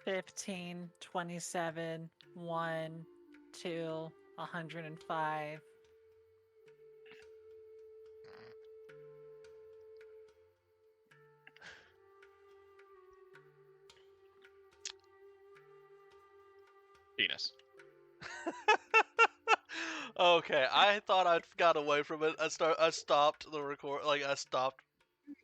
15, 27, 1, 2, 105. Penis. Okay, I thought I'd got away from it. I stopped the record. Like I stopped.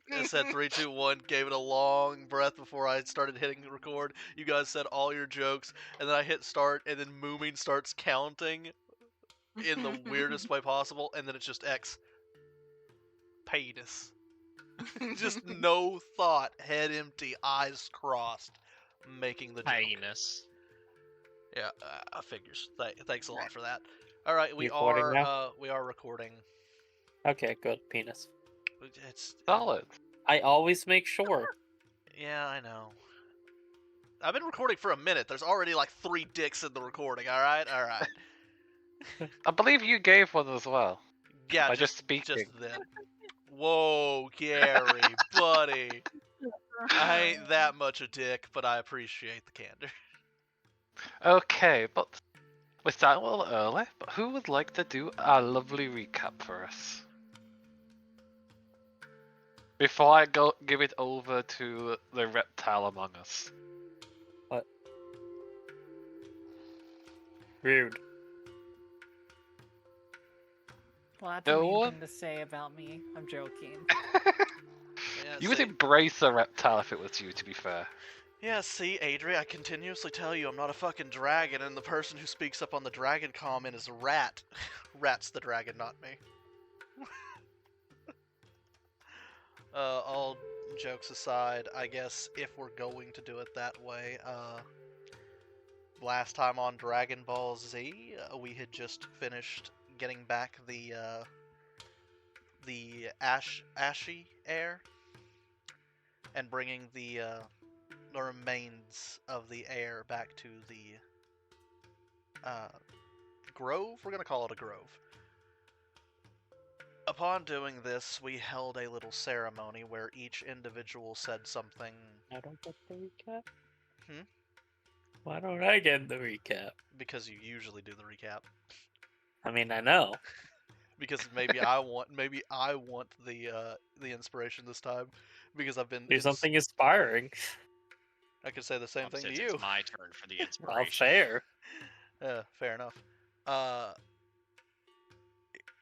It said 3, 2, 1. Gave it a long breath before I started hitting record. You guys said all your jokes, and then I hit start, and then Moomin starts counting in the weirdest way possible, and then it's just X. Penis. Just no thought, head empty, eyes crossed, making the joke. Penis. Yeah, I figures. Thanks a lot for that. All right, we Recording are now? we are recording. Okay, good. Penis. It's Solid. I always make sure. Yeah, I know. I've been recording for a minute. There's already like 3 dicks in the recording. All right. I believe you gave one as well. Yeah, By just speaking. just then. Whoa, Gary, buddy. I ain't that much a dick, but I appreciate the candor. Okay, but we started a little early, but who would like to do a lovely recap for us? Before I give it over to the reptile among us. What? Rude. Well, that's No a mean one? thing to say about me. I'm joking. Yeah, You would see, embrace a reptile if it was you, to be fair. Adri, I continuously tell you I'm not a fucking dragon, and the person who speaks up on the dragon comment is a rat. Rat's the dragon, not me. All jokes aside, I guess if we're going to do it that way, last time on Dragon Ball Z, we had just finished getting back the Ashy heir and bringing the remains of the heir back to the grove. We're gonna call it a grove. Upon doing this, we held a little ceremony where each individual said something. I don't get the recap? Hmm? Why don't I get the recap? Because you usually do the recap. I mean, I know. Because maybe I want the inspiration this time, because I've been. Do something inspiring. I could say the same thing Since to you. it's my turn for the Well, inspiration. fair. Fair enough.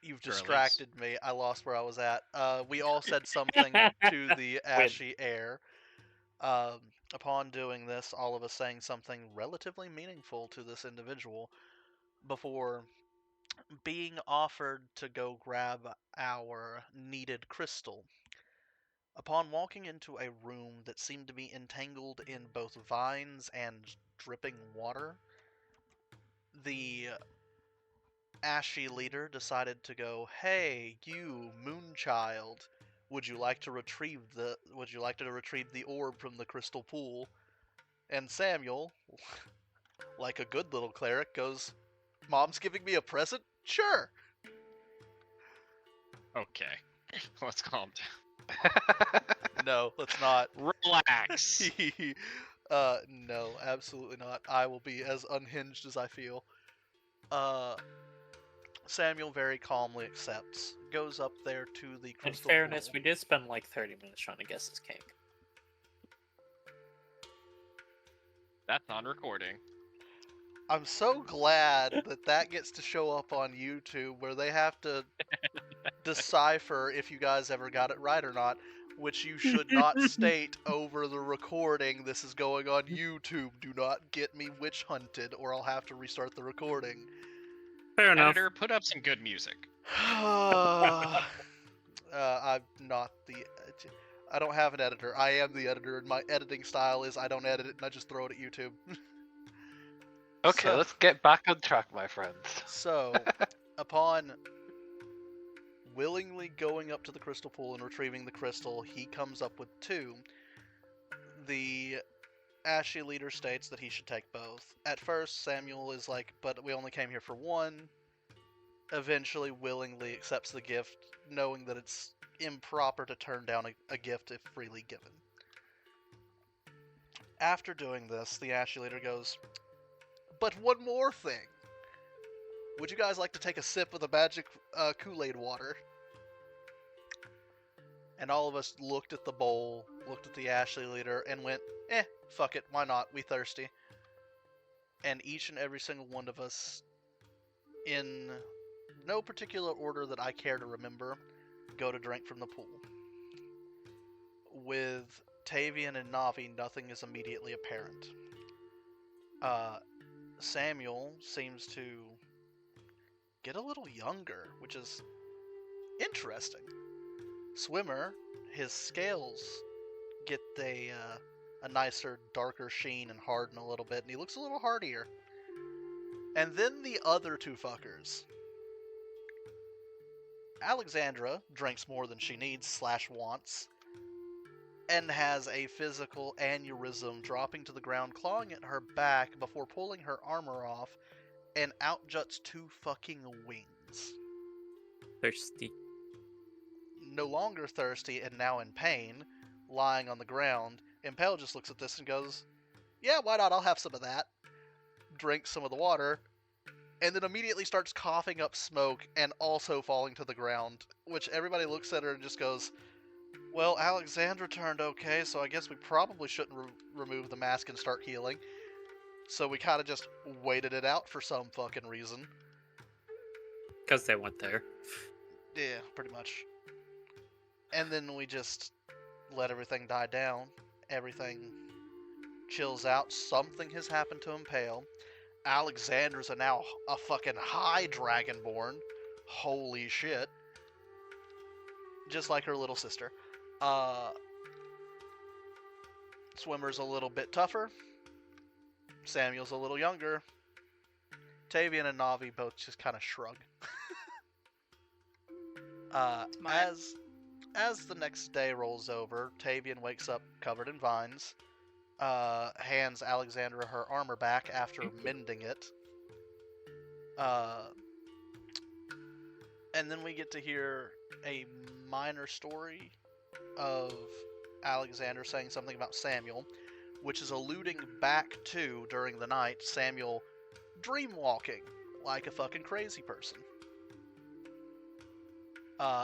You've Girlies. distracted me. I lost where I was at. We all said something to the Ashy heir. Upon doing this, all of us saying something relatively meaningful to this individual before being offered to go grab our needed crystal. Upon walking into a room that seemed to be entangled in both vines and dripping water, the Ashy leader decided to go, "Hey, you Moonchild, would you like to retrieve the orb from the crystal pool?" And Samuel, like a good little cleric, goes, "Mom's giving me a present? Sure." Okay. Let's calm down. No, let's not. Relax. No, absolutely not. I will be as unhinged as I feel. Samuel very calmly accepts, goes up there to the In crystal fairness, pool. we did spend like 30 minutes trying to guess his kink. That's on recording. I'm so glad that gets to show up on YouTube, where they have to decipher if you guys ever got it right or not, which you should not state over the recording. This is going on YouTube. Do not get me witch hunted, or I'll have to restart the recording. Fair enough. Editor, put up some good music. I'm not the. I don't have an editor. I am the editor, and my editing style is I don't edit it and I just throw it at YouTube. Okay, So- let's get back on track, my friends. So, upon willingly going up to the crystal pool and retrieving the crystal, he comes up with 2. The Ashy leader states that he should take both. At first, Samuel is like, "But we only came here for 1." Eventually, willingly accepts the gift, knowing that it's improper to turn down a gift if freely given. After doing this, the Ashley leader goes, "But one more thing. Would you guys like to take a sip of the magic Kool-Aid water?" And all of us looked at the bowl, looked at the Ashley leader, and went, fuck it, why not? We thirsty. And each and every single one of us, in no particular order that I care to remember, go to drink from the pool. With Tavian and Navi, nothing is immediately apparent. Samuel seems to get a little younger, which is interesting. Swimmer, his scales get a nicer, darker sheen and harden a little bit, and he looks a little hardier. And then the other two fuckers. Alexandra drinks more than she needs / wants, and has a physical aneurysm dropping to the ground, clawing at her back before pulling her armor off, and out juts 2 fucking wings. Thirsty. No longer thirsty and now in pain, lying on the ground, Impale just looks at this and goes, "Yeah, why not? I'll have some of that." Drinks some of the water, and then immediately starts coughing up smoke and also falling to the ground, which everybody looks at her and just goes, "Well, Alexandra turned okay, so I guess we probably shouldn't remove the mask and start healing." So we kind of just waited it out for some fucking reason. Because they went there. Yeah, pretty much. And then we just let everything die down. Everything chills out. Something has happened to Impale. Alexandra's now a fucking high dragonborn. Holy shit. Just like her little sister. Swimmer's a little bit tougher. Samuel's a little younger. Tavian and Navi both just kind of shrug. As the next day rolls over, Tavian wakes up covered in vines, hands Alexandra her armor back after mending it, and then we get to hear a minor story of Alexander saying something about Samuel, which is alluding back to, during the night, Samuel dreamwalking like a fucking crazy person.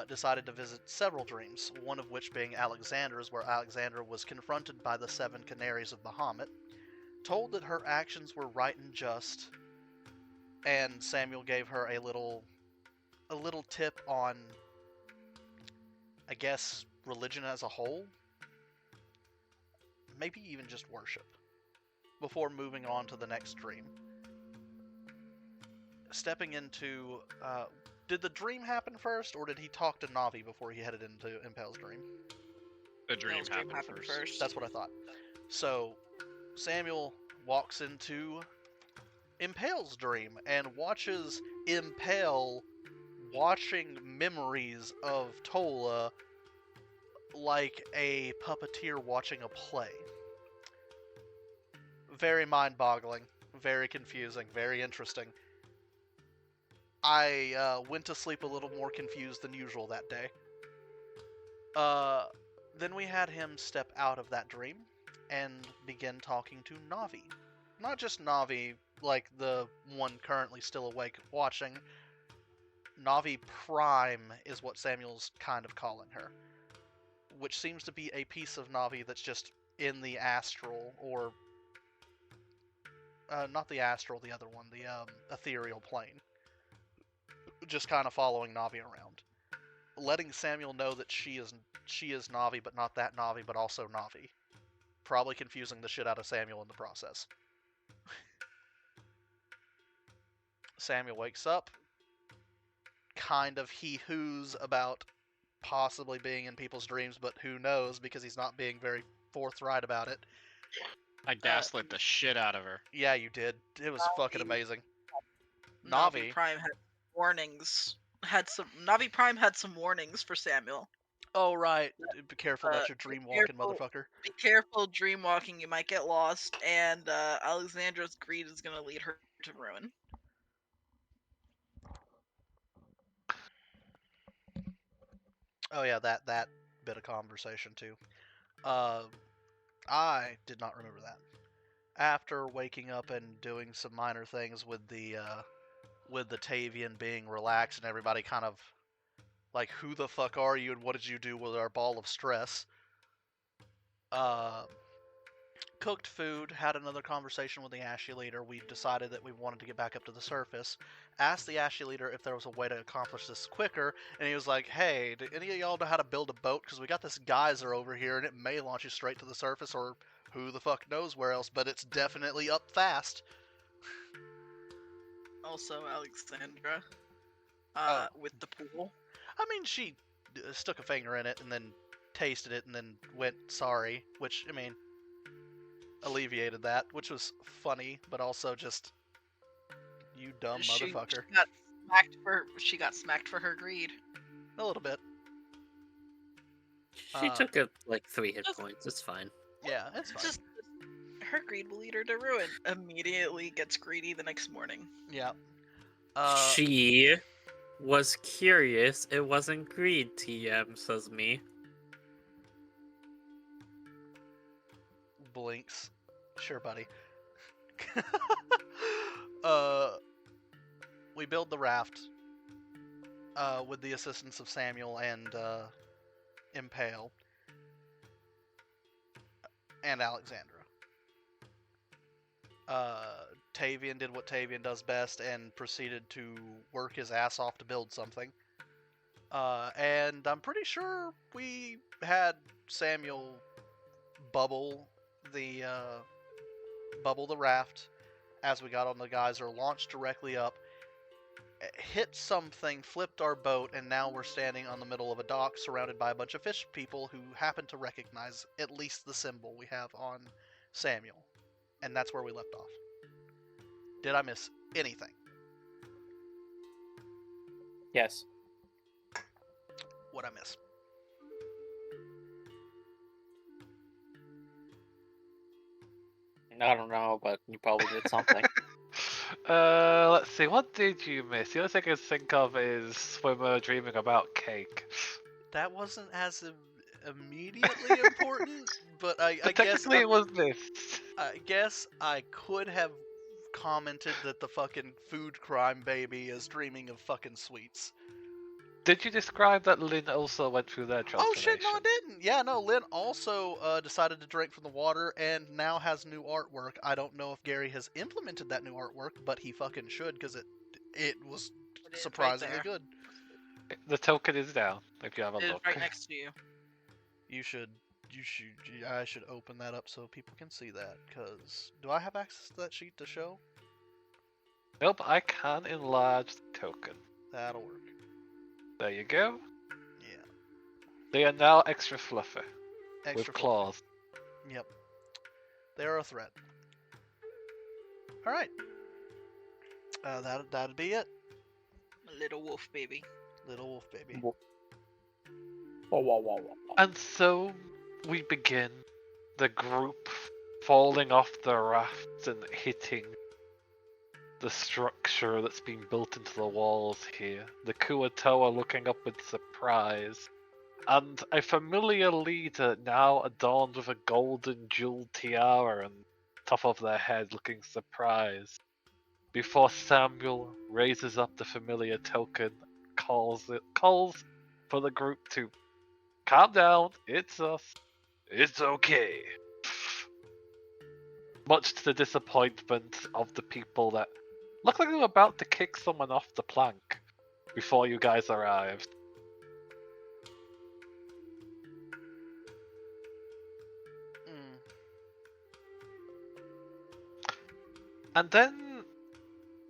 Decided to visit several dreams, one of which being Alexandra's, where Alexandra was confronted by the 7 Canaries of Bahamut, told that her actions were right and just, and Samuel gave her a little tip on, I guess, religion as a whole, maybe even just worship, before moving on to the next dream. Stepping into, did the dream happen first, or did he talk to Navi before he headed into Impale's dream? The dream Impale's dream happened first. That's what I thought. So, Samuel walks into Impale's dream and watches Impale watching memories of Tola like a puppeteer watching a play. Very mind-boggling, very confusing, very interesting. I went to sleep a little more confused than usual that day. Then we had him step out of that dream and begin talking to Navi. Not just Navi, like the one currently still awake watching. Navi Prime is what Samuel's kind of calling her, which seems to be a piece of Navi that's just in the astral, or not the astral, the other one, the ethereal plane. Just kind of following Navi around, letting Samuel know that she is Navi, but not that Navi, but also Navi. Probably confusing the shit out of Samuel in the process. Samuel wakes up, kind of hee-hoos about possibly being in people's dreams, but who knows, because he's not being very forthright about it. I gaslit the shit out of her. Yeah, you did. It was fucking amazing. Navi Prime had warnings. Navi Prime had some warnings for Samuel. Oh, right. Be careful about your dream walking, motherfucker. Be careful dream walking, you might get lost, and Alexandra's greed is gonna lead her to ruin. Oh yeah, that bit of conversation too. I did not remember that. After waking up and doing some minor things with the Tavian being relaxed and everybody kind of like, who the fuck are you and what did you do with our ball of stress? Cooked food, had another conversation with the Ashy Leader. We decided that we wanted to get back up to the surface. Asked the Ashy Leader if there was a way to accomplish this quicker, and he was like, hey, do any of y'all know how to build a boat? Because we got this geyser over here, and it may launch you straight to the surface, or who the fuck knows where else, but it's definitely up fast. Also, Alexandra, Oh. with the pool. I mean, she stuck a finger in it, and then tasted it, and then went, sorry, which, I mean, alleviated that, which was funny, but also just, you dumb motherfucker. She got smacked for her greed. A little bit. She took like 3 hit just- points. It's fine. Yeah, it's fine. Just her greed will lead her to ruin. Immediately gets greedy the next morning. Yeah. She was curious. It wasn't greed, TM, says me. Blinks. Sure, buddy. We build the raft with the assistance of Samuel and Impale and Alexandra. Tavian did what Tavian does best and proceeded to work his ass off to build something. And I'm pretty sure we had Samuel bubble the raft as we got on the geyser, launched directly up, hit something, flipped our boat, and now we're standing on the middle of a dock surrounded by a bunch of fish people who happen to recognize at least the symbol we have on Samuel. And that's where we left off. Did I miss anything? Yes. What'd I miss? I don't know, but you probably did something. Let's see, what did you miss? The only thing I can think of is Swimmer dreaming about cake. That wasn't as immediately important, but I But guess technically it was missed. I guess I could have commented that the fucking food crime baby is dreaming of fucking sweets. Did you describe that Lynn also went through their Oh transformation? shit, no I didn't! Yeah, no, Lynn also decided to drink from the water and now has new artwork. I don't know if Gary has implemented that new artwork, but he fucking should, because it was It is surprisingly right there. good. The token is down, if you have a It is look. right next to you. I should open that up so people can see that, because do I have access to that sheet to show? Nope, I can enlarge the token. That'll work. There you go. Yeah. They are now extra fluffy, Extra with fluffy. claws. Yep. They're a threat. Alright. That'd be it. Little wolf baby. Little wolf baby. Whoa, whoa, whoa, whoa. And so we begin the group falling off the raft and hitting the structure that's been built into the walls here. The Kuatoa looking up with surprise. And a familiar leader now adorned with a golden jeweled tiara on top of their head looking surprised. Before Samuel raises up the familiar token, calls for the group to calm down, it's us. It's okay. Much to the disappointment of the people that looked like they were about to kick someone off the plank before you guys arrived. Mm. And then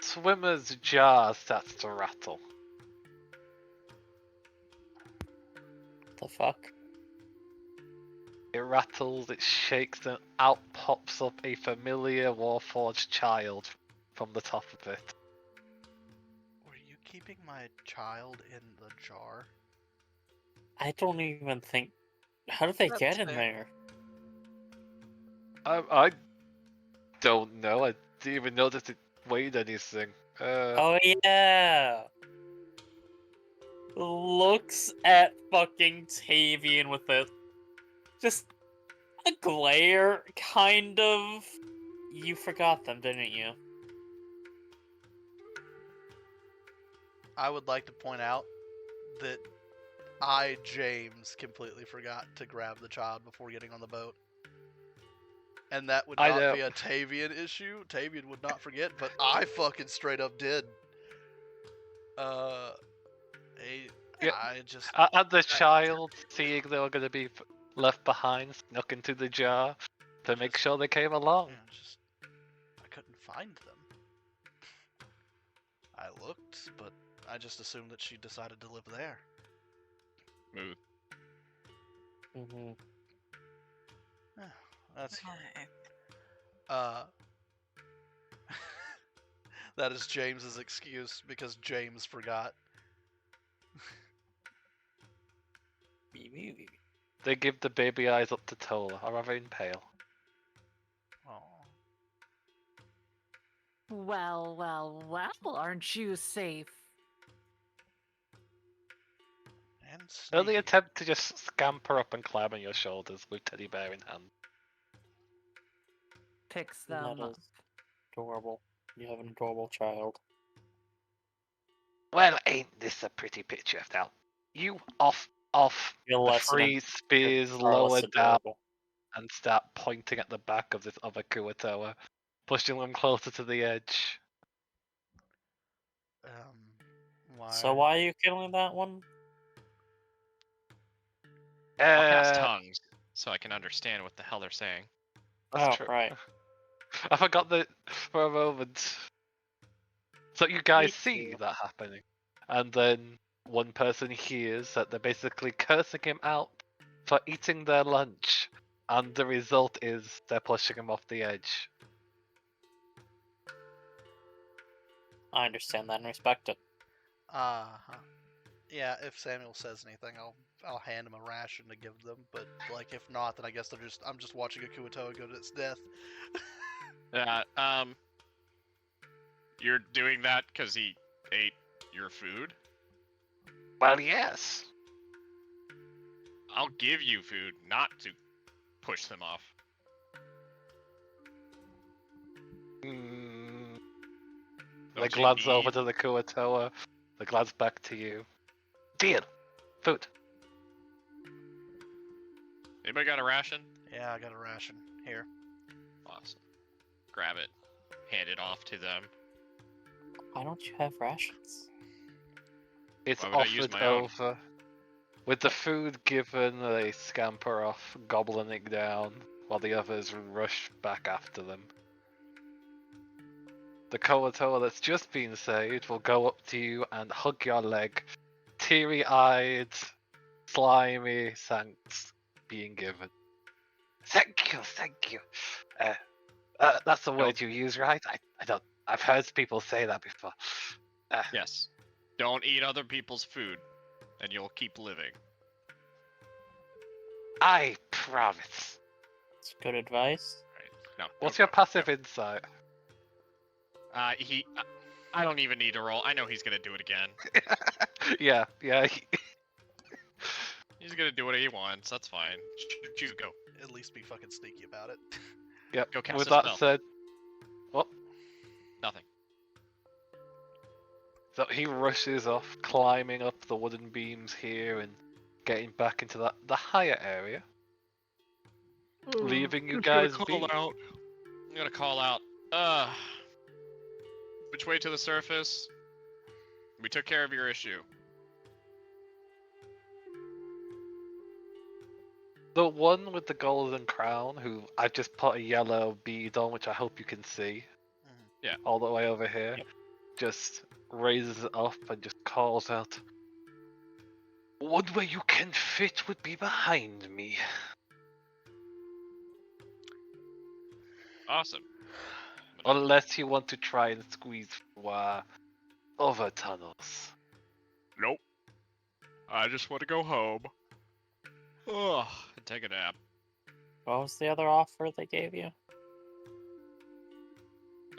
Swimmer's jar starts to rattle. The fuck? It rattles, it shakes, and out pops up a familiar Warforged child from the top of it. Were you keeping my child in the jar? I don't even think. How did they That's get in fair. there? I don't know. I didn't even notice it weighed anything. Oh yeah. Looks at fucking Tavian with it. Just the glare, kind of. You forgot them, didn't you? I would like to point out that I, James, completely forgot to grab the child before getting on the boat. And that would I not know. be a Tavian issue. Tavian would not forget, but I fucking straight up did. Yeah. I just... And the child, seeing they were going to be left behind, snuck into the jar to make Just- sure they came along. I couldn't find them. I looked, but I just assumed that she decided to live there. Smooth. Mm-hmm. That's... Okay. That is James's excuse because James forgot. They give the baby eyes up to Tola, or rather impale. Oh. Well, well, well, aren't you safe? And Early sneaky. attempt to just scamper up and climb on your shoulders with teddy bear in hand. Picks That them up. is adorable. You have an adorable child. Well, ain't this a pretty picture now? You off, You're the less than three spears far lower less down adorable. and start pointing at the back of this other Kuatoa, pushing them closer to the edge. Why? So why are you killing that one? I'll cast Uh, tongues so I can understand what the hell they're saying. That's Oh, true. right. I forgot that for a moment. So you guys Me see too. that happening, and then one person hears that they're basically cursing him out for eating their lunch, and the result is they're pushing him off the edge. I understand that and respect it. Uh-huh. Yeah, if Samuel says anything, I'll hand him a ration to give them. But like, if not, then I guess I'm just watching a Kuatoa go to its death. You're doing that because he ate your food? Well, yes. I'll give you food, not to push them off. Mm, Don't the you glance over need- to the Kuatoa, the glance back to you. Deal. Food. Anybody got a ration? Yeah, I got a ration here. Awesome. Grab it. Hand it off to them. Why don't you have rations? It's Why would I use offered my own? over. With the food given, they scamper off, gobbling down, while the others rush back after them. The Kuatoa that's just been saved will go up to you and hug your leg, teary-eyed, slimy thanks being given. Thank you. That's the word you use, right? I don't. I've heard people say that before. Yes. Don't eat other people's food, and you'll keep living. I promise. It's good advice. Right. No. What's go your for it. passive insight? I don't even need to roll. I know he's gonna do it again. yeah. He's gonna do what he wants. That's fine. Choose go. At least be fucking sneaky about it. Yep. Go cast With a that spell. said, what? Nothing. So he rushes off, climbing up the wooden beams here and getting back into the higher area, leaving you guys be. I'm gonna call out. Which way to the surface? We took care of your issue. The one with the golden crown, who I've just put a yellow bead on, which I hope you can see. Yeah. All the way over here. Yep. Just raises it up and just calls out, "One way you can fit would be behind me." Awesome. Unless you want to try and squeeze through other tunnels. Nope. I just want to go home. Ugh, and take a nap. What was the other offer they gave you?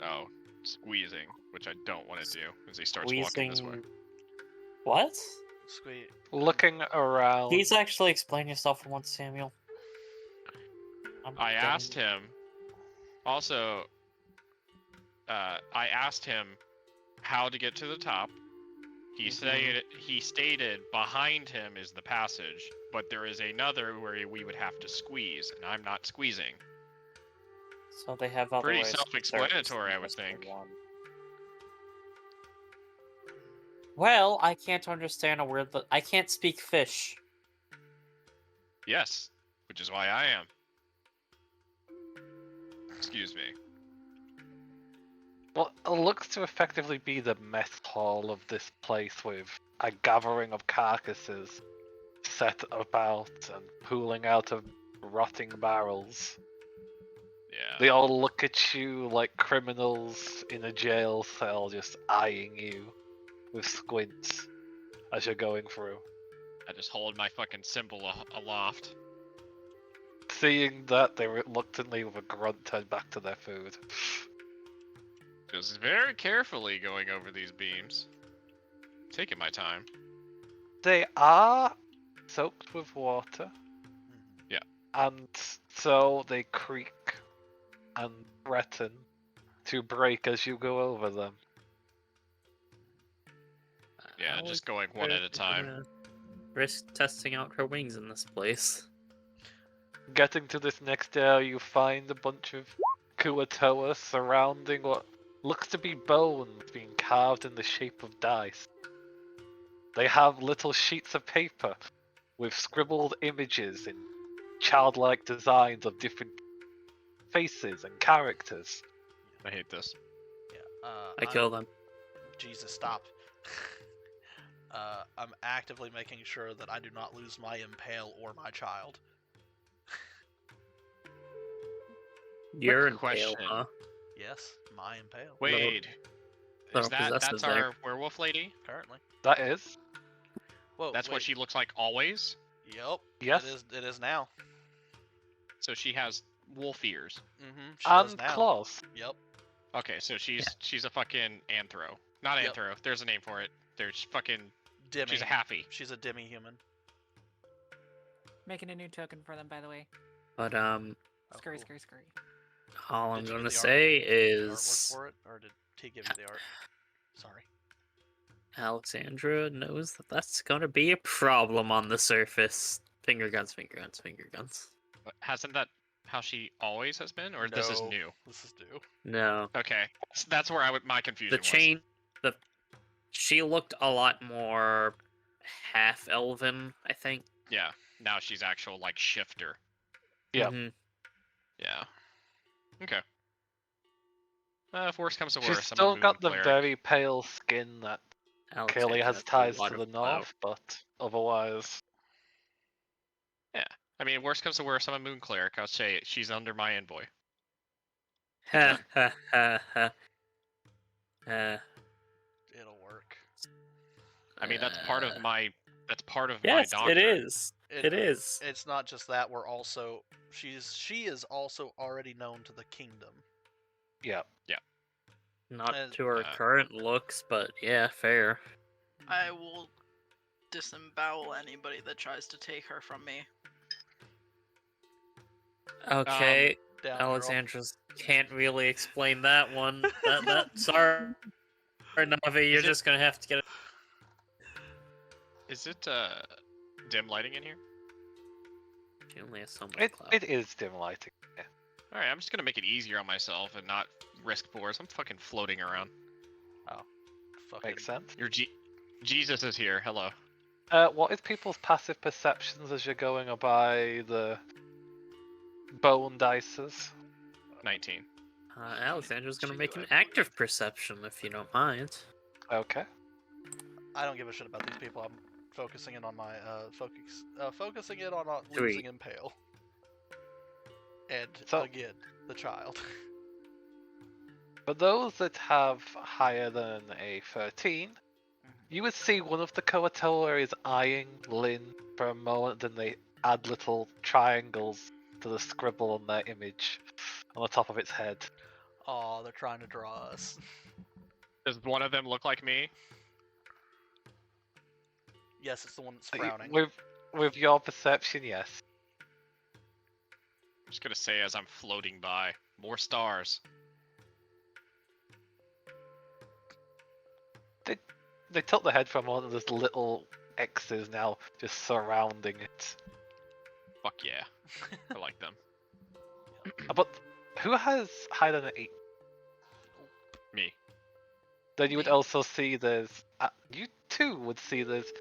Oh, squeezing, which I don't want to do as he starts walking this way. What? Sweet. Looking around. Please actually explain yourself for once, Samuel. I asked him. Also, I asked him how to get to the top. He stated behind him is the passage, but there is another where we would have to squeeze, and I'm not squeezing. So they have other Pretty ways to self-explanatory, surface I would just the think. one. Well, I can't understand a word that I can't speak fish. Yes, which is why I am. Excuse me. Well, it looks to effectively be the mess hall of this place with a gathering of carcasses set about and pooling out of rotting barrels. Yeah. They all look at you like criminals in a jail cell, just eyeing you with squints as you're going through. I just hold my fucking symbol aloft. Seeing that, they reluctantly, with a grunt, turn back to their food. Just very carefully going over these beams. Taking my time. They are soaked with water. Yeah. And so they creak and threaten to break as you go over them. Yeah, just going one at a time. Risk testing out her wings in this place. Getting to this next area, you find a bunch of Kuatoa surrounding what looks to be bones being carved in the shape of dice. They have little sheets of paper with scribbled images in childlike designs of different faces and characters. I hate this. Yeah. I kill them. Jesus, stop. I'm actively making sure that I do not lose my impale or my child. You're Quick in question. pale, huh? Yes, my impale. Wait. Little That's possessive our there. werewolf lady? Currently. That is? Whoa. That's what wait. she looks like always? Yep. Yes. It is now. So she has wolf ears. Mm-hmm. She does And now. claws. Yep. Okay, so she's a fucking anthro. Not Yep. anthro. There's a name for it. There's fucking. Demi. She's a halfie. She's a demi-human. Making a new token for them, by the way. But Oh, Scurry, cool. scurry, scurry. all I'm Did you do gonna the say The artwork is for it, or did he give you the art? Sorry. Alexandra knows that that's gonna be a problem on the surface. Finger guns, finger guns, finger guns. But hasn't that how she always has been, or this is No, new? This is new. No, Okay, so that's where my confusion the was. chain. She looked a lot more half elven, I think. Yeah. Now she's actual like shifter. Yep. Mhm. Yeah. Okay. If worse comes to She's worse, I'm a still moon got the cleric. very pale skin that clearly Alexandra has a ties lot to of the clout. north, but otherwise. I mean, worst comes to worst, I'm a moon cleric. I'll say she's under my envoy. Ha ha ha ha. It'll work. I mean, that's part of my. That's part of Yes, my doctrine. it is. It is. It's not just that. We're also she is also already known to the kingdom. Yeah. Not and- to her current looks, but yeah, fair. I will disembowel anybody that tries to take her from me. Okay, Down, girl. Alexandra's can't really explain that one. Sorry, Navi, you're just gonna have to get it. Is it dim lighting in here? She only has so much It clout. is dim lighting. Yeah. All right, I'm just gonna make it easier on myself and not risk boars. I'm fucking floating around. Fucking Makes sense. Jesus is here. Hello. What is people's passive perceptions as you're going by the bone dices? 19. Alexandra's gonna She make do an it. active perception if you don't mind. Okay. I don't give a shit about these people. I'm focusing in on my focusing in on not 3. losing impale. And So- again, the child. For those that have higher than a 13, you would see one of the Kuatoa is eyeing Lynn for a moment, then they add little triangles to the scribble on their image on the top of its head. Aw, they're trying to draw us. Does one of them look like me? Yes, it's the one that's frowning. With your perception, yes. just gonna say as I'm floating by, more stars. They took the head from one of those little X's now, just surrounding it. Fuck yeah. I like them. But who has hide and eat? Me. Then you would Me. also see there's you too would see there's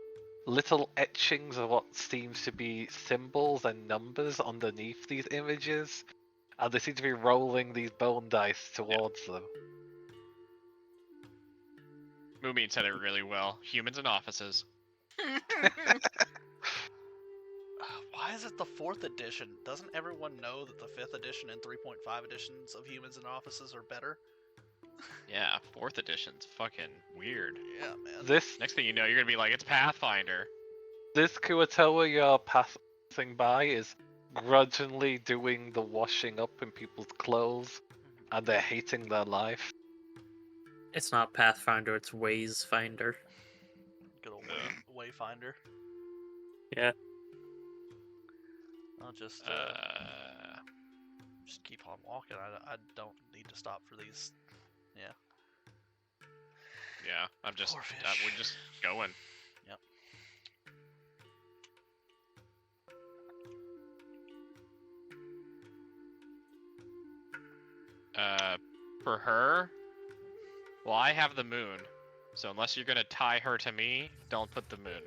little etchings of what seems to be symbols and numbers underneath these images, and they seem to be rolling these bone dice towards them. Moomin said it really well. Humans in offices. Why is it the 4th edition? Doesn't everyone know that the 5th edition and 3.5 editions of Humans in Offices are better? Yeah, 4th edition's fucking weird. Yeah, man. This Next thing you know, you're gonna be like, it's Pathfinder. Kuatoa you're passing by is grudgingly doing the washing up in people's clothes, and they're hating their life. It's not Pathfinder, it's Ways Finder. Good old Wayfinder. Yeah. I'll just keep on walking. I don't need to stop for these. Yeah, I'm just, Poor fish. we're just going. Yep. For her, well, I have the moon. So unless you're gonna tie her to me, don't put the moon.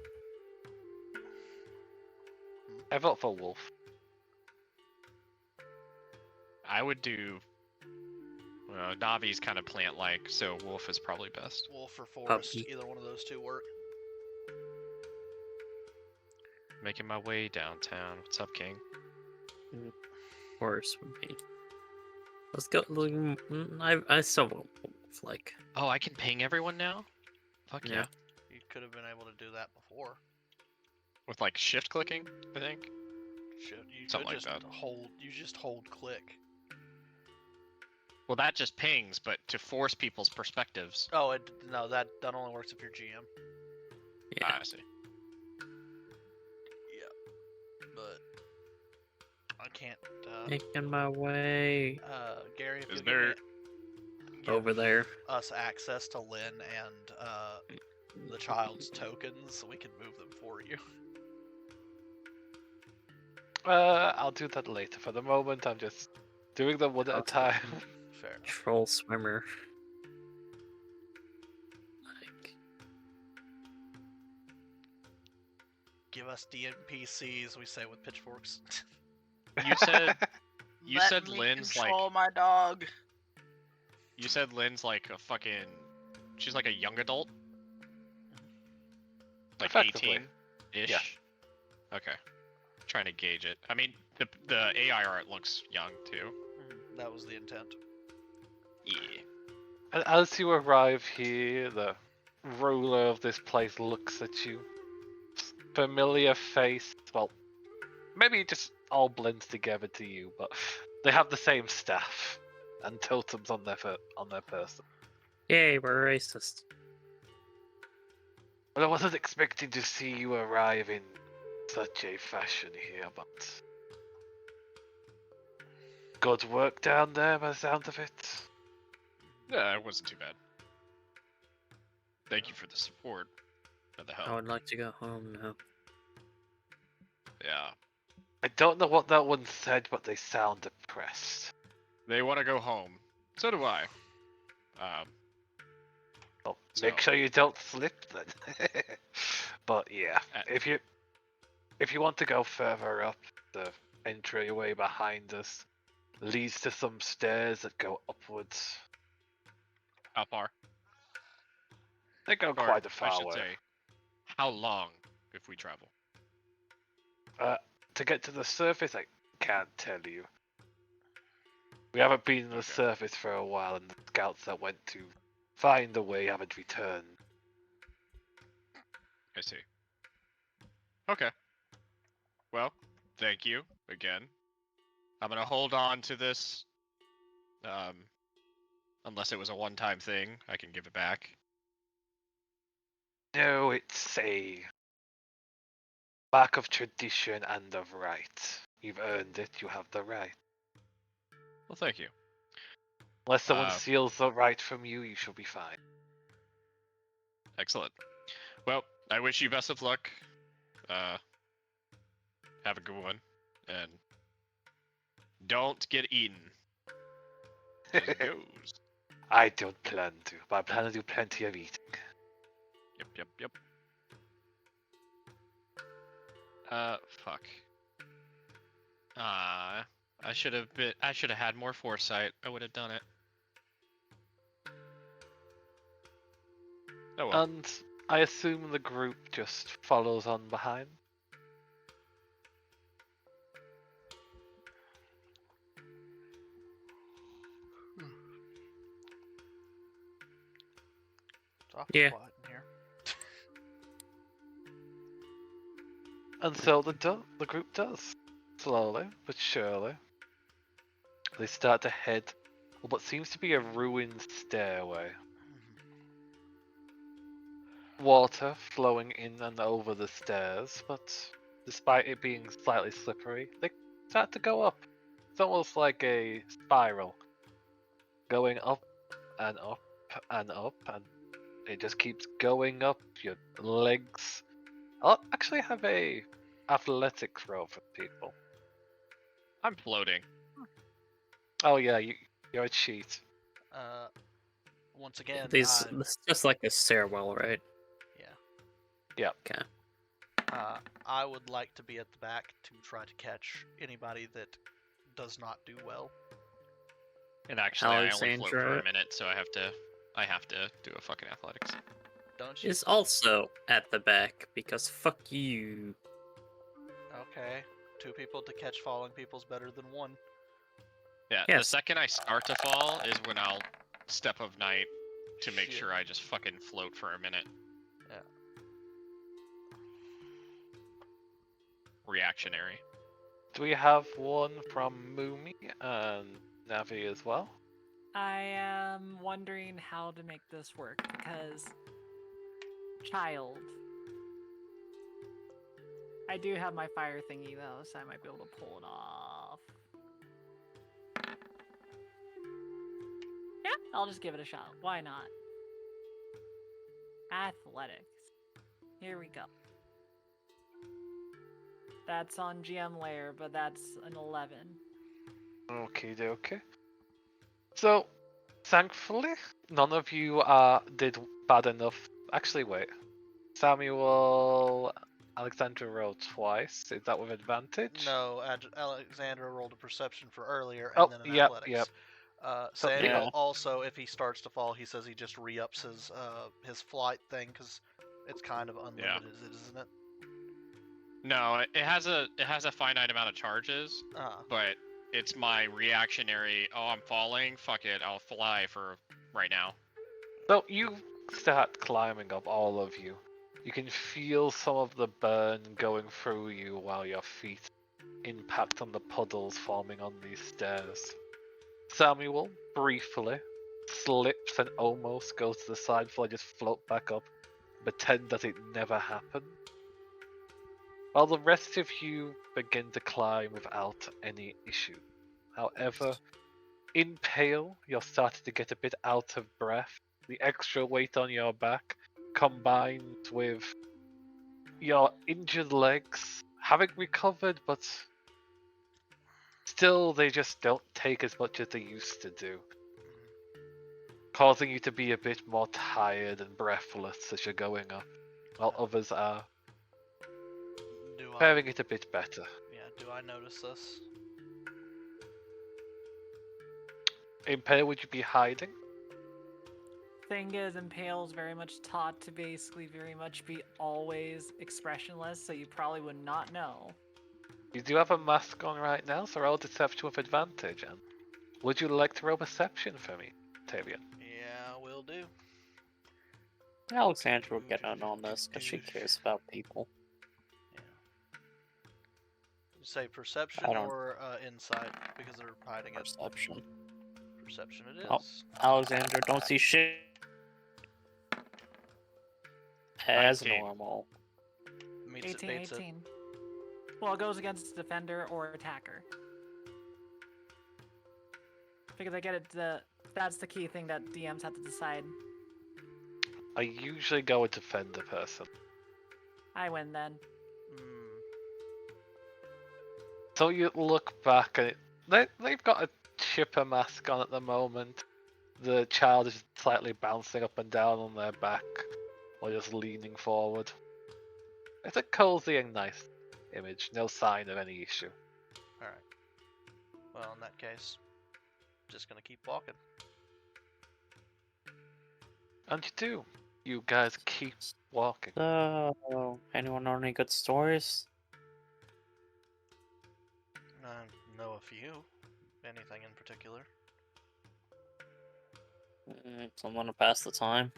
I vote for Wolf. I would do. Well, Navi's kind of plant-like, so Wolf is probably best. Wolf or Forest, Puppy. either one of those two work. Making my way downtown. What's up, King? Horse would be. Let's go. I still won't like. Oh, I can ping everyone now? Fuck yeah. Yeah. You could have been able to do that before. With like shift clicking, I think. You Something could like just that. hold. You just hold click. Well, that just pings, but to force people's perspectives. Oh, no, that only works if you're GM. Yeah. Ah, I see. But I can't. Making my way Gary, if Is you there- give over there. us access to Lynn and the child's tokens, we can move them for you. I'll do that later. For the moment, I'm just doing them one at a Okay. time. Fair enough. Troll swimmer. Like, Give us DNPCs, we say with pitchforks. You said you Let said me Lynn's control like my dog. you said Lynn's like a fucking she's like a young adult? Like Effectively. 18-ish? Yeah. Okay. Trying to gauge it. I mean, the AI art looks young too. That was the intent. Yeah. And as you arrive here, the ruler of this place looks at you. Familiar face. Well, maybe it just all blends together to you, but they have the same staff and totems on their person. yay, we're racist. Well, I wasn't expecting to see you arrive in such a fashion here, but good work down there by the sound of it. Yeah, it wasn't too bad. Thank you for the support. For the I help. would like to go home now. Yeah. I don't know what that one said, but they sound depressed. They want to go home. So do I. Well, So- make sure you don't slip then. But yeah, if you want to go further up, the entryway behind us leads to some stairs that go upwards. How far? They go Or, quite a I far should way. say, how long if we travel? To get to the surface, I can't tell you. We haven't been on the Okay. surface for a while, and the scouts that went to find a way haven't returned. I see. Okay. Well, thank you again. I'm gonna hold on to this. Unless it was a one-time thing, I can give it back. No, it's a mark of tradition and of right. You've earned it, you have the right. Well, thank you. Unless someone Uh, steals the right from you, you shall be fine. Excellent. Well, I wish you best of luck. Have a good one, and don't get eaten. Just goes. I don't plan to, but I plan to do plenty of eating. Yep. Fuck. I should have had more foresight. I would have done it. Oh well. And I assume the group just follows on behind. It's awfully Yeah. quiet in here. And so the group does. Slowly but surely. They start to head up what seems to be a ruined stairway. Water flowing in and over the stairs, but despite it being slightly slippery, they start to go up. It's almost like a spiral. Going up and up and up, and it just keeps going up. Your legs. I'll actually have a athletics roll for people. I'm floating. Oh yeah, you're a cheat. Once again, These it's just like a stairwell, right? I would like to be at the back to try to catch anybody that does not do well. And actually, I only float for Alexandra a minute, so I have to do a fucking athletics. Don't you? is also at the back because fuck you. Okay. 2 people to catch falling people's better than 1. Yeah, the Yes. second I start to fall is when I'll step of night to make Shit. sure I just fucking float for a minute. Yeah. Reactionary. Do we have one from Moomy and Navi as well? I am wondering how to make this work because child. I do have my fire thingy though, so I might be able to pull it off. Yeah, I'll just give it a shot. Why not? Athletics. Here we go. That's on GM layer, but that's an 11. Okay, okay. So, thankfully, none of you did bad enough. Actually, wait. Samuel, Alexandra rolled twice. Is that with advantage? No, Alexandra rolled a perception for earlier Oh, and then an yep, athletics. yep. So- Samuel Yeah. also, if he starts to fall, he says he just re-ups his flight thing because it's kind of unlimited, isn't it? No, it has a finite amount of charges, but it's my reactionary. Oh, I'm falling. Fuck it, I'll fly for right now. So you start climbing up, all of you. You can feel some of the burn going through you while your feet impact on the puddles forming on these stairs. Samuel briefly slips and almost goes to the side before I just float back up, pretend that it never happened. While the rest of you begin to climb without any issue. However, in Pale, you're starting to get a bit out of breath. The extra weight on your back, combined with your injured legs, having recovered, but still they just don't take as much as they used to do. Causing you to be a bit more tired and breathless as you're going up, while others are Do faring it a bit better. do I notice this? In Pale, would you be hiding? Thing is, Impale's very much taught to basically very much be always expressionless, so you probably would not know. You do have a mask on right now, so roll deception with advantage. And would you like to roll perception for me, Tavian? Yeah, will do. Alexandra will get in on this because she cares about people. You say perception I don't- or insight because they're hiding it. Perception. Perception it is. Oh. Alexandra, don't see shit. As 19. normal. Meets it, 18, beats 18. Well, it goes against defender or attacker. Because I get it. That's the key thing that DMs have to decide. I usually go with defend the person. I win then. So you look back and they've got a chipper mask on at the moment. The child is slightly bouncing up and down on their back while just leaning forward. It's a cozy and nice image, no sign of any issue. Alright. Well, in that case, just gonna keep walking. And you do. You guys keep walking. So, anyone know any good stories? I know a few. Anything in particular? Someone to pass the time.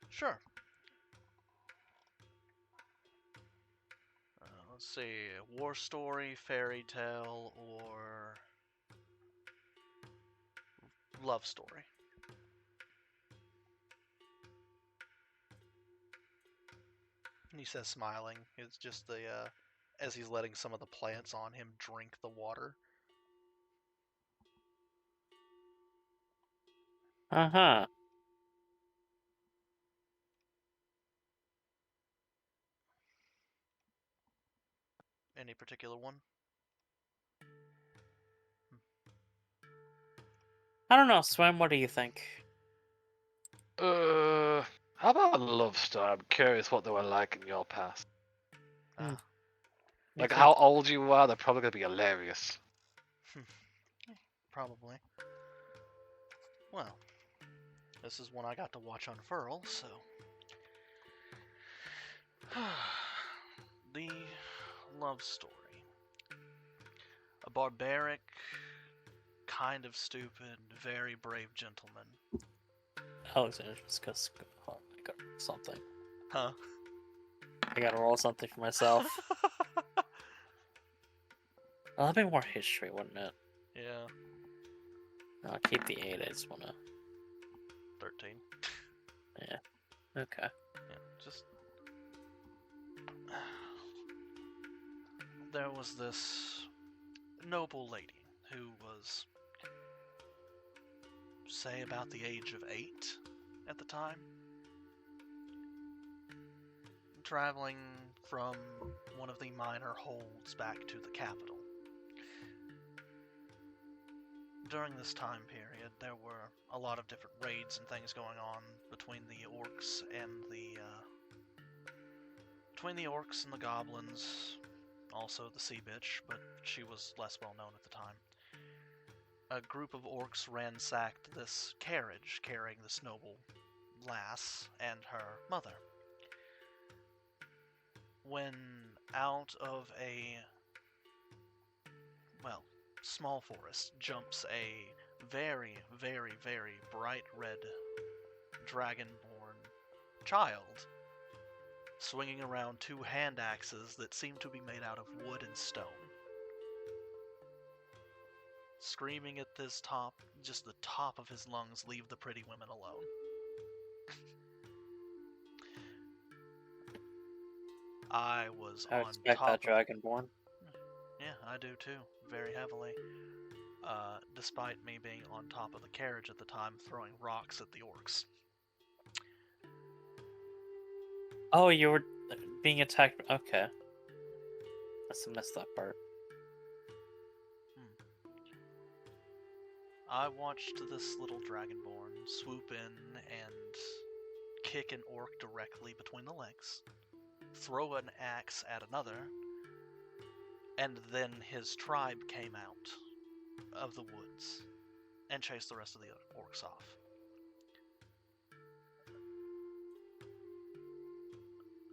Sure. Let's see. War story, fairy tale, or love story. He says, smiling. It's just the as he's letting some of the plants on him drink the water. Uh-huh. Any particular one? I don't know, Swim, what do you think? How about a love story? I'm curious what they were like in your past. Ah, Like how old you are, they're probably gonna be hilarious. probably. Well, this is one I got to watch unfurl, so. The love story. A barbaric, kind of stupid, very brave gentleman. Alexander, just goes, oh, I gotta roll something. Huh? I gotta roll something for myself. Well, that'd be more history, wouldn't it? Yeah. I'll keep the 8, I just wanna... 13. Yeah. Okay. Yeah, just... There was this noble lady who was, say, about the age of 8 at the time. Traveling from one of the minor holds back to the capital. During this time period, there were a lot of different raids and things going on between the orcs and the goblins, also the sea bitch, but she was less well known at the time. A group of orcs ransacked this carriage carrying this noble lass and her mother. When out of a, well, small forest jumps a very, very, very bright red dragonborn child, swinging around 2 hand axes that seem to be made out of wood and stone. Screaming at this top, just the top of his lungs, leave the pretty women alone. I was I on respect top that Dragonborn. Yeah, I do too, very heavily. Despite me being on top of the carriage at the time, throwing rocks at the orcs. Oh, you were being attacked. Okay. Must have missed that part. I watched this little dragonborn swoop in and kick an orc directly between the legs, throw an axe at another, and then his tribe came out of the woods and chased the rest of the orcs off.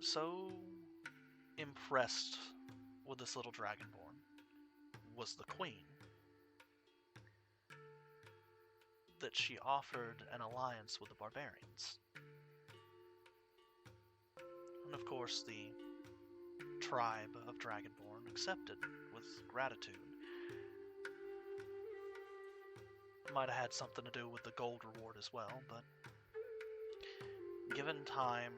So impressed with this little dragonborn was the queen that she offered an alliance with the barbarians. And of course the tribe of Dragonborn accepted with gratitude. Might have had something to do with the gold reward as well, but given time,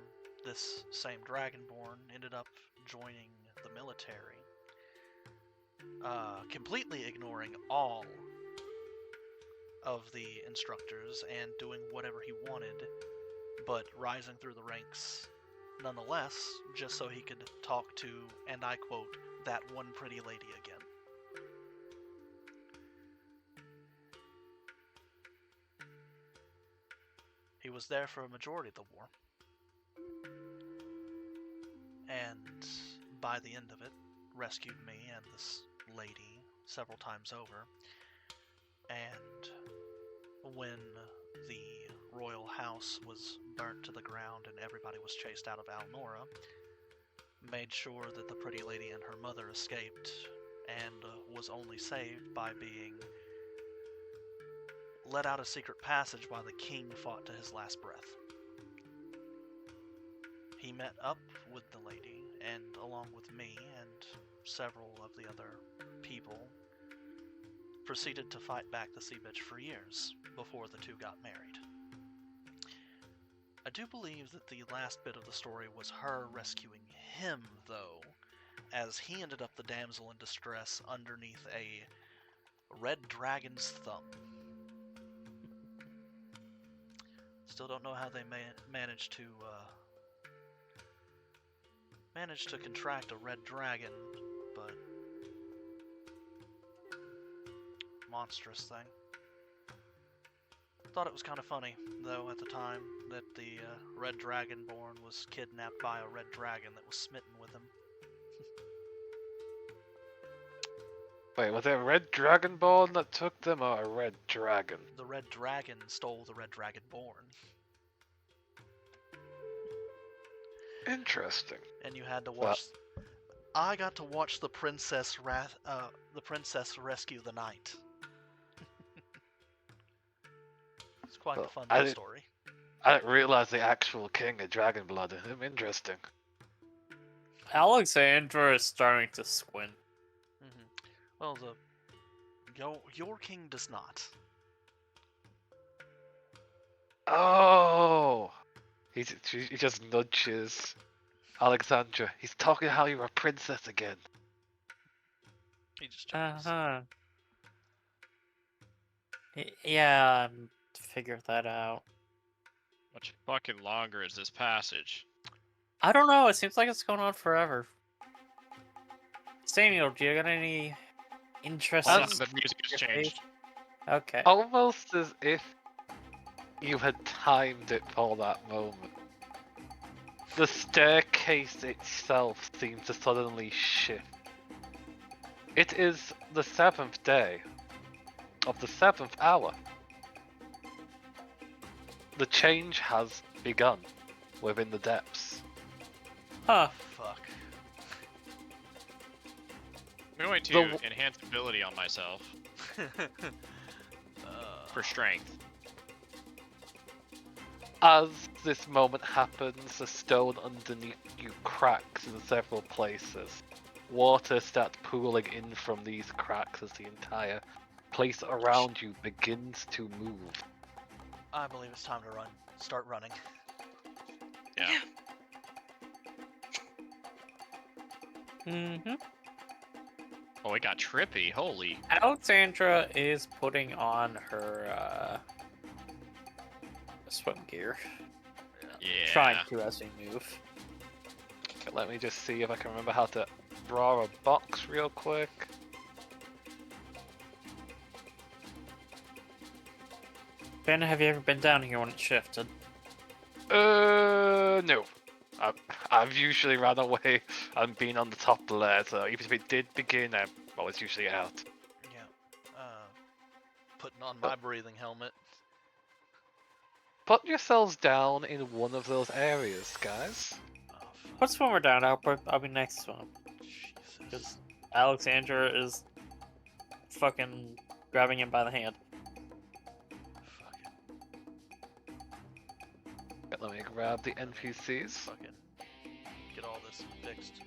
this same Dragonborn ended up joining the military, completely ignoring all of the instructors and doing whatever he wanted, but rising through the ranks nonetheless, just so he could talk to, and I quote, that one pretty lady again. He was there for a majority of the war. And by the end of it, rescued me and this lady several times over. And when the royal house was burnt to the ground and everybody was chased out of Alnora, made sure that the pretty lady and her mother escaped, and was only saved by being let out a secret passage while the king fought to his last breath. He met up with the lady, and along with me and several of the other people, proceeded to fight back the sea bitch for years before the two got married. I do believe that the last bit of the story was her rescuing him, though, as he ended up the damsel in distress underneath a red dragon's thumb. Still don't know how they managed to contract a red dragon, but monstrous thing. Thought it was kind of funny, though, at the time, that the red dragonborn was kidnapped by a red dragon that was smitten with him. Wait, was it a red dragonborn that took them, or a red dragon? The red dragon stole the red dragonborn. Interesting. And you had to watch. I got to watch the princess rescue the knight. It's quite a fun little story. I didn't realize the actual king of Dragonblood. Interesting. Alexandra is starting to squint. Well, your king does not. Oh, he just nudges Alexandra. He's talking how you're a princess again. He just chuckles. Yeah, figure that out. Much fucking longer is this passage? I don't know. It seems like it's going on forever. Samuel, do you got any interest? The music has changed. Okay. Almost as if you had timed it for that moment. The staircase itself seemed to suddenly shift. It is the 7th day of the 7th hour. The change has begun within the depths. Huh. Fuck. I'm going to enhance ability on myself for strength. As this moment happens, the stone underneath you cracks in several places. Water starts pooling in from these cracks as the entire place around you begins to move. I believe it's time to run. Start running. Yeah. Mm-hmm. Oh, it got trippy. Holy. Alexandra is putting on her swim gear. Yeah. Trying to as we move. Okay, let me just see if I can remember how to draw a box real quick. Ben, have you ever been down here when it shifted? No. I've usually ran away and been on the top layer, so even if it did begin, I was usually out. Yeah. Putting on my breathing helmet. Put yourselves down in one of those areas, guys. Oh, fuck. What's when we're down? I'll be next to him. Jesus. Because Alexandra is fucking grabbing him by the hand. Fucking. Let me grab the NPCs. Fucking. Get all this fixed.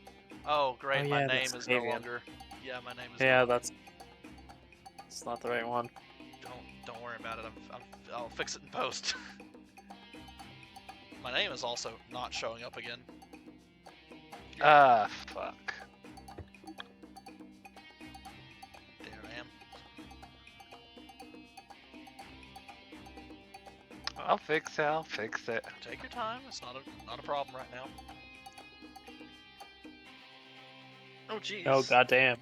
Oh, great. Oh, My yeah, name that's is no Fabian. longer. Yeah, my name is. Yeah, no that's not the right one. Don't worry about it. I'll fix it in post. My name is also not showing up again. Ah, fuck. There I am. I'll fix it. Take your time. It's not a problem right now. Oh jeez. Oh goddamn!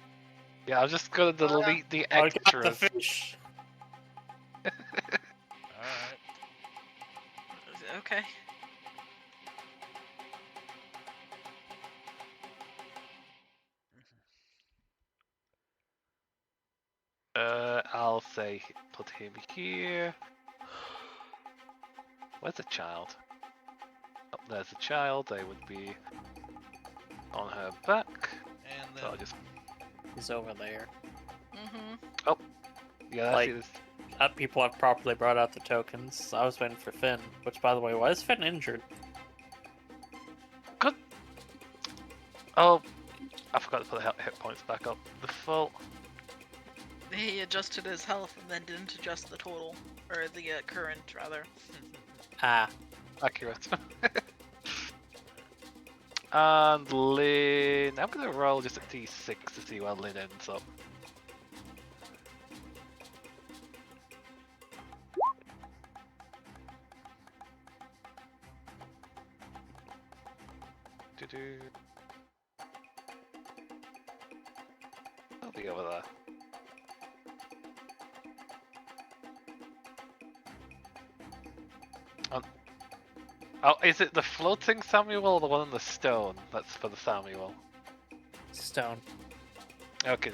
Yeah, I'm just gonna delete the I got the extras. fish. Alright. Okay. I'll say put him here. Where's the child? Oh, there's a child. They would be on her back. And So I'll then just He's over there. Mm-hmm. yeah. Like- That's People have properly brought out the tokens. I was waiting for Finn. Which, by the way, why is Finn injured? good. Oh, I forgot to put the hit points back up. The full. He adjusted his health and then didn't adjust the total, or the current rather. Ah, Accurate. And Lynn, I'm gonna roll just a d6 to see where Lynn ends up. Do-do. I'll be over there. Oh, is it the floating Samuel or the one on the stone? That's for the Samuel. stone. Okay.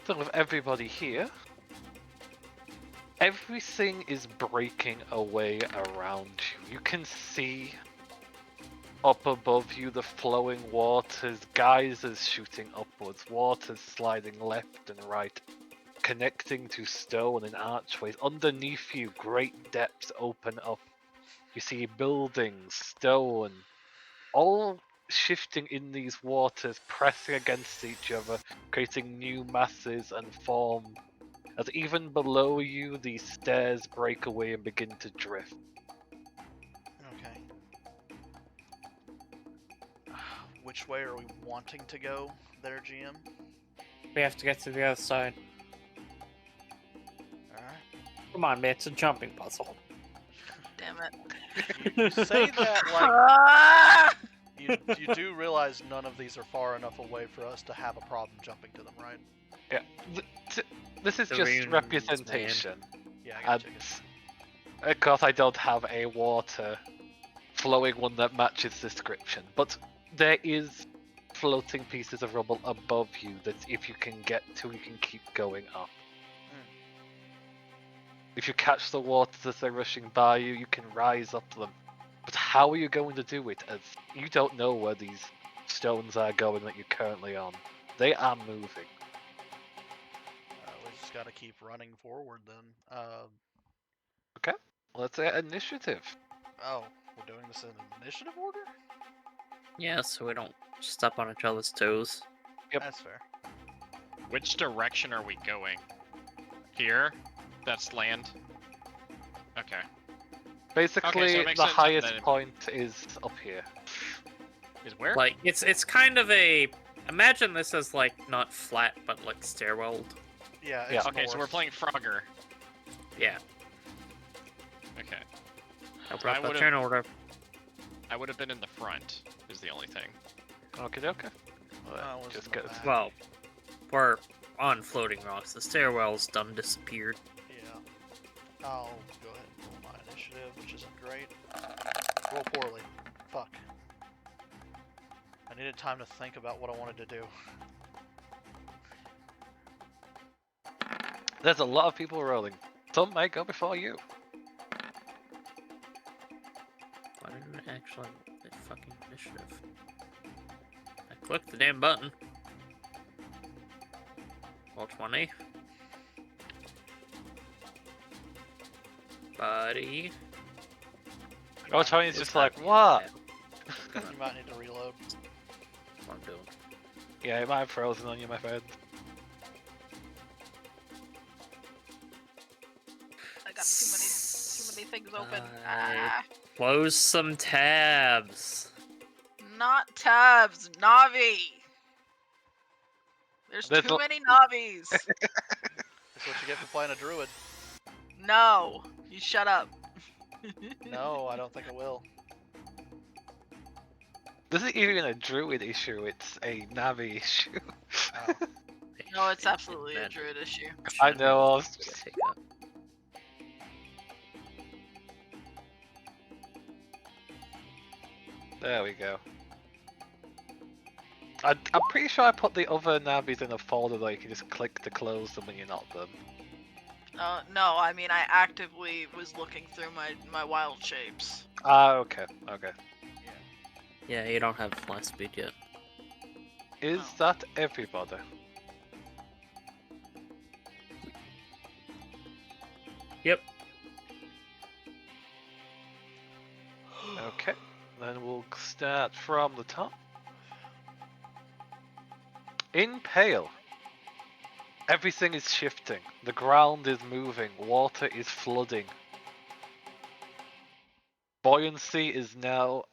So with everybody here, everything is breaking away around you. You can see up above you the flowing waters, geysers shooting upwards, waters sliding left and right, connecting to stone and archways. Underneath you, great depths open up. You see buildings, stone, all shifting in these waters, pressing against each other, creating new masses and form. As even below you, these stairs break away and begin to drift. okay. Which way are we wanting to go there, GM? We have to get to the other side. Alright. Come on, man, it's a jumping puzzle. Damn it. You say that like Ah! you do realize none of these are far enough away for us to have a problem jumping to them, right? Yeah, this is The just runes, representation. Yeah, I And got you. of course, I don't have a water flowing one that matches description, but there is floating pieces of rubble above you that if you can get to, you can keep going up. If you catch the waters as they're rushing by you, you can rise up them. But how are you going to do it, as you don't know where these stones are going that you're currently on? They are moving. We just gotta keep running forward then. Let's say initiative. Oh, we're doing this in initiative order? Yeah, so we don't step on each other's toes. Yep. That's fair. Which direction are we going? Here? That's land? Okay. Basically, so it makes the sense highest then. point is up here. Is where? Like, it's kind of a... Imagine this as, like, not flat, but, like, stairwelled. Yeah, Yeah. it's Okay, so we're north. playing Frogger. Yeah. Okay. I I brought the would've- turn order. I would have been in the front, is the only thing. Okay. I was Just in the get back. Well, we're on floating rocks. The stairwell's done disappeared. Yeah. I'll go ahead and roll my initiative, which isn't great. Roll poorly. Fuck. I needed time to think about what I wanted to do. There's a lot of people rolling. Some might go before you. Why didn't I actually the fucking initiative? I clicked the damn button. Roll 20. Buddy. Oh, Tony's What's just like, happening? what? You might need to reload. That's what I'm doing. Yeah, it might have frozen on you, my friend. I got too many things open. Ah. Close some tabs. Not tabs, Navi. There's There's too no- many Navis. That's what you get for playing a druid. No, you shut up. No, I don't think it will. This isn't even a druid issue, it's a Navi issue. Oh. No, it's absolutely a druid issue. I know, I was just- Take up. There we go. I'm pretty sure I put the other Navis in a folder that you can just click to close them when you're not them. No, I mean I actively was looking through my wild shapes. Ah, okay, okay. Yeah, you don't have fly speed yet. Is Oh. that everybody? Yep. Okay, then we'll start from the top. In Pale, everything is shifting. The ground is moving. Water is flooding. Buoyancy is now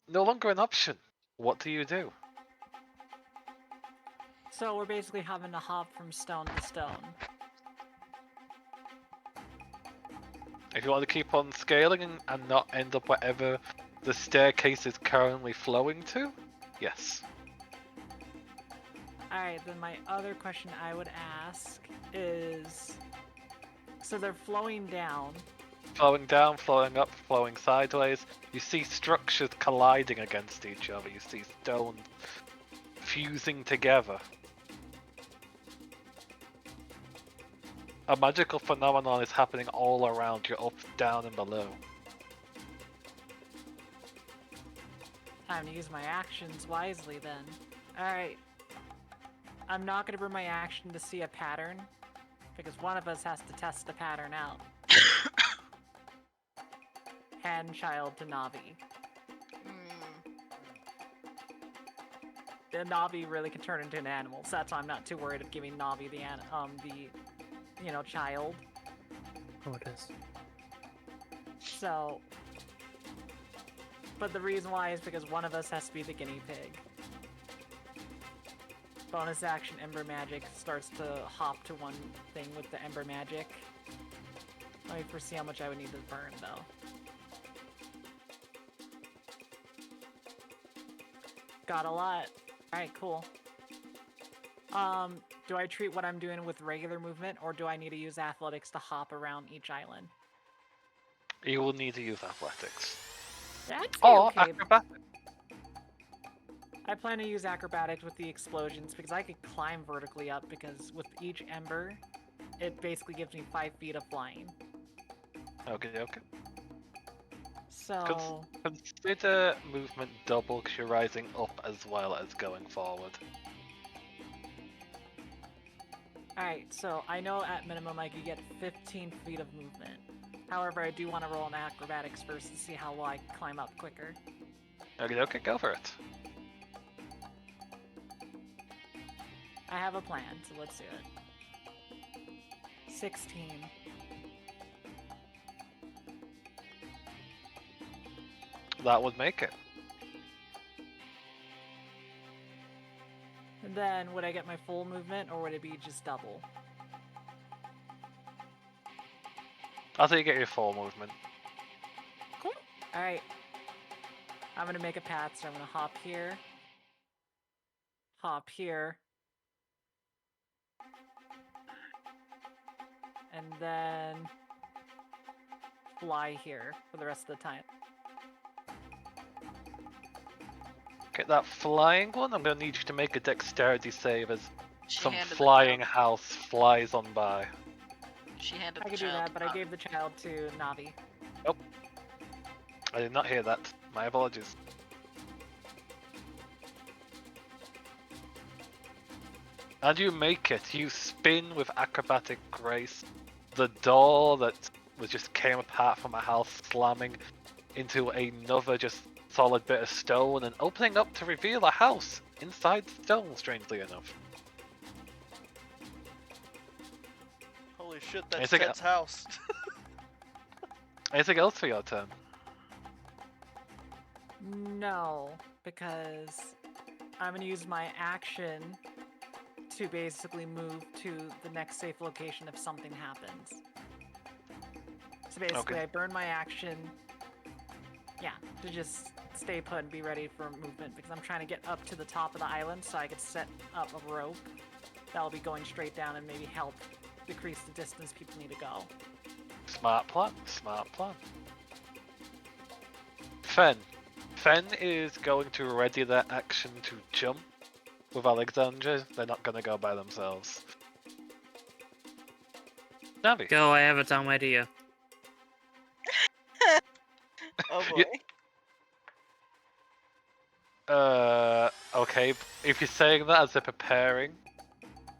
no longer an option. What do you do? So we're basically having to hop from stone to stone. If you want to keep on scaling and not end up wherever the staircase is currently flowing to, yes. Alright, then my other question I would ask is... So they're flowing down. Flowing down, flowing up, flowing sideways. You see structures colliding against each other. You see stone fusing together. A magical phenomenon is happening all around you, up, down, and below. Time to use my actions wisely then. Alright. I'm not gonna bring my action to see a pattern, because one of us has to test the pattern out. Hand child to Navi. The Navi really can turn into an animal, so that's why I'm not too worried of giving Navi the child. Oh, it is. So, but the reason why is because one of us has to be the guinea pig. Bonus action Ember Magic starts to hop to one thing with the Ember Magic. Let me foresee how much I would need to burn though. Got a lot. Alright, cool. Do I treat what I'm doing with regular movement, or do I need to use athletics to hop around each island? You will need to use athletics. That's Or okay. acrobatics. I plan to use acrobatics with the explosions because I could climb vertically up because with each ember, it basically gives me 5 feet of flying. Okay, okay. So, Consider movement double because you're rising up as well as going forward. alright, so I know at minimum I could get 15 feet of movement. However, I do want to roll an acrobatics first to see how well I can climb up quicker. Okay, okay, go for it. I have a plan, so let's do it. 16. That would make it. And then, would I get my full movement, or would it be just double? I think you get your full movement. Cool. Alright. I'm gonna make a path, so I'm gonna hop here. Hop here. And then fly here for the rest of the time. Okay, that flying one, I'm gonna need you to make a dexterity save as She some handed the flying child- house flies on by. She handed I the could do child that, but I gave the child to Navi. I did not hear that. My apologies. And you make it. You spin with acrobatic grace. The door that was just came apart from a house slamming into another just solid bit of stone and opening up to reveal a house inside stone, strangely enough. Holy shit, that's Anything Ted's house. Anything else for your turn? No, because I'm gonna use my action to basically move to the next safe location if something happens. So basically, Okay. I burn my action, yeah, to just stay put and be ready for movement because I'm trying to get up to the top of the island so I could set up a rope that'll be going straight down and maybe help decrease the distance people need to go. Smart plan. Smart plan. Fen. Fen is going to ready their action to jump with Alexandra. They're not going to go by themselves. Navi. Go, I have a dumb idea. Oh boy. Okay. If you're saying that as they're preparing,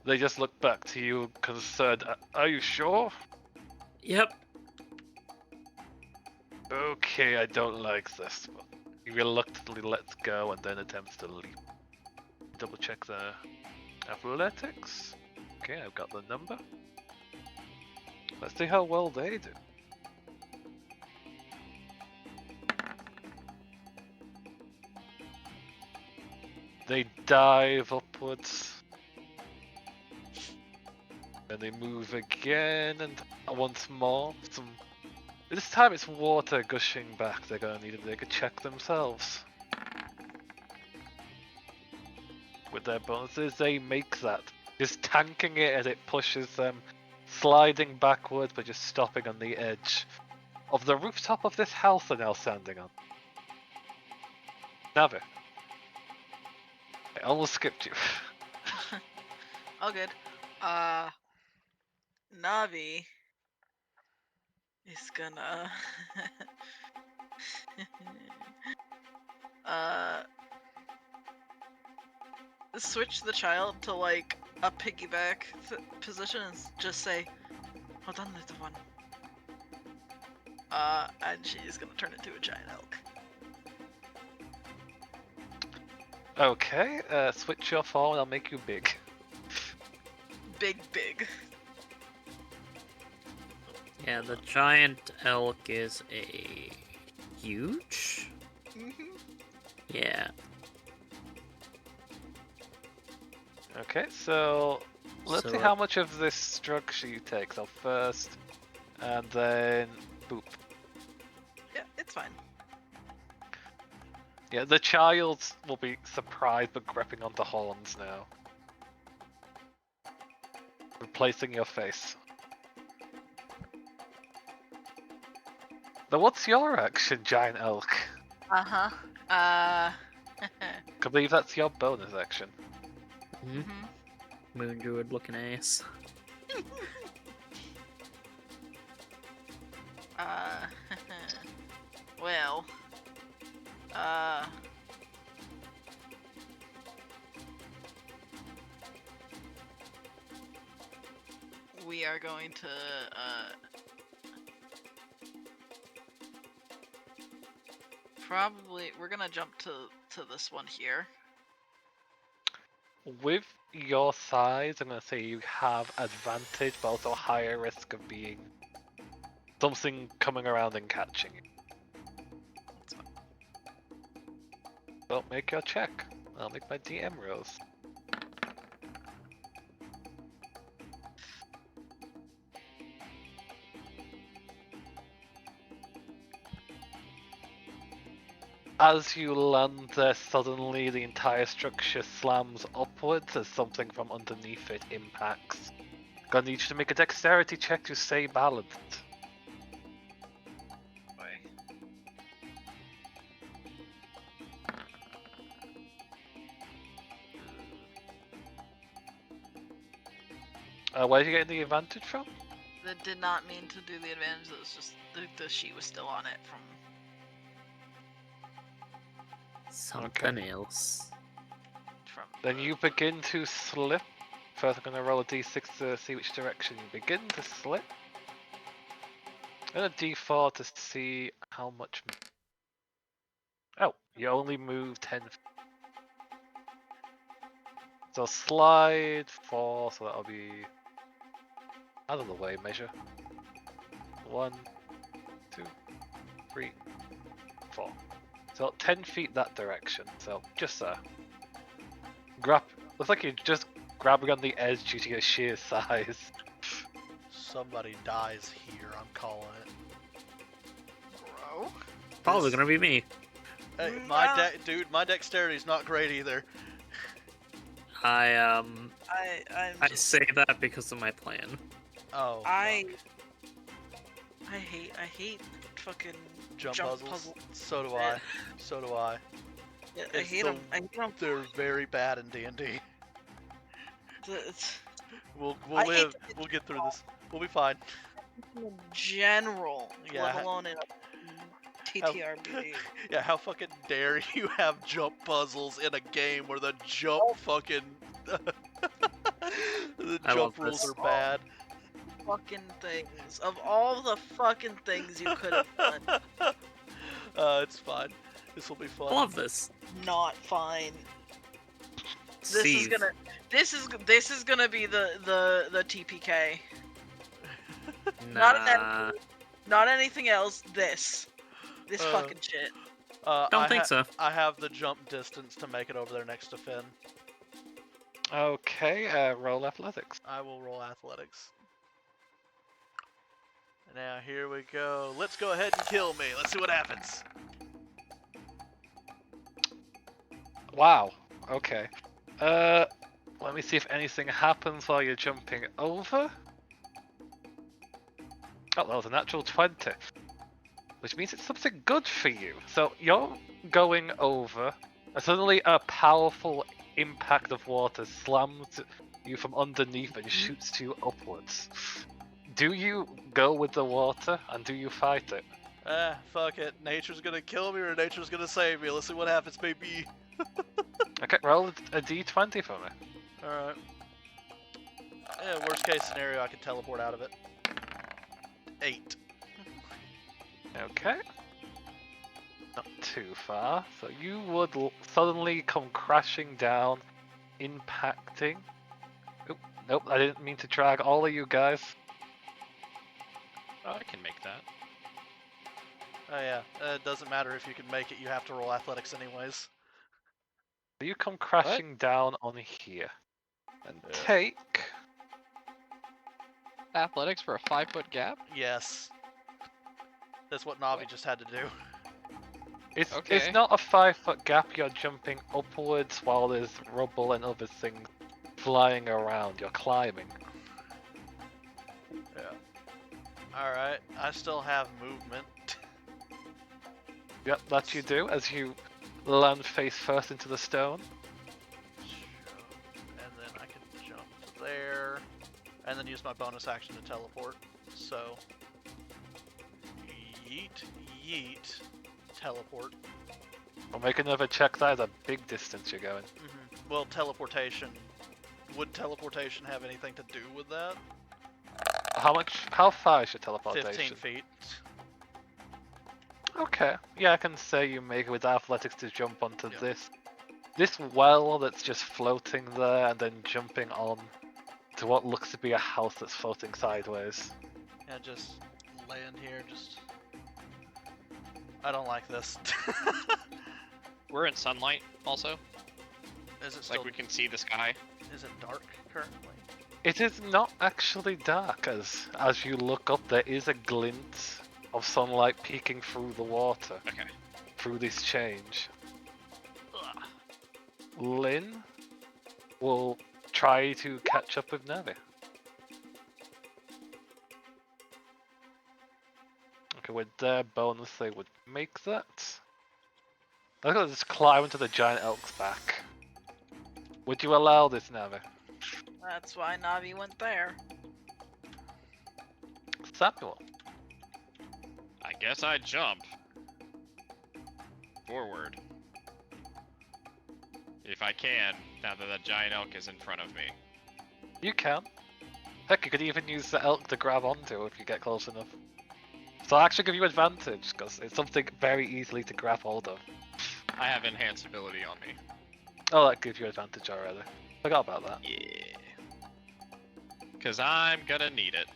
they just look back to you concerned. Are you sure? Yep. Okay, I don't like this. But he reluctantly lets go and then attempts to leap. Double check their athletics. Okay, I've got the number. Let's see how well they do. They dive upwards. And they move again and once more. This time it's water gushing back. They're gonna need to take a check themselves. With their bonuses, they make that. Just tanking it as it pushes them, sliding backwards but just stopping on the edge of the rooftop of this house they're now standing on. Navi. I almost skipped you. All good. Navi is gonna switch the child to like a piggyback position and just say, "Hold on, little one." And she's gonna turn into a giant elk. Okay, switch your form and I'll make you big. Big. Yeah, the giant elk is a huge? Yeah. Okay, so let's see how much of this structure you take. So first, and then boop. Yeah, it's fine. Yeah, the child will be surprised but gripping onto horns now. Replacing your face. Now what's your action, giant elk? Uh-huh. I believe that's your bonus action. Mm-hmm. Moon Druid looking ass. Well. We are going to, probably, we're gonna jump to this one here. With your size, I'm gonna say you have advantage, but also higher risk of being something coming around and catching you. Don't make your check. I'll make my DM rolls. As you land there, suddenly the entire structure slams upwards as something from underneath it impacts. Gonna need you to make a dexterity check to stay balanced. Where are you getting the advantage from? That did not mean to do the advantage, it was just the sheet was still on it from... Something else. Then you begin to slip. First I'm gonna roll a d6 to see which direction you begin to slip. And a d4 to see how much... Oh, you only move 10 feet. So slide 4, so that'll be... out of the way measure. 1, 2, 3, 4. So 10 feet that direction. So just there. Grab. Looks like you're just grabbing on the edge due to your sheer size. Somebody dies here. I'm calling it. Bro. Probably This- gonna be me. Hey, Nah. dude, my dexterity's not great either. I'm I just, say that because of my plan. Oh. I fuck. hate fucking Jump jump puzzles. puzzle. So do I. So do I. Yeah, I It's hate the- them. I hate them. They're very bad in D&D. We'll I hate live. that it's We'll get through this. We'll be fine. In general, Yeah, let alone in a TTRPG. Yeah, how fucking dare you have jump puzzles in a game where the jump fucking the I jump love rules this. are bad. Fucking things. Of all the fucking things you could have done, It's fine. This will be fun. I love this. not fine. This is Steve, gonna. This is gonna be the TPK. Not an nah, Not anything else. This Uh, fucking shit. don't think so. I have the jump distance to make it over there next to Finn. Okay, roll athletics. I will roll athletics. Now here we go. Let's go ahead and kill me. Let's see what happens. Wow. Okay. Let me see if anything happens while you're jumping over. Oh, that was a natural 20. Which means it's something good for you. So you're going over, and suddenly a powerful impact of water slams you from underneath and shoots you upwards. Do you go with the water, and do you fight it? Fuck it. Nature's gonna kill me or nature's gonna save me. Let's see what happens, baby. Okay, roll a d20 for me. Alright. Yeah, worst case scenario, I can teleport out of it. 8. Okay. Not too far. So you would suddenly come crashing down, impacting. Oop, nope, I didn't mean to drag all of you guys. Oh, I can make that. Oh yeah, it doesn't matter if you can make it, you have to roll athletics anyways. So you come crashing down on here. And take... Athletics for a 5-foot gap? Yes. That's what Navi just had to do. It's Okay. not a 5-foot gap, you're jumping upwards while there's rubble and other things flying around. You're climbing. Alright, I still have movement. Yep, that you do as you land face first into the stone. And then I can jump there. And then use my bonus action to teleport. So, yeet, yeet, teleport. We'll make another check. That is a big distance you're going. Well, teleportation. Would teleportation have anything to do with that? How far is your teleportation? 15 feet. Okay. Yeah, I can say you make it with athletics to jump onto Yeah. this well that's just floating there, and then jumping on to what looks to be a house that's floating sideways. Yeah, just land here, just... I don't like this. We're in sunlight also. Is it It's still... like we can see the sky. Is it dark currently? It is not actually dark, as you look up, there is a glint of sunlight peeking through the water, Okay. through this change. Lynn will try to catch up with Navi. Okay, with their bonus they would make that. They're gonna just climb into the giant elk's back. Would you allow this, Navi? That's why Navi went there. Samuel. I guess I jump forward. If I can, now that that giant elk is in front of me. You can. Heck, you could even use the elk to grab onto if you get close enough. So I'll actually give you advantage, because it's something very easily to grab hold of. I have enhanced ability on me. Oh, that gives you advantage already. Forgot about that. Yeah. Because I'm gonna need it.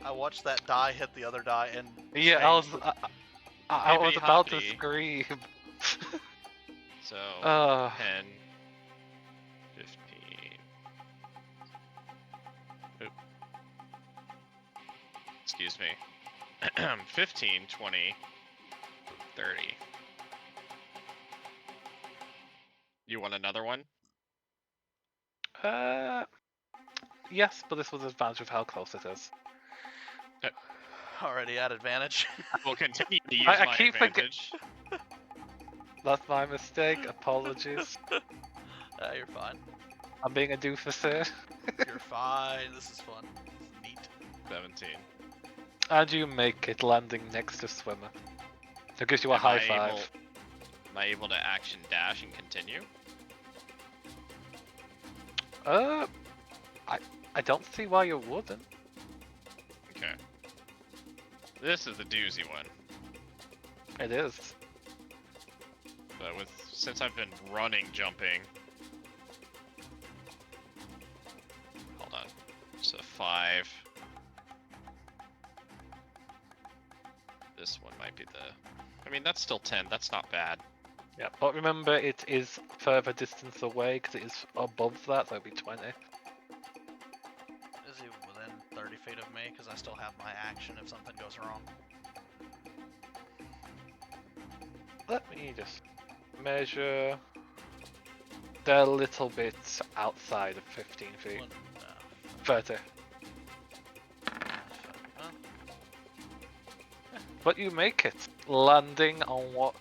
I watched that die hit the other die and Yeah, change. I was Hippity about to hoppity. scream. So Uh, 10, 15. Oop. Excuse me. 15, 20, 30. You want another one? yes, but this was the advantage of how close it is. Already at advantage. I will continue to use I my keep advantage. That's my mistake. Apologies. You're fine. I'm being a doofus here. You're fine. This is fun. This is neat. 17. And you make it landing next to Swimmer. It gives you a high five. Am I able to action dash and continue? I don't see why you wouldn't. Okay. This is the doozy one. It is. But since I've been running, jumping. Hold on. So 5. This one might be the. I mean, that's still 10. That's not bad. Yeah, but remember it is further distance away because it is above that, so it'll be 20. Is he within 30 feet of me? Because I still have my action if something goes wrong. Let me just measure. They're a little bit outside of 15 feet. One, 30. huh? But you make it, landing on what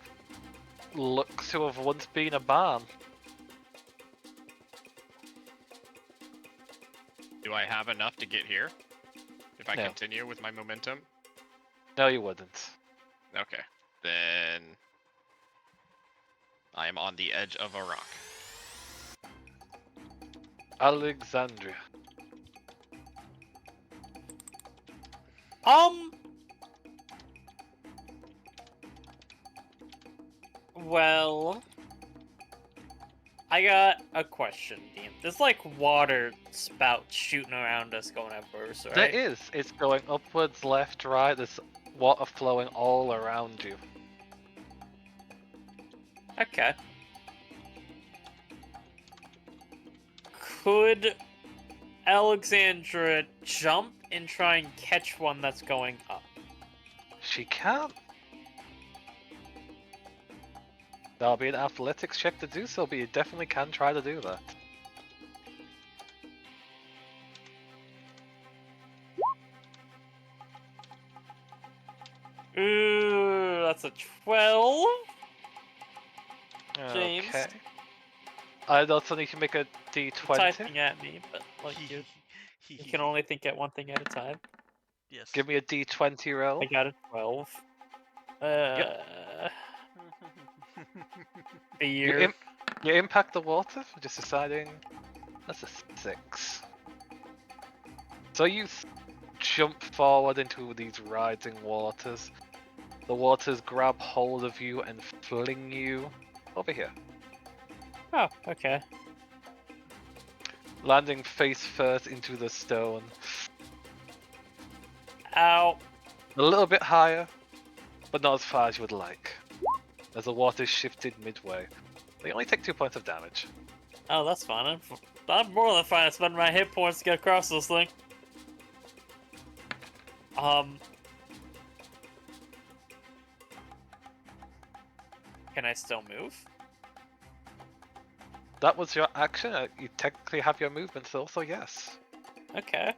looks to have once been a barn. Do I have enough to get here? If I No. continue with my momentum? No, you wouldn't. Okay. Then. I am on the edge of a rock. Alexandria. Well, I got a question, Dean. There's like water spouts shooting around us going at bursts, right? There is. It's going upwards, left, right. There's water flowing all around you. Okay. Could Alexandra jump and try and catch one that's going up? She can. That'll be an athletics check to do so, but you definitely can try to do that. Ooh, that's a 12. James. Okay. I also need to make a It's d20. typing at me, but like you can only think at one thing at a time. Yes. Give me a d20 roll. I got a 12. Fear. You impact the water, just deciding that's a 6. So you jump forward into these rising waters. The waters grab hold of you and fling you over here, Oh, okay. landing face first into the stone. Ow. A little bit higher, but not as far as you would like, as the water shifted midway. They only take 2 points of damage. Oh, that's fine. I'm more than fine. I spend my hit points to get across this thing. Can I still move? That was your action. You technically have your movement still, so yes. Okay.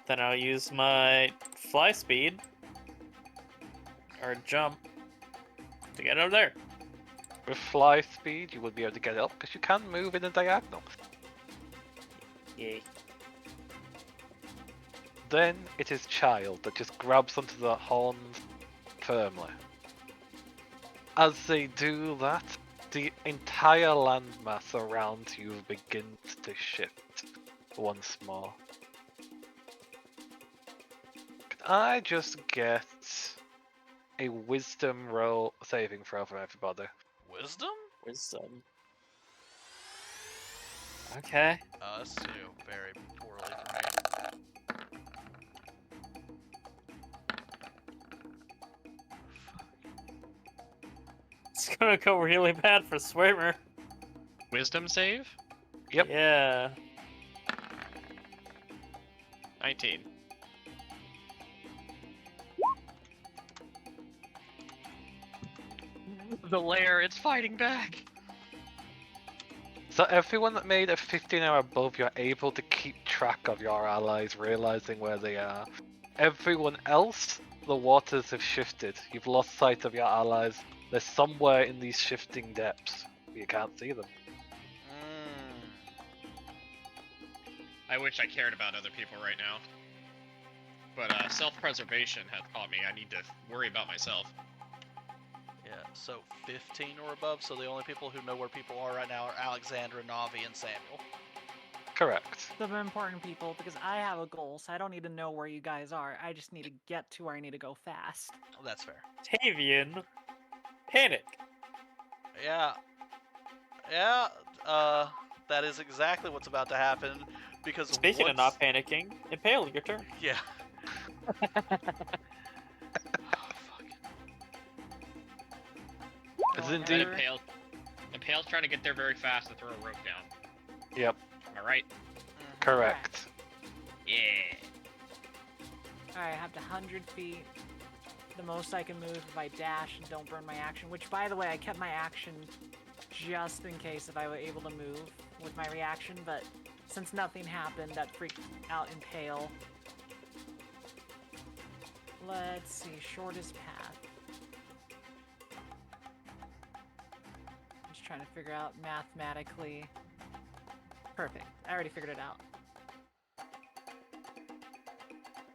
Then I'll use my fly speed or jump to get over there. With fly speed, you would be able to get up because you can move in a diagonal. Yay. Then it is Child that just grabs onto the horns firmly. As they do that, the entire landmass around you begins to shift once more. Can I just get a wisdom roll saving throw from everybody? Wisdom? Wisdom. Okay. Us too. Very poorly for me. It's gonna go really bad for Swimmer. Wisdom save? Yep. Yeah. 19. The lair, it's fighting back. So everyone that made a 15 or above, you're able to keep track of your allies, realizing where they are. Everyone else, the waters have shifted. You've lost sight of your allies. They're somewhere in these shifting depths. You can't see them. I wish I cared about other people right now. But self-preservation has taught me I need to worry about myself. Yeah, so 15 or above, so the only people who know where people are right now are Alexandra, Navi, and Samuel. Correct. The important people, because I have a goal, so I don't need to know where you guys are. I just need to get to where I need to go fast. Oh, that's fair. Tavian. Panic. Yeah. That is exactly what's about to happen, because Speaking of not panicking, Impale, your turn. Yeah. It's Going indeed. everywhere. Impale's trying to get there very fast to throw a rope down. Yep, Am I right? correct. Yeah. Alright, I have to 100 feet. The most I can move if I dash and don't burn my action. Which, by the way, I kept my action just in case if I were able to move with my reaction, but since nothing happened, that freaked out Impale. Let's see, shortest path. I'm just trying to figure out mathematically. Perfect. I already figured it out.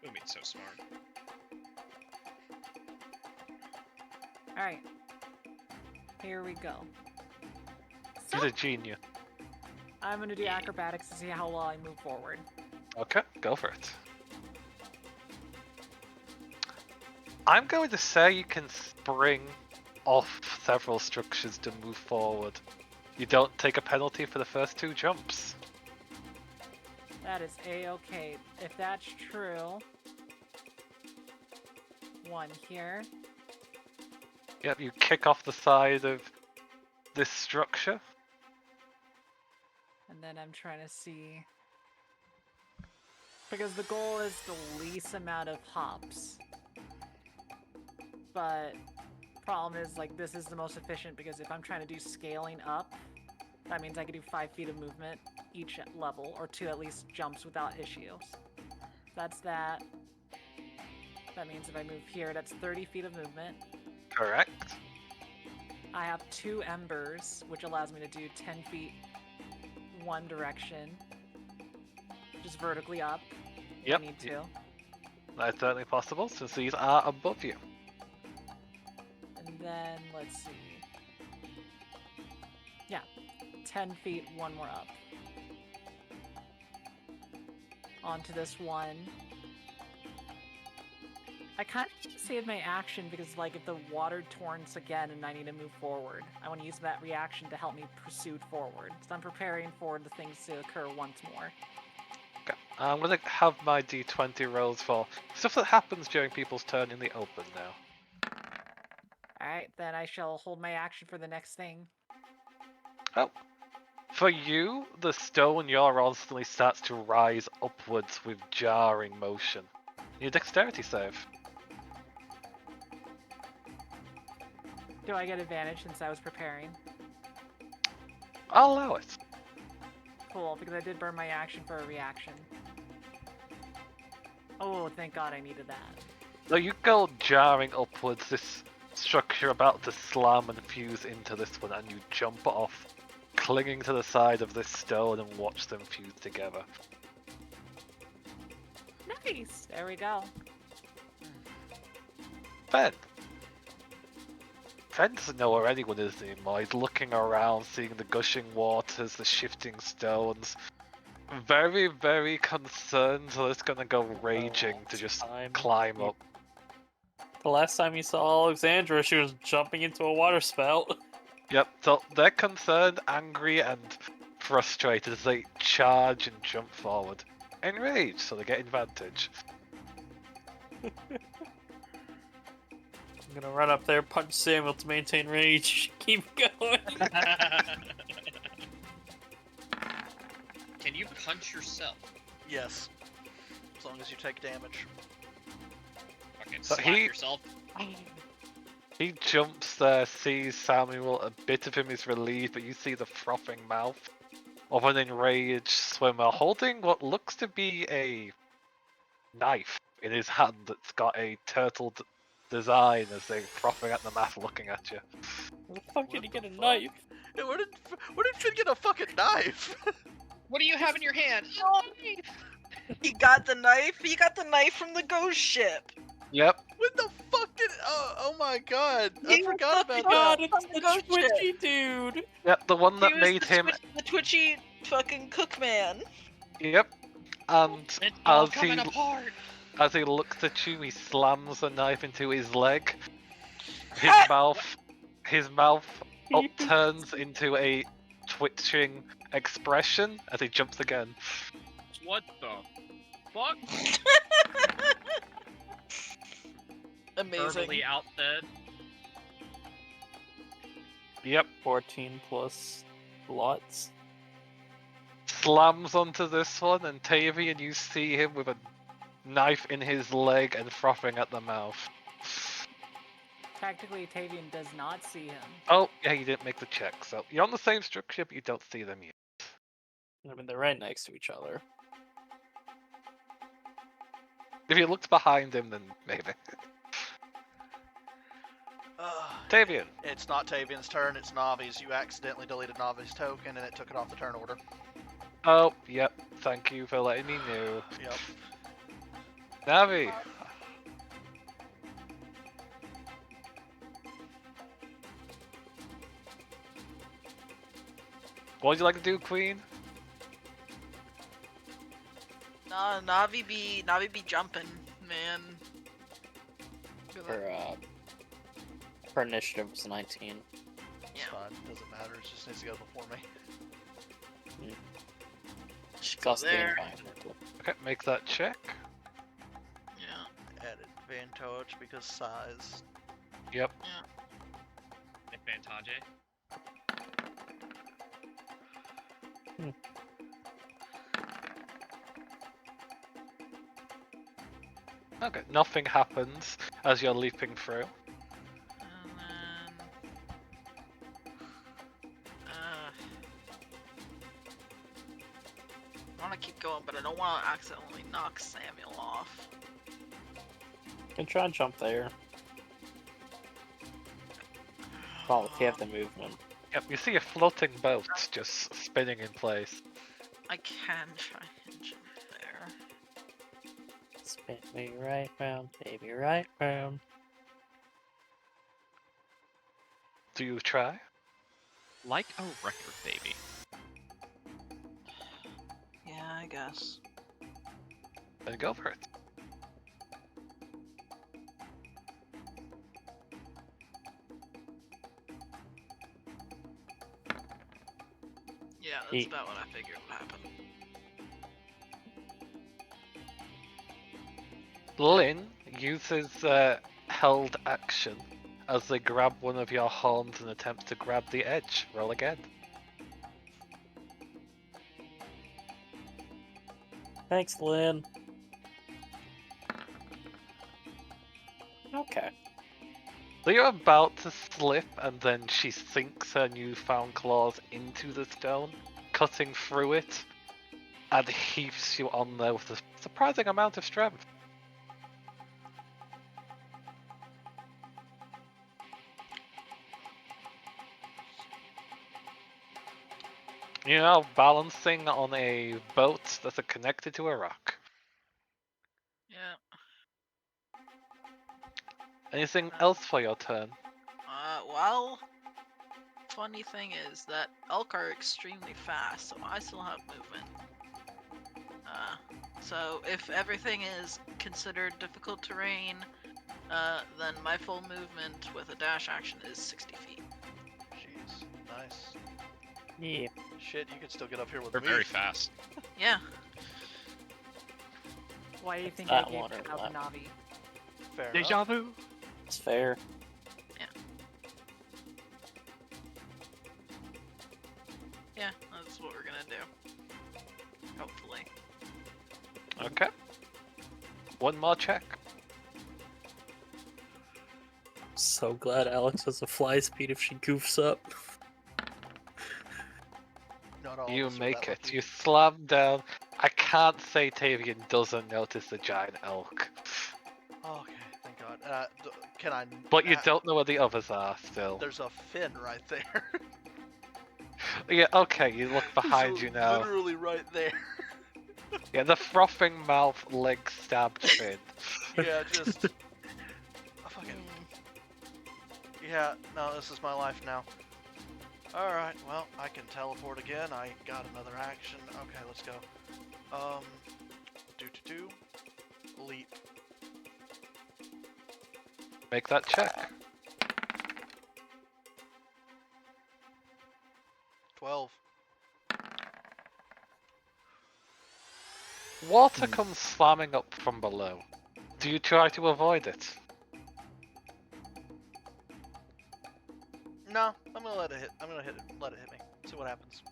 Umi's so smart. Alright. Here we go. He's a genius. I'm gonna do acrobatics to see how well I move forward. Okay, go for it. I'm going to say you can spring off several structures to move forward. You don't take a penalty for the first 2 jumps. That is a-okay. If that's true, one here. Yep, you kick off the side of this structure. And then I'm trying to see. Because the goal is the least amount of hops. But problem is, like, this is the most efficient because if I'm trying to do scaling up, that means I can do 5 feet of movement each level, or 2 at least jumps without issues. That's that. That means if I move here, that's 30 feet of movement. Correct. I have 2 embers, which allows me to do 10 feet one direction. Just vertically up. If Yep. I need to. That's certainly possible since these are above you. And then, let's see. Yeah. 10 feet, one more up. Onto this one. I kind of need to save my action because, like, if the water torrents again and I need to move forward, I want to use that reaction to help me pursue forward. So I'm preparing for the things to occur once more. Okay. I'm going to have my d20 rolls for stuff that happens during people's turn in the open now. Alright, then I shall hold my action for the next thing. Oh. For you, the stone you're on suddenly starts to rise upwards with jarring motion. Your dexterity save. Do I get advantage since I was preparing? I'll allow it. Cool, because I did burn my action for a reaction. Oh, thank God I needed that. So you go jarring upwards, this structure about to slam and fuse into this one, and you jump off, clinging to the side of this stone and watch them fuse together. Nice! There we go. Ben. Ben doesn't know where anyone is anymore. He's looking around, seeing the gushing waters, the shifting stones. Very, very concerned, so it's gonna go raging to just climb up. The last time you saw Alexandra, she was jumping into a water spout. Yep, so they're concerned, angry, and frustrated as they charge and jump forward. Enraged, so they get advantage. I'm gonna run up there, punch Samuel to maintain rage. Keep going. Can you punch yourself? Yes. As long as you take damage. Fucking So slap he- yourself. He jumps there, sees Samuel, a bit of him is relieved, but you see the frothing mouth of an enraged swimmer holding what looks to be a knife in his hand that's got a turtle design as they're frothing at the mouth looking at you. Where the fuck did What he get the a fuck? knife? Hey, where did Finn get a fucking knife? What do you have in your hand? He got the knife. He got the knife from the ghost ship. Yep, What the fuck did? Oh my god! I He was forgot fucking about God, that. it's the the ghost twitchy dude. yep, the one that He was made the him. the twitchy fucking cook man. Yep, and It's all as coming he apart. as he looks at you, he slams the knife into his leg. His mouth upturns into a twitching expression as he jumps again. What the fuck? Amazing. Verbally out dead. Yep, 14 plus lots. slams onto this one, and Tavian, you see him with a knife in his leg and frothing at the mouth. Technically, Tavian does not see him. Oh, yeah, you didn't make the check, so you're on the same structure, but you don't see them yet. I mean, they're right next to each other. If you looked behind him, then maybe. Tavian. It's not Tavian's turn, it's Navi's. You accidentally deleted Navi's token and it took it off the turn order. Oh, yep, thank you for letting me know. Yep. Navi. What would you like to do, Queen? Nah, Navi be jumping, man. Her initiative was 19. It's Yeah. fine, doesn't matter, it just needs to go before me. Just It's go also the there. environmental. Okay, make that check. Yeah. At advantage because size. Yep. Advantage. Okay, nothing happens as you're leaping through. And then, I want to keep going, but I don't want to accidentally knock Samuel off. You can try and jump there. Well, if you have the movement. Yep, you see a floating boat just spinning in place. I can try and jump there. Spin me right round, baby, right round. Do you try? Like a record, baby. Yeah, I guess. Then go for it. Yeah, that's Ye- about what I figured would happen. Lynn uses held action as they grab one of your horns and attempt to grab the edge. Roll again. Thanks, Lynn. Okay. So you're about to slip, and then she sinks her newfound claws into the stone, cutting through it, and heaves you on there with a surprising amount of strength. You're now balancing on a boat that's connected to a rock. Yeah. Anything else for your turn? Well, funny thing is that elk are extremely fast, so I still have movement. So if everything is considered difficult terrain, then my full movement with a dash action is 60 feet. Jeez, nice. Yeah. Shit, you could still get up here with We're me. very fast. Yeah. Why do you think That I gave water out left. Navi? Fair Deja enough. vu. It's fair. Yeah, that's what we're gonna do. Hopefully. Okay. One more check. So glad Alex has a fly speed if she goofs up. Not all You of us are make that it. lucky. You slam down. I can't say Tavian doesn't notice the giant elk. Okay, thank God. Can I? But you don't know where the others are still. There's a fin right there. Yeah, okay, you look behind It's you now. Literally right there. Yeah, the frothing mouth, leg stabbed fin. Yeah, just. Fucking. Yeah, no, this is my life now. Alright, well, I can teleport again. I got another action. Okay, let's go. Do. Leap. Make that check. 12. Water comes slamming up from below. Do you try to avoid it? No, I'm gonna let it hit. I'm gonna let it hit me. See what happens.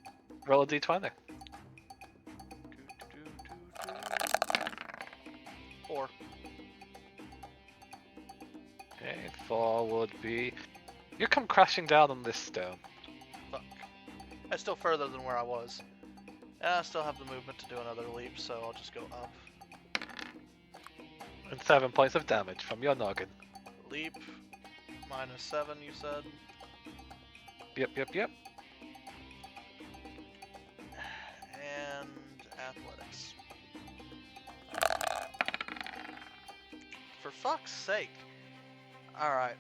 Roll a d20. 4. Okay, 4 would be... You come crashing down on this stone. Fuck. That's still further than where I was. And I still have the movement to do another leap, so I'll just go up. And 7 points of damage from your noggin. Leap. -7, you said? Yep. And athletics. For fuck's sake. Alright,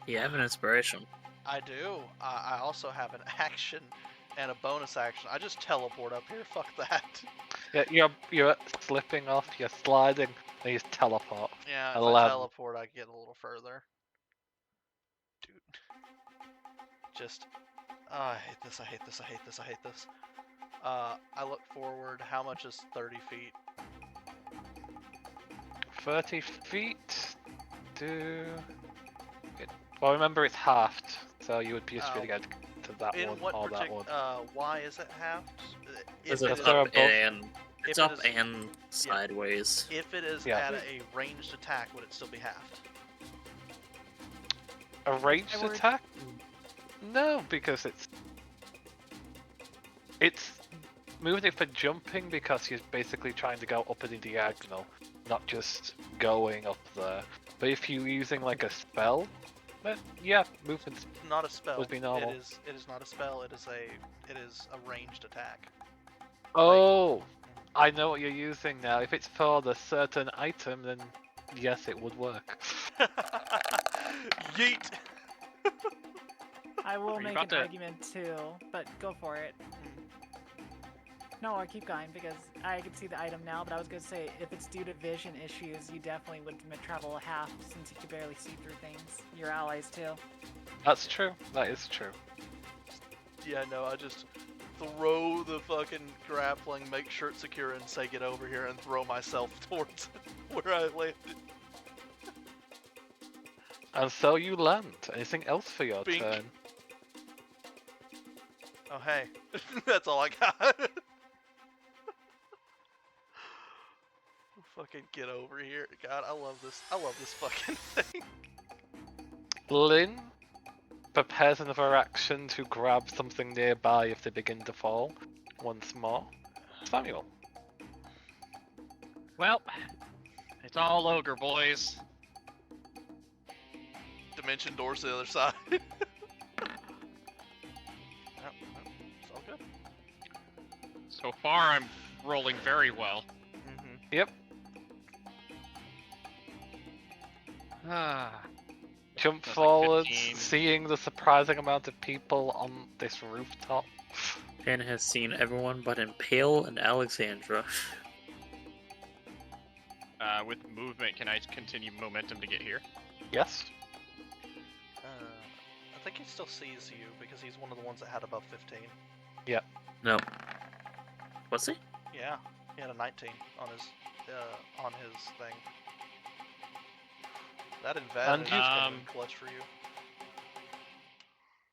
You have an inspiration. I do. I also have an action and a bonus action. I just teleport up here, fuck that. Yeah, you're slipping off, you're sliding, then you teleport. Yeah, if 11. I teleport I get a little further. Dude. Just... I hate this, I hate this, I hate this, I hate this. I look forward, how much is 30 feet? 30 feet. Well, remember it's halved, so you would be just Oh. really good to that In one what or that one. why is it halved? Because If it's it there are up both- and if it's it up is- and sideways. if it is Yeah. at a ranged attack, would it still be halved? A ranged I would- attack? No, because it's moving it for jumping because you're basically trying to go up in a diagonal, not just going up there. But if you're using like a spell, then yeah, movement's Not a spell. Would be normal. It is not a spell. It is a ranged attack. Oh, I know what you're using now. If it's for the certain item, then yes, it would work. Yeet. I will Are you make about an to- argument too, but go for it. No, I keep going because I can see the item now, but I was gonna say if it's due to vision issues, you definitely would travel a half since you can barely see through things. Your allies too. That's true. That is true. Yeah, no, I just throw the fucking grappling, make sure it's secure, and say get over here, and throw myself towards where I landed. And so you land. Anything else for your Bink. turn? Oh hey, that's all I got. Fucking get over here. God, I love this. I love this fucking thing. Lynn prepares another action to grab something nearby if they begin to fall. Once more. Samuel. Well, it's all ogre, boys. Dimension doors to the other side. Yep, it's all good. So far, I'm rolling very well. Mm-hmm. Yep. Ah. Jump That's like forwards, 15. seeing the surprising amount of people on this rooftop. Finn has seen everyone but Impale and Alexandra. With movement, can I continue momentum to get here? Yes. I think he still sees you because he's one of the ones that had above 15. No. Was he? Yeah, he had a 19 on his thing. That advantage is gonna Um, be clutch for you.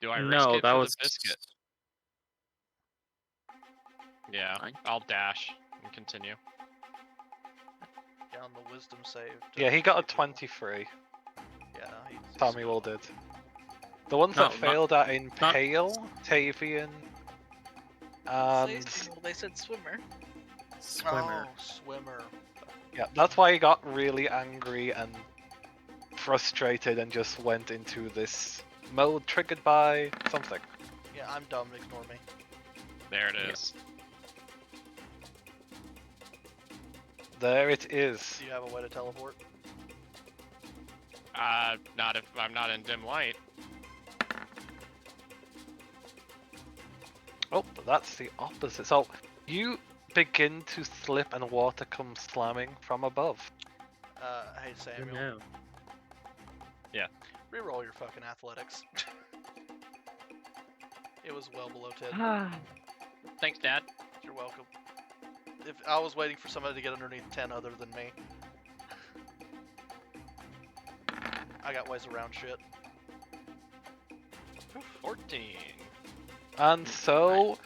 Do I risk No, it that for was the biscuit? Yeah, Fine. I'll dash and continue. Yeah, on the wisdom save. Yeah, he got a save people. 23. Yeah, he's Samuel did. The ones that No, failed are Impale, not- Tavian, Say and Samuel, they said swimmer. Swimmer. Oh, swimmer. yeah, that's why he got really angry and frustrated and just went into this mode triggered by something. Yeah, I'm dumb. Ignore me. There it Yeah. is. There it is. Do you have a way to teleport? Not if I'm not in dim light. Oh, but that's the opposite. So you begin to slip and water comes slamming from above. Hey Good Samuel. now. Reroll your fucking athletics. It was well below 10. Thanks, Dad. You're welcome. If I was waiting for somebody to get underneath 10 other than me. I got ways around shit. 14. And so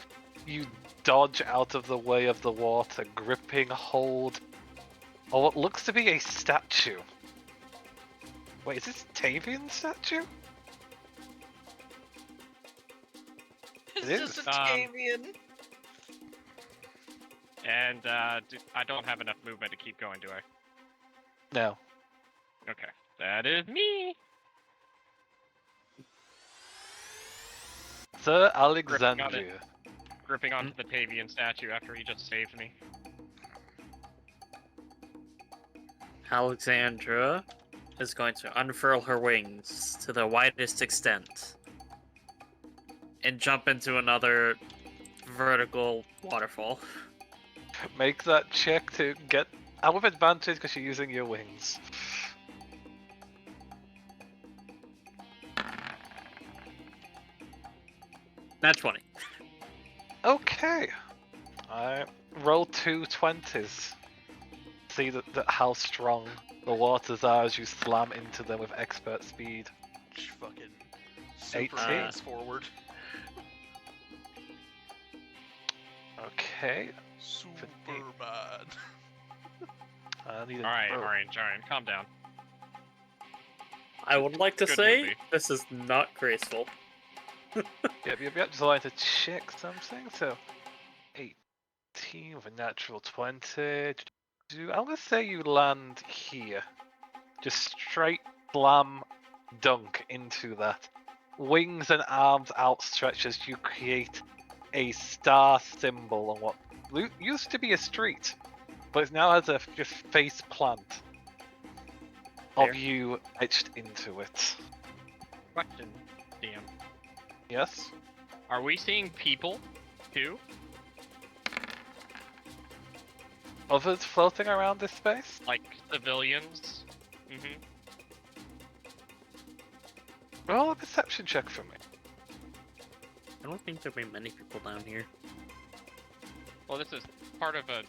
you dodge out of the way of the water, gripping hold of what looks to be a statue. Wait, is this Tavian's statue? It's It just is. a Tavian. And I don't have enough movement to keep going, do I? No. Okay, that is me. Sir Alexandria. Gripping onto the Tavian statue after he just saved me. Alexandra is going to unfurl her wings to the widest extent and jump into another vertical waterfall. Make that check to get out of advantage because you're using your wings. Nat 20. Okay. I roll 2 20s. See that how strong the waters are as you slam into them with expert speed. Fucking 18. super forward. Okay. Superman. I need a Alright, Orange, calm down. I would like to Good say movie. this is not graceful. Yep. Just wanted to check something. So, 18 with a natural 20. I'm gonna say you land here. Just straight slam dunk into that. Wings and arms outstretched as you create a star symbol on what used to be a street, but it now has a just face plant There. of you etched into it. Question, DM. Yes? Are we seeing people, too? Others floating around this space? Like civilians? Mm-hmm. Roll a perception check for me. I don't think there'll be many people down here. Well, this is part of the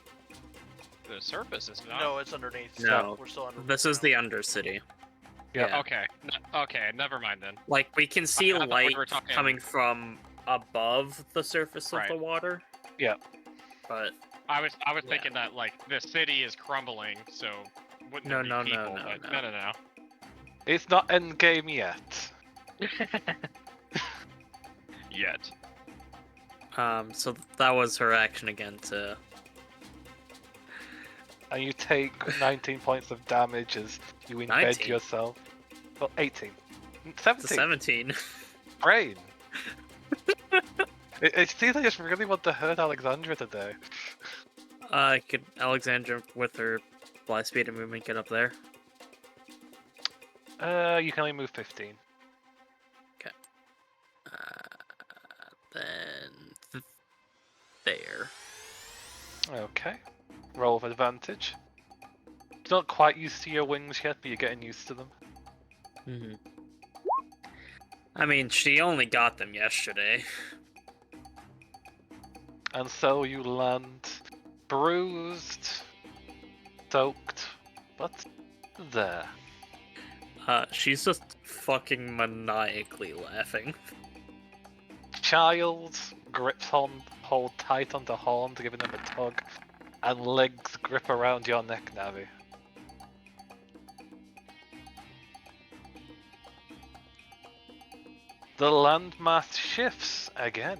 surface, is it not? No, it's underneath. No. We're still under. This is the Undercity. Yeah. Okay. Okay, never mind then. Like, we can see I thought we light were talking- coming from above the surface of Right. the water. Yeah. But I was Yeah. thinking that like the city is crumbling, so wouldn't No, there be no, no, people? no, but no. no. It's not endgame yet. Yet. so that was her action again to And you take 19 points of damage as you embed 19? yourself. Well, 18. 17. 17. Brain. It seems I just really want to hurt Alexandra today. Could Alexandra with her fly speed and movement get up there? You can only move 15. Then there. Okay. Roll with advantage. You're not quite used to your wings yet, but you're getting used to them. Mm-hmm. I mean, she only got them yesterday. And so you land bruised, soaked, but there. She's just fucking maniacally laughing. Child grips hold tight onto Horn, giving him a tug, and legs grip around your neck, Navi. The landmass shifts again.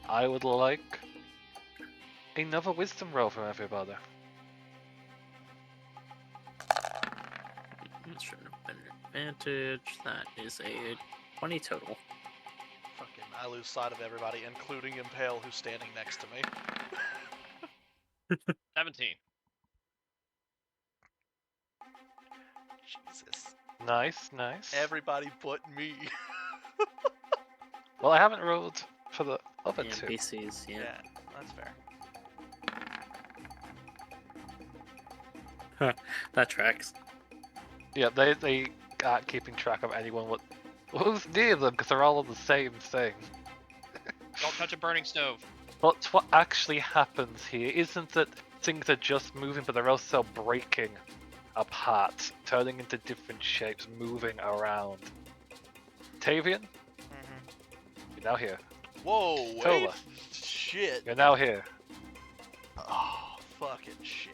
I would like another wisdom roll from everybody. Should have been an advantage. That is a 20 total. Fucking, I lose sight of everybody, including Impale, who's standing next to me. 17. Jesus. Nice, nice. Everybody but me. Well, I haven't rolled for the other The two. NPCs, yeah. Yeah, that's fair. That tracks. Yeah, they aren't keeping track of anyone who's near them because they're all on the same thing. Don't touch a burning stove. But what actually happens here isn't that things are just moving, but they're also breaking apart, turning into different shapes, moving around. Tavian, you're now here. Whoa, wait. Tola. Shit. You're now here. Oh, fucking shit.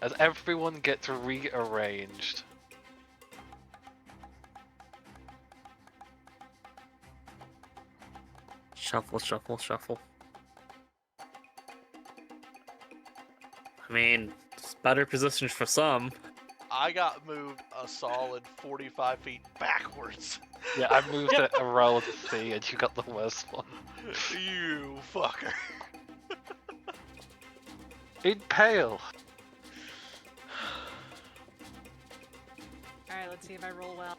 As everyone gets rearranged. Shuffle, shuffle, shuffle. I mean, it's better positions for some. I got moved a solid 45 feet backwards. Yeah, I moved it around to see, and you got the worst one. You fucker. Impale. Alright, let's see if I roll well.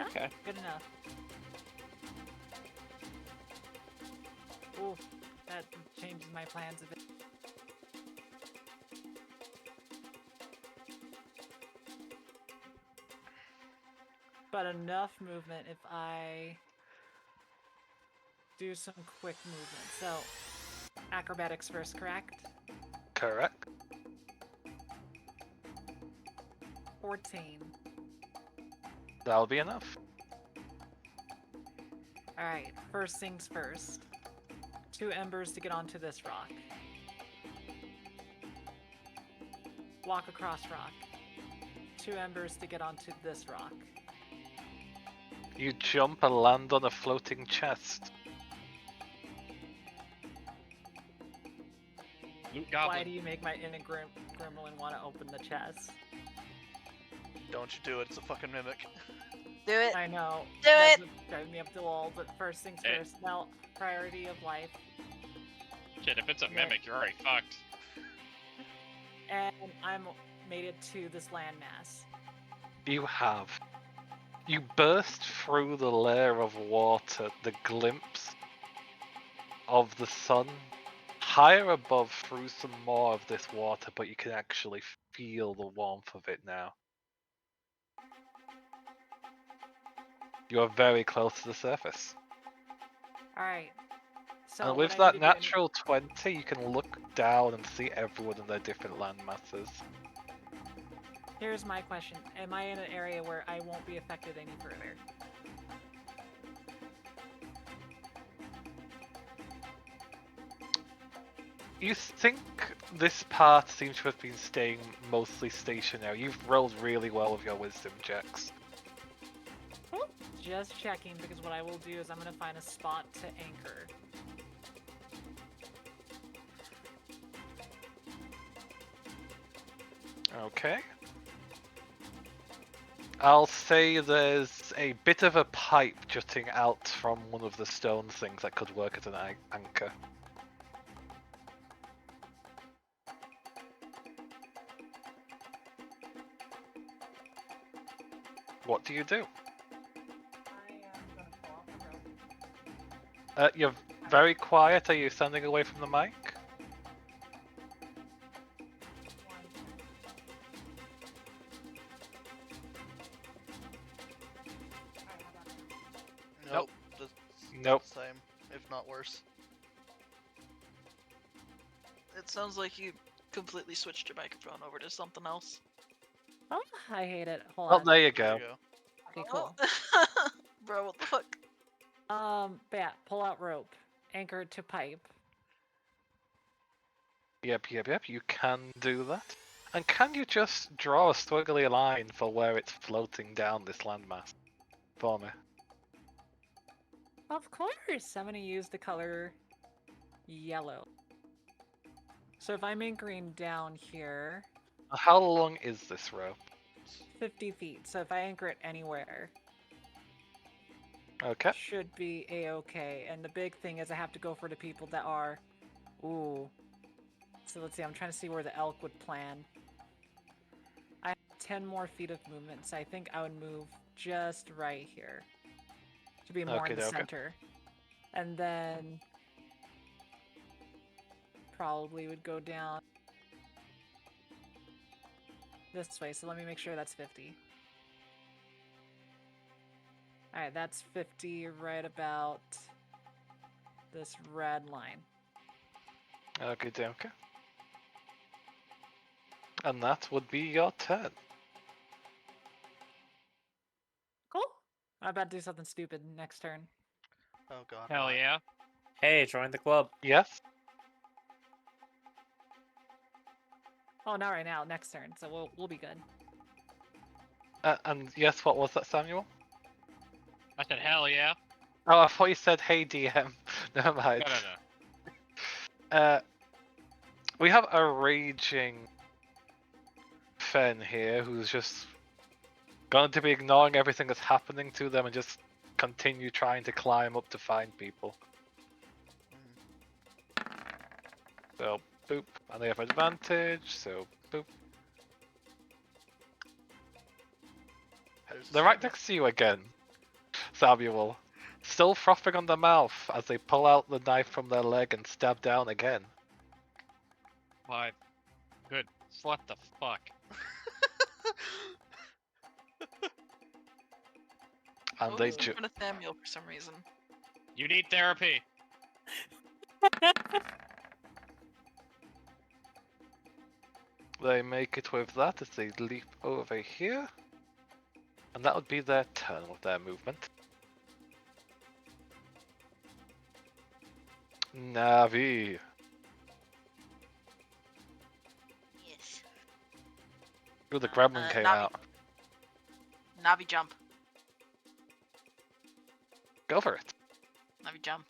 Okay. Good enough. Ooh, that changes my plans a bit. But enough movement if I do some quick movement. So, acrobatics first, correct? Correct. 14. That'll be enough. Alright, first things first. 2 embers to get onto this rock. Walk across rock. 2 embers to get onto this rock. You jump and land on a floating chest. Loot Why goblin. do you make my inner gremlin want to open the chest? Don't you do it, it's a fucking mimic. Do it. I know. Do that's it! what's driving me up the wall, but first things Eh. first. Now, priority of life. Shit, if it's a Yeah. mimic, you're already fucked. And I'm made it to this landmass. You have. You burst through the layer of water, the glimpse of the sun higher above through some more of this water, but you can actually feel the warmth of it now. You are very close to the surface. Alright. So And what with I that need to do, I need- natural 20, you can look down and see everyone in their different land masses. Here's my question. Am I in an area where I won't be affected any further? You think this part seems to have been staying mostly stationary. You've rolled really well with your wisdom checks. Just checking, because what I will do is I'm going to find a spot to anchor. Okay. I'll say there's a bit of a pipe jutting out from one of the stone things that could work as an anchor. What do you do? I am going to pull off the rope. You're very quiet. Are you standing away from the mic? if not worse. It sounds like you completely switched your microphone over to something else. Oh, I hate it. Hold Well, on. there you There go. you go. Okay, cool. Bro, what the fuck? Bat, pull out rope. Anchor it to pipe. Yep, you can do that. And can you just draw a squiggly line for where it's floating down this landmass for me? Of course! I'm gonna use the color yellow. So if I'm anchoring down here, How long is this rope? 50 feet. So if I anchor it anywhere, Okay. should be a-okay. And the big thing is I have to go for the people that are... Ooh. So let's see, I'm trying to see where the elk would plan. I have 10 more feet of movement, so I think I would move just right here. To be more in the Okey-dokey. center. And then... probably would go down this way, so let me make sure that's 50. Alright, that's 50 right about this red line. Okay. And that would be your turn. Cool. I'm about to do something stupid next turn. Oh god. Hell why? yeah. Hey, join the club. Yes? Oh, not right now, next turn, so we'll be good. And yes, what was that, Samuel? I said hell yeah. Oh, I thought you said, hey DM. Never mind. No. We have a raging Fen here who's just going to be ignoring everything that's happening to them and just continue trying to climb up to find people. So, boop. And they have advantage, so boop. There's They're right Samuel. next to you again, Samuel. Still frothing on their mouth as they pull out the knife from their leg and stab down again. What? Good. What the fuck? And Oh, they it's in ju- front of Samuel for some reason. You need therapy. They make it with that as they leap over here. And that would be their turn with their movement. Navi. Yes. Ooh, the gremlin came Navi. out. Navi jump. Go for it. Navi jump.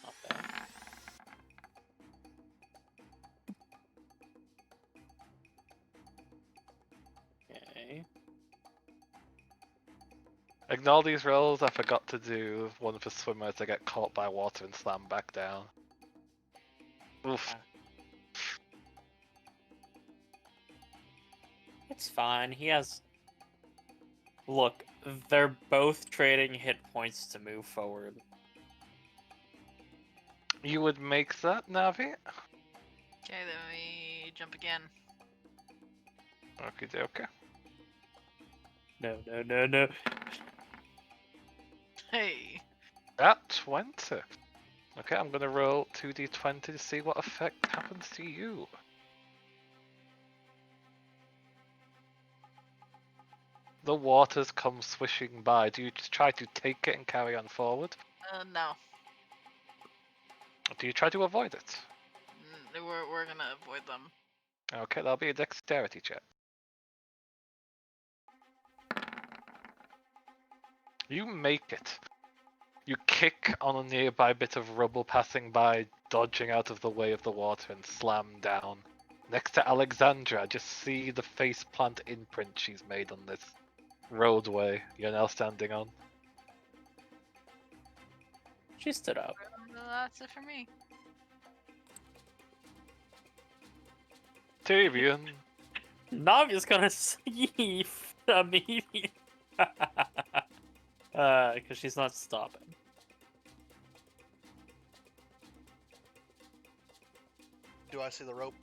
Not bad. Okay. Ignore these rolls. I forgot to do one for swimmers that get caught by water and slam back down. Oof. It's fine. He has. Look, they're both trading hit points to move forward. You would make that, Navi? Okay, then we jump again. Okie dokie. No. Hey. At 20. Okay, I'm gonna roll 2d20 to see what effect happens to you. The waters come swishing by. Do you just try to take it and carry on forward? No. Or do you try to avoid it? We're gonna avoid them. Okay, that'll be a dexterity check. You make it. You kick on a nearby bit of rubble passing by, dodging out of the way of the water and slam down. Next to Alexandra, just see the faceplant imprint she's made on this roadway you're now standing on. She stood up. That's it for me. Tavian, Navi's gonna see immediately. Because she's not stopping. Do I see the rope?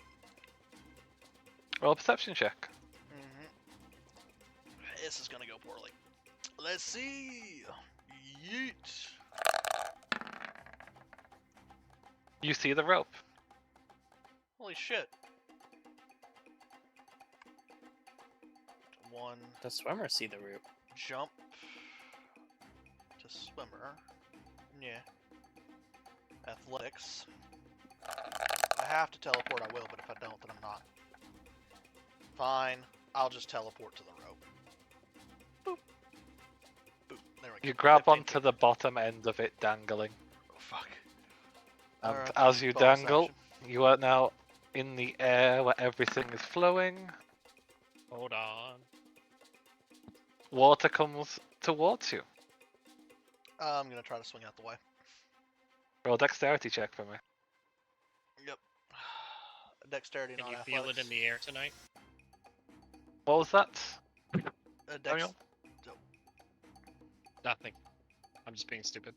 Roll a perception check. This is gonna go poorly. Let's see. Yeet. You see the rope. Holy shit. One The swimmers see the rope. jump to swimmer. Yeah. Athletics. If I have to teleport, I will, but if I don't, then I'm not. Fine. I'll just teleport to the rope. Boop. Boop. There we go. You grab 15 onto feet. the bottom end of it, dangling. Oh, fuck. And Alright, as you bonus dangle, action. you are now in the air where everything is flowing. Hold on. Water comes towards you. I'm gonna try to swing out the way. Roll a dexterity check for me. Yep. Dexterity, Can not you feel it athletics. in the air tonight? What was that? Dex. Samuel? Nothing. I'm just being stupid.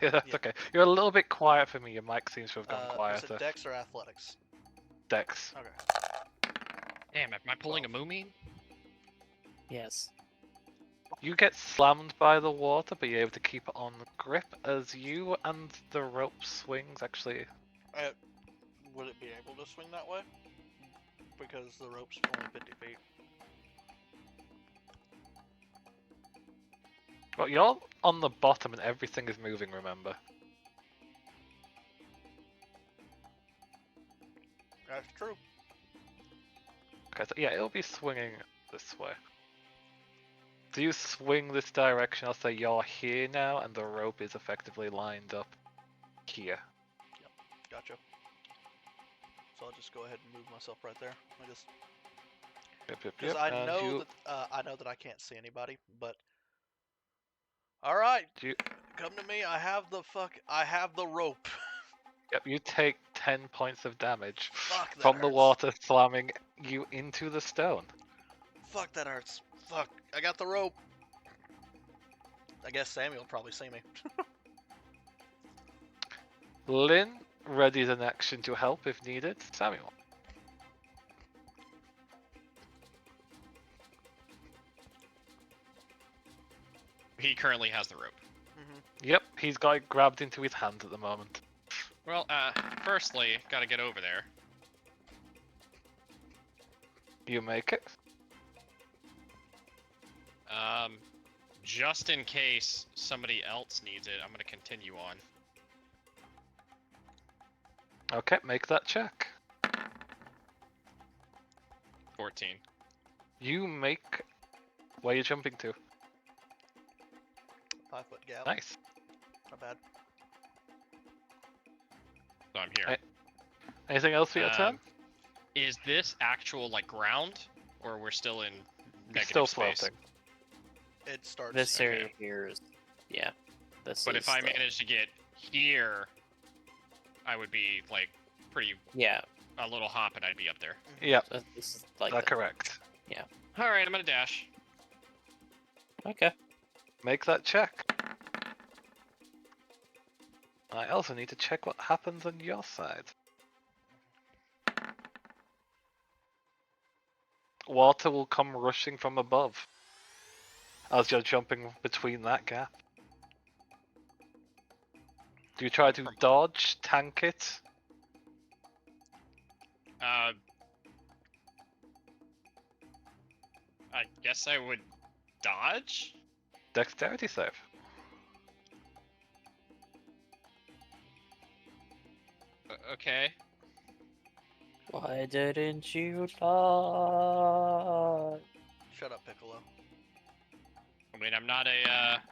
Yeah, that's Yeah. okay. You're a little bit quiet for me. Your mic seems to have gone Was quieter. it Dex or Athletics? Dex. Okay. Damn, am I pulling a Moomin? Yes. You get slammed by the water, but you're able to keep it on grip as you and the rope swings actually. Would it be able to swing that way? Because the rope's only 50 feet. Well, you're on the bottom and everything is moving, remember? That's true. Okay, so yeah, it'll be swinging this way. Do you swing this direction? I'll say you're here now, and the rope is effectively lined up here. Gotcha. So I'll just go ahead and move myself right there. I guess Yep, yep, because yep. I and know that I can't see anybody, but all right, you, come to me. I have the rope. yep, you take 10 points of damage Fuck, that from the hurts. water slamming you into the stone. Fuck, that hurts. Fuck, I got the rope. I guess Samuel will probably see me. Lynn readies an action to help if needed. Samuel. He currently has the rope. Yep, he's got it grabbed into his hand at the moment. Well, firstly, gotta get over there. You make it. Just in case somebody else needs it, I'm gonna continue on. Okay, make that check. 14. You make... Where are you jumping to? 5 foot gap. Nice. Not bad. So I'm here. Hey, anything else for your turn? Is this actual like ground, or we're still in It's negative still space? floating. It starts. This Okay. area here is, yeah. This But is if I the- manage to get here, I would be like pretty yeah, a little hop, and I'd be up there. Yep, this is like that's the- correct. All right, I'm gonna dash. Okay. Make that check. I also need to check what happens on your side. Water will come rushing from above as you're jumping between that gap. Do you try to dodge, tank it? I guess I would dodge. Dexterity save. Okay. Why didn't you die? Shut up, Piccolo. I mean, I'm not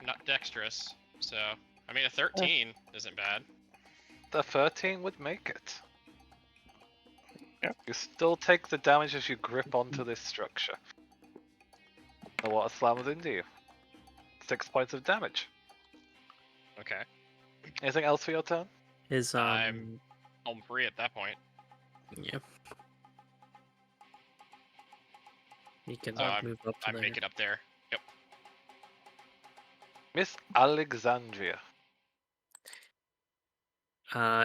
not dexterous, so I mean a 13 isn't bad. The 13 would make it. Yeah. You still take the damage as you grip onto this structure. The water slams into you. 6 points of damage. Okay. Anything else for your turn? His I'm home free at that point. yeah. He can So move up to I there. make it up there. Yep. Miss Alexandria.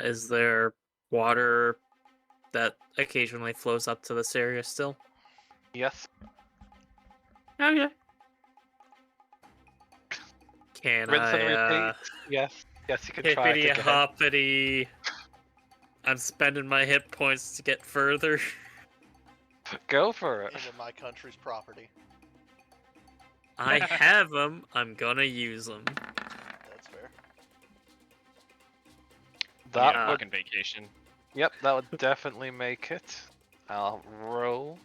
Is there water that occasionally flows up to this area still? Yes. Okay. Can Rinse and I, repeat. Yes. Yes, you can try it hippity again. hoppity? I'm spending my hit points to get further. Go for it. Into my country's property. I have them. I'm gonna use them. That's fair. That Yeah. would. Fucking vacation. Yep, that would definitely make it. I'll roll.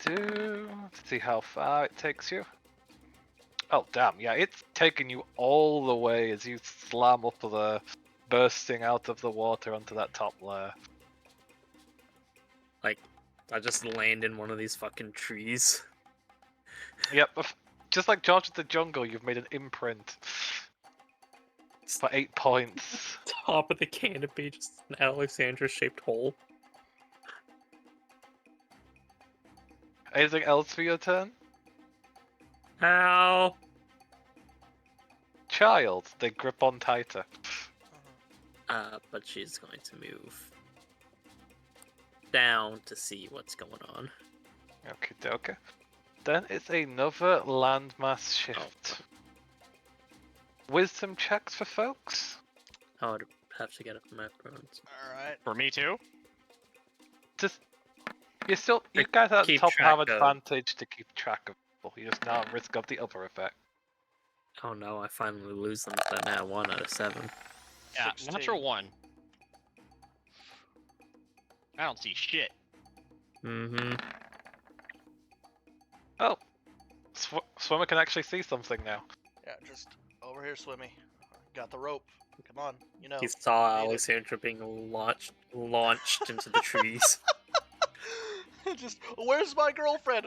To see how far it takes you. Oh damn! Yeah, it's taking you all the way as you slam up the, bursting out of the water onto that top layer. Like, I just land in one of these fucking trees. Yep, just like George of the Jungle, you've made an imprint for 8 points. Top of the canopy, just an Alexandra-shaped hole. Anything else for your turn? Ow! Child, they grip on tighter. But she's going to move down to see what's going on. Okay, dokie. Then it's another landmass shift. Wisdom checks for folks? I would have to get up my opponents. Alright. For me too. Just you guys at the Keep top have track of- advantage to keep track of people. You just now risk of the other effect. Oh no, I finally lose them to that nat 1 out of 7. Yeah, 16. natural 1. I don't see shit. Mm-hmm. Oh, Swimmer can actually see something now. Yeah, just over here, Swimmy. Got the rope. Come on, you know. He saw need it. Alexandra being launched into the trees. Just, where's my girlfriend?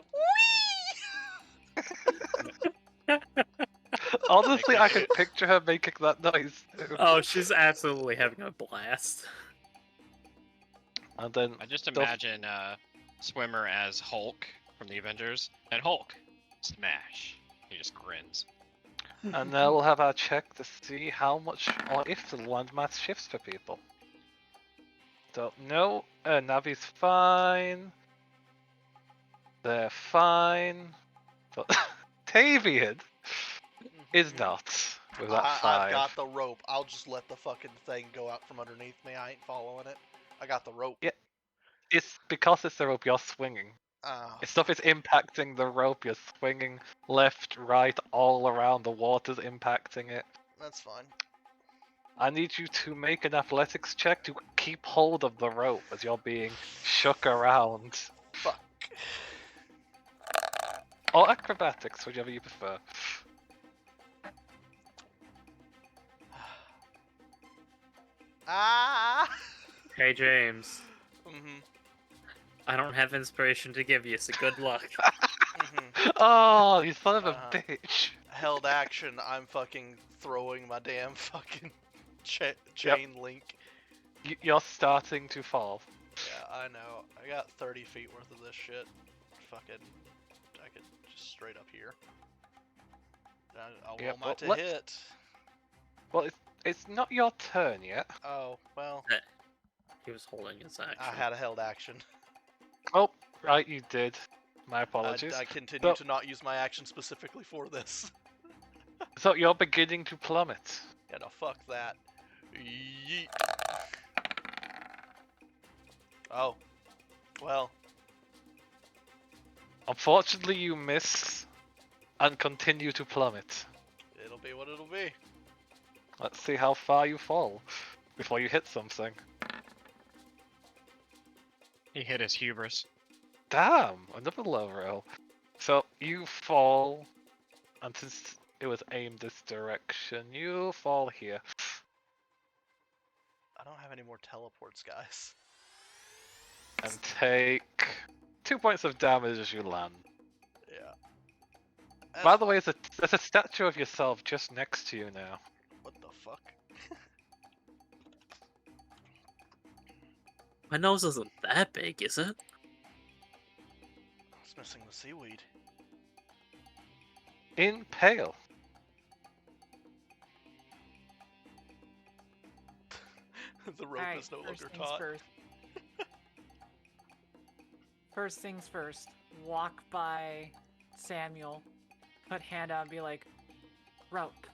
Whee! Honestly, I can picture her making that noise too. Oh, she's absolutely having a blast. And then I just Don't- imagine Swimmer as Hulk from the Avengers, and Hulk smash. He just grins. and now we'll have our check to see how much or if the landmass shifts for people. Don't know. Navi's fine. They're fine. But Tavian is not with that I've 5. got the rope. I'll just let the fucking thing go out from underneath me. I ain't following it. I got the rope. Yeah. It's because it's the rope you're swinging. Oh, Stuff is impacting the rope. You're swinging left, right, all around. The water's impacting it. that's fine. I need you to make an athletics check to keep hold of the rope as you're being shook around. Fuck. Or acrobatics, whichever you prefer. Ah! Hey James, Mm-hmm. I don't have inspiration to give you, so good luck. Mm-hmm. Oh, you son of a Uh-huh. bitch. Held action. I'm fucking throwing my damn fucking chain link. You're starting to fall. Yeah, I know. I got 30 feet worth of this shit. Fucking, I could just straight up here. I'll Yeah, roll my well, to let's- hit. Well, it's not your turn yet. Oh, well, He was holding his action. I had a held action. Oh, right, you did. My apologies. I continue But- to not use my action specifically for this. So you're beginning to plummet. Yeah, no, fuck that. Yeet. Oh. Well, Unfortunately, you miss and continue to plummet. it'll be what it'll be. Let's see how far you fall before you hit something. He hit his hubris. Damn, another low roll. So you fall, and since it was aimed this direction, you fall here. I don't have any more teleports, guys. And take 2 points of damage as you land. Yeah. By the way, there's a statue of yourself just next to you now. What the fuck? My nose isn't that big, is it? It's missing the seaweed. Impale. The rope Alright, is no first longer things taut. first. First things first, walk by Samuel, put hand out and be like, rope.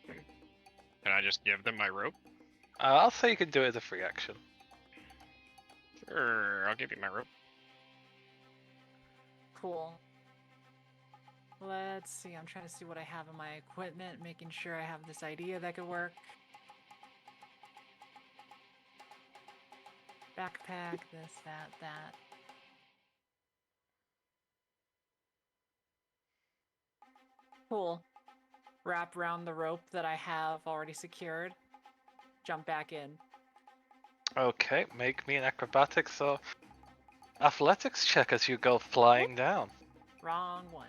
Can I just give them my rope? I'll say you can do it as a free action. Sure, I'll give you my rope. Cool. Let's see, I'm trying to see what I have in my equipment, making sure I have this idea that could work. Backpack, this, that. Cool. Wrap around the rope that I have already secured. Jump back in. Okay, make me an acrobatics or athletics check as you go flying down. Wrong one.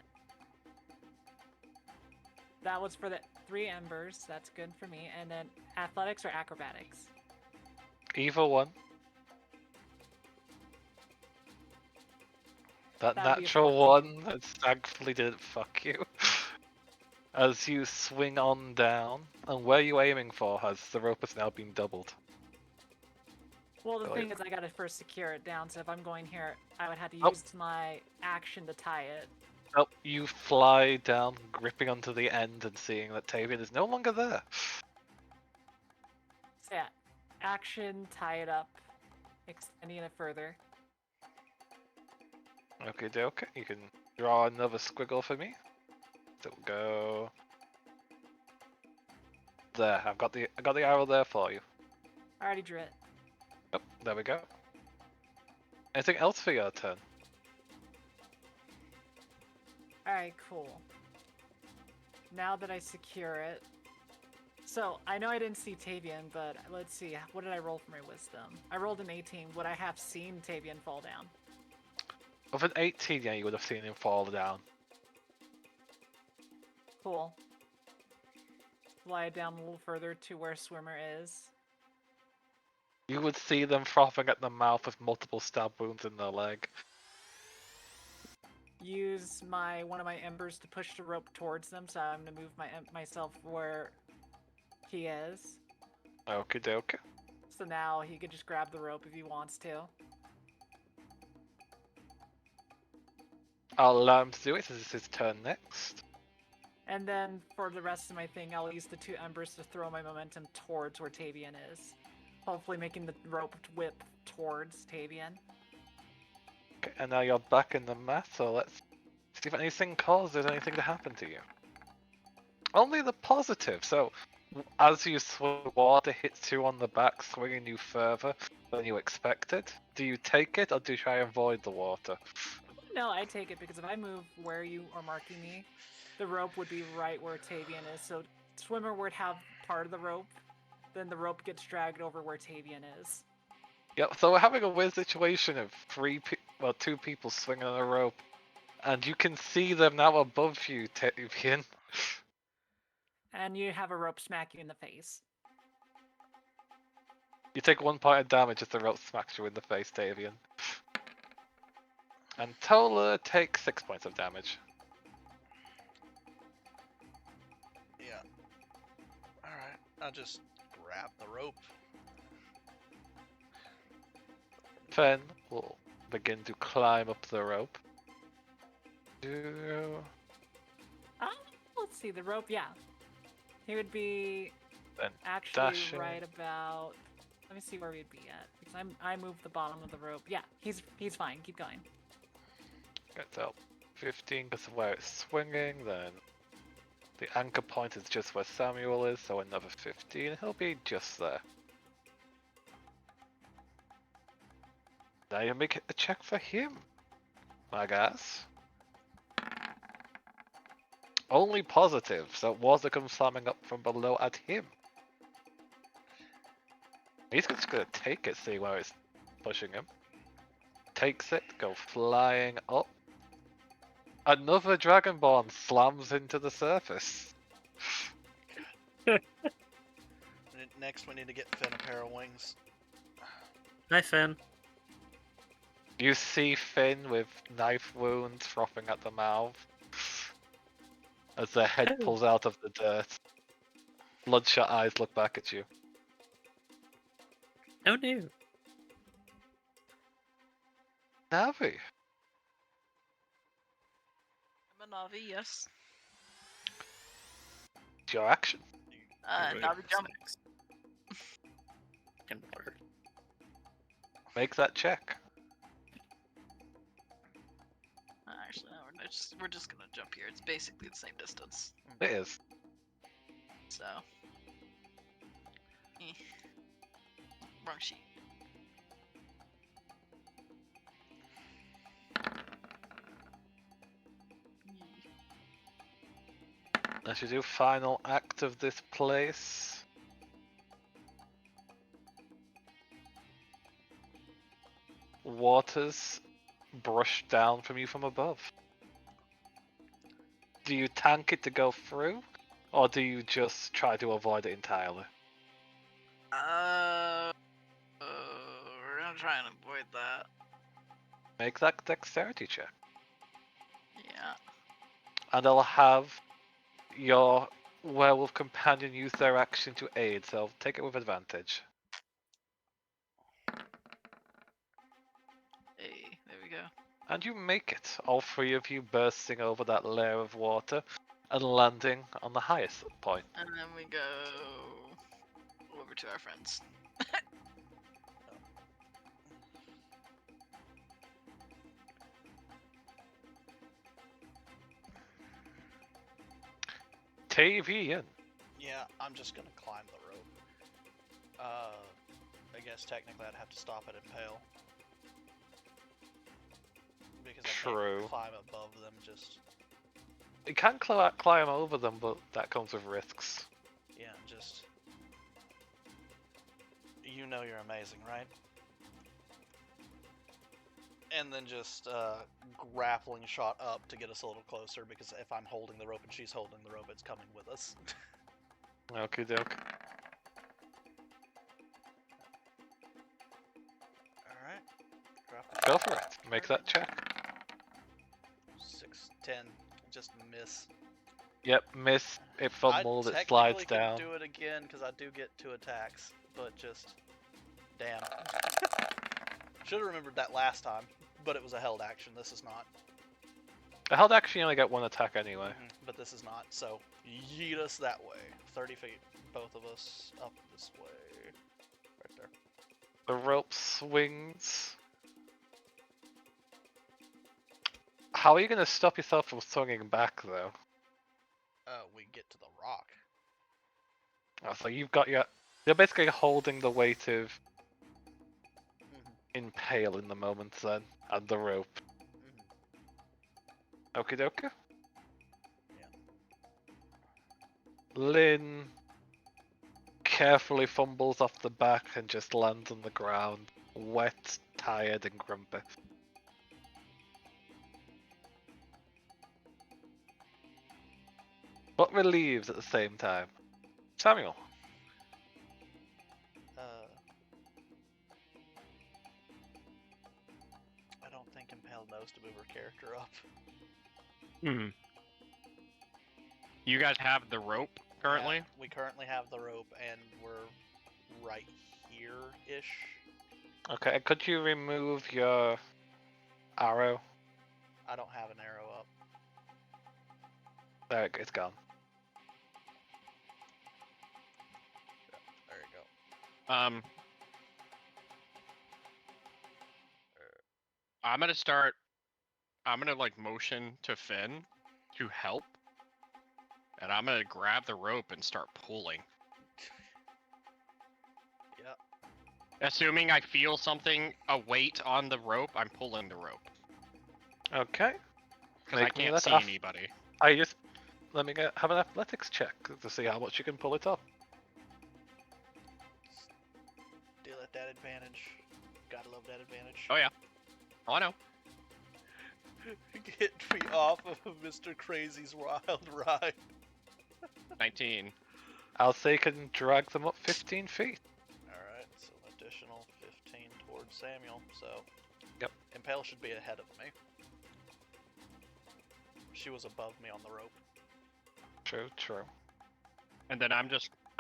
That was for the 3 embers. That's good for me. And then athletics or acrobatics? Either one. That That'd be a natural 14. one that thankfully didn't fuck you. As you swing on down, and where are you aiming for? Has the rope has now been doubled? Well, the Oh, thing yeah. is, I gotta first secure it down, so if I'm going here, I would have to Oh. use my action to tie it. Oh, you fly down, gripping onto the end and seeing that Tavian is no longer there. So yeah, action, tie it up, extending it further. Okay, okay. You can draw another squiggle for me. So we'll go there. I got the arrow there for you. I already drew it. Oh, there we go. Anything else for your turn? Alright, cool. Now that I secure it. So, I know I didn't see Tavian, but let's see. What did I roll for my wisdom? I rolled an 18. Would I have seen Tavian fall down? With an 18, yeah, you would have seen him fall down. Cool. Fly down a little further to where Swimmer is. You would see them frothing at the mouth with multiple stab wounds in their leg. Use one of my embers to push the rope towards them, so I'm gonna move myself where he is. Okie dokie. So now he could just grab the rope if he wants to. I'll allow him to do it since it's his turn next. And then for the rest of my thing, I'll use the 2 embers to throw my momentum towards where Tavian is. Hopefully making the rope whip towards Tavian. Okay, and now you're back in the mat, so let's see if anything causes anything to happen to you. Only the positive, so as you swim, water hits you on the back, swinging you further than you expected. Do you take it, or do you try and avoid the water? No, I take it because if I move where you are marking me, the rope would be right where Tavian is. So Swimmer would have part of the rope, then the rope gets dragged over where Tavian is. Yep, so we're having a weird situation of 2 people swinging on a rope, and you can see them now above you, Tavian. And you have a rope smack you in the face. You take 1 point of damage as the rope smacks you in the face, Tavian. And Tola takes 6 points of damage. Yeah. Alright, I'll just grab the rope. Fen will begin to climb up the rope. Let's see, the rope, yeah. He would be Then actually dashing. right about. Let me see where we'd be at because I moved the bottom of the rope. Yeah, he's fine. Keep going. Gets out 15 because of where it's swinging, then the anchor point is just where Samuel is, so another 15. He'll be just there. Now you make a check for him, I guess. Only positive, so it was to come slamming up from below at him. He's just gonna take it, see where it's pushing him. Takes it, go flying up. Another Dragonborn slams into the surface. Next, we need to get Finn a pair of wings. Hi, Finn. You see Finn with knife wounds frothing at the mouth as their head pulls out of the dirt. Bloodshot eyes look back at you. Oh no. Navi. I'm a Navi, yes. It's your action. Navi jump. In water. Make that check. Actually, no, we're just gonna jump here. It's basically the same distance. It is. So. Wrong sheet. As you do final act of this place. Waters brush down from you from above. Do you tank it to go through? Or do you just try to avoid it entirely? We're gonna try and avoid that. Make that dexterity check. Yeah. And I'll have your werewolf companion use their action to aid, so take it with advantage. Hey, there we go. And you make it, all three of you bursting over that layer of water and landing on the highest point. And then we go over to our friends. Tavian. Yeah, I'm just gonna climb the rope. I guess technically I'd have to stop at Impale. Because I True. can't climb above them, just... You can climb over them, but that comes with risks. Yeah, just... You know you're amazing, right? And then just grappling shot up to get us a little closer, because if I'm holding the rope and she's holding the rope, it's coming with us. Okie doke. Alright. Go for it. Make that check. 6, 10. Just miss. Yep, miss. It fumbles, it I slides technically down. can do it again, because I do get 2 attacks, but just... Damn. Should have remembered that last time, but it was a held action. This is not. A held action, you only get one attack anyway. But this is not, so yeet us that way. 30 feet, both of us up this way. Right there. The rope swings. How are you going to stop yourself from swinging back, though? We get to the rock. Oh, so you've got your... You're basically holding the weight of Impale in the moment, then, and the rope. Okie dokie. Yeah. Lynn carefully fumbles off the back and just lands on the ground, wet, tired, and grumpy. But relieved at the same time. Samuel. I don't think Impale knows to move her character up. Hmm. You guys have the rope currently? Yeah, we currently have the rope, and we're right here-ish. Okay, could you remove your arrow? I don't have an arrow up. There, it's gone. There you go. I'm gonna like motion to Finn to help. And I'm gonna grab the rope and start pulling. Yep. Assuming I feel something, a weight on the rope, I'm pulling the rope. Okay. Because I Make me can't that see off. anybody. Let me have an athletics check to see how much you can pull it up. Deal at that advantage. Gotta love that advantage. Oh yeah. Oh, I know. Get me off of Mr. Crazy's wild ride. 19. I'll say you can drag them up 15 feet. Alright, so an additional 15 towards Samuel, so... Yep. Impale should be ahead of me. She was above me on the rope. True, true. And then I'm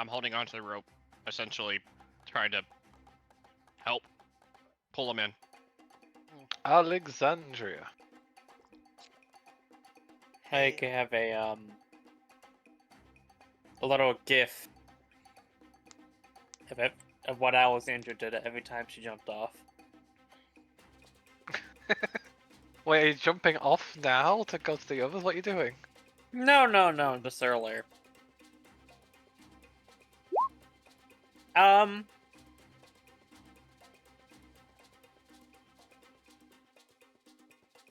holding onto the rope, essentially trying to help pull him in. Alexandria. I can have a little gif of it, of what Alexandra did every time she jumped off. Wait, are you jumping off now to go to the others? What are you doing? No, just earlier.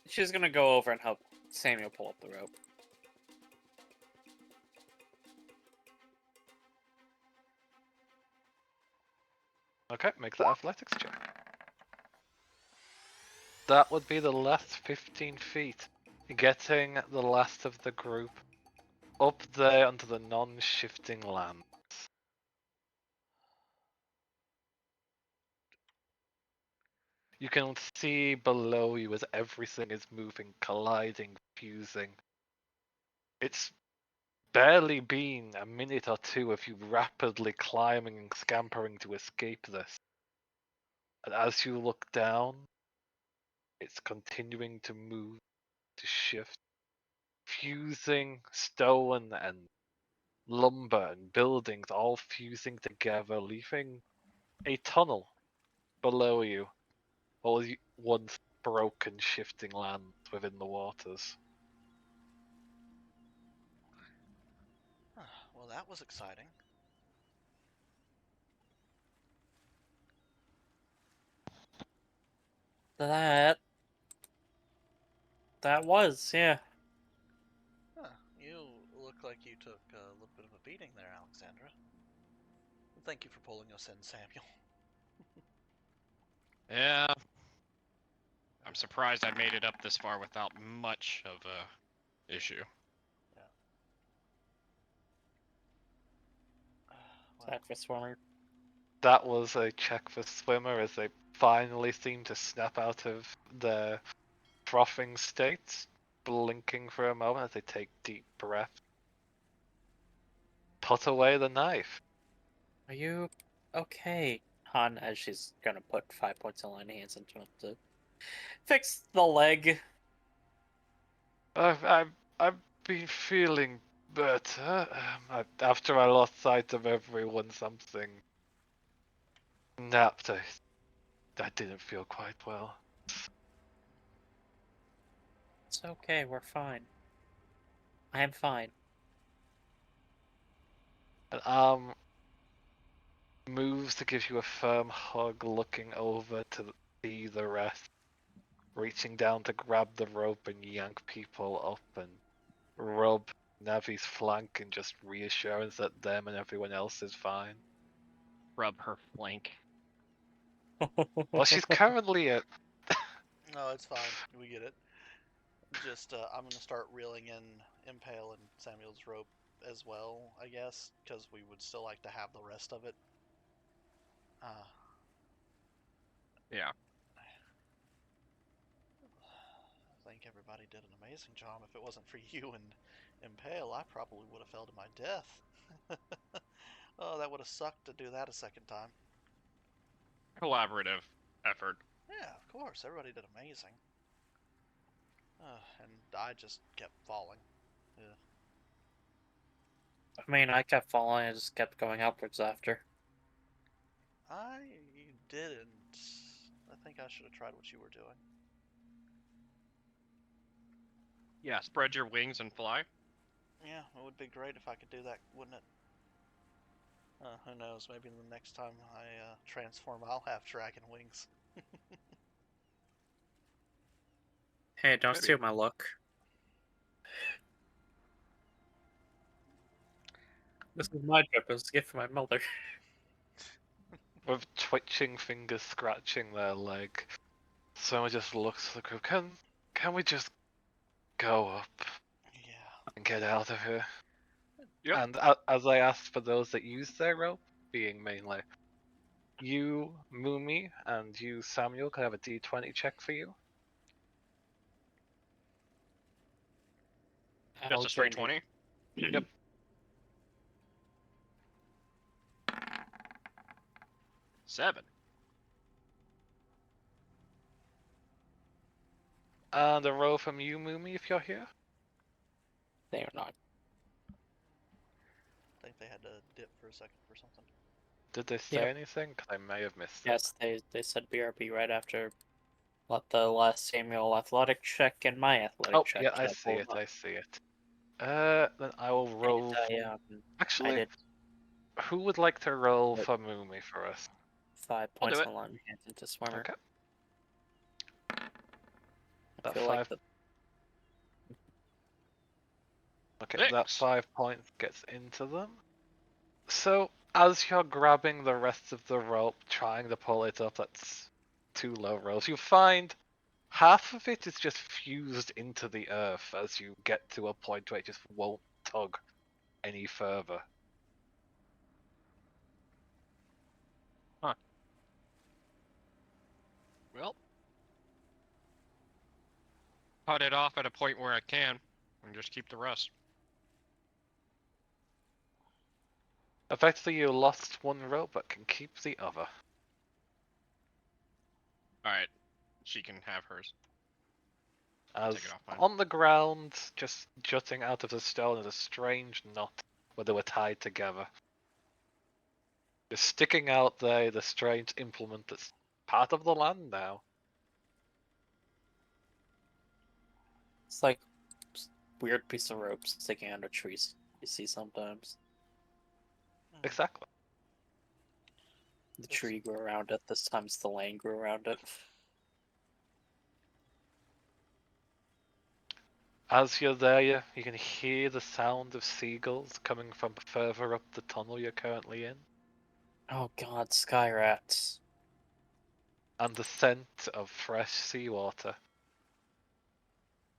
She's gonna go over and help Samuel pull up the rope. Okay, make that athletics check. That would be the last 15 feet. Getting the last of the group up there onto the non-shifting land. You can see below you as everything is moving, colliding, fusing. It's barely been a minute or two of you rapidly climbing and scampering to escape this. And as you look down, it's continuing to move, to shift, fusing stone and lumber and buildings all fusing together, leaving a tunnel below you. What was once broken, shifting land within the waters. Well, that was exciting. That was, yeah. Huh. You look like you took a little bit of a beating there, Alexandra. Thank you for pulling us in, Samuel. Yeah. I'm surprised I made it up this far without much of a issue. Well, That for swimmer. That was a check for swimmer as they finally seem to snap out of their frothing states, blinking for a moment as they take deep breaths. Put away the knife. Are you okay, Han? As she's gonna put 5 points of line hands into him to fix the leg. I've been feeling better. After I lost sight of everyone, something napped. I didn't feel quite well. It's okay, we're fine. I am fine. An arm moves to give you a firm hug, looking over to see the rest, reaching down to grab the rope and yank people up and rub Navi's flank and just reassurance that them and everyone else is fine. Rub her flank. Well, she's currently at. no, it's fine. We get it. Just, I'm gonna start reeling in Impale and Samuel's rope as well, I guess, because we would still like to have the rest of it. Yeah. I think everybody did an amazing job. If it wasn't for you and Impale, I probably would have fell to my death. Oh, that would have sucked to do that a second time. Collaborative effort. Yeah, of course. Everybody did amazing. And I just kept falling. Yeah. I mean, I kept falling, I just kept going upwards after. I didn't. I think I should have tried what you were doing. Yeah, spread your wings and fly. Yeah, it would be great if I could do that, wouldn't it? Who knows? Maybe the next time I transform, I'll have dragon wings. Hey, don't Maybe. steal my look. This is my trip. It was a gift from my mother. With twitching fingers scratching their leg, someone just looks at the group. Can we just go up Yeah. and get out of here? Yep. And as I asked for those that use their rope, being mainly you, Mumi, and you, Samuel, can I have a D20 check for you? Just a straight Alexandra. 20. Yep. Seven. And a roll from you, Moomy, if you're here. They are not. I think they had to dip for a second for something. Did they say anything? Because I may have missed it. Yes, they said BRB right after the last Samuel athletic check and my athletic Oh, check. yeah, I got see pulled it. up. I see it. Then I will roll. And I Actually, did who would like to roll Wait. for Moomy for us? 5 I'll do points it. on Latin hands into swimmer. Okay. I That feel 5. like the Okay, that 6. 5 points gets into them. So, as you're grabbing the rest of the rope, trying to pull it up, that's 2 low rolls, you find half of it is just fused into the earth as you get to a point where it just won't tug any further. Well, cut it off at a point where I can, and just keep the rest. Effectively, you lost 1 rope, but can keep the other. Alright, she can have hers. As Take it off mine. on the ground, just jutting out of the stone, is a strange knot where they were tied together. Just sticking out there, the strange implement that's part of the land now. it's like weird piece of rope sticking under trees. You see sometimes Exactly. the tree grew around it. This time it's the land grew around it. As you're there, you can hear the sound of seagulls coming from further up the tunnel you're currently in, Oh God, sky rats. and the scent of fresh seawater.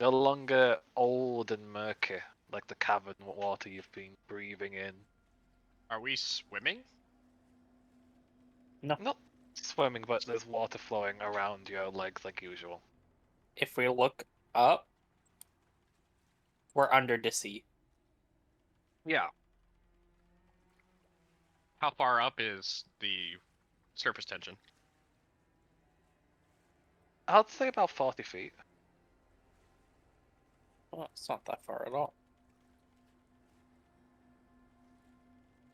No longer old and murky like the cavern water you've been breathing in. Are we swimming? Not swimming, but there's water flowing around your legs like usual. If we look up, we're under the sea. Yeah. How far up is the surface tension? I'd say about 40 feet. Well, it's not that far at all.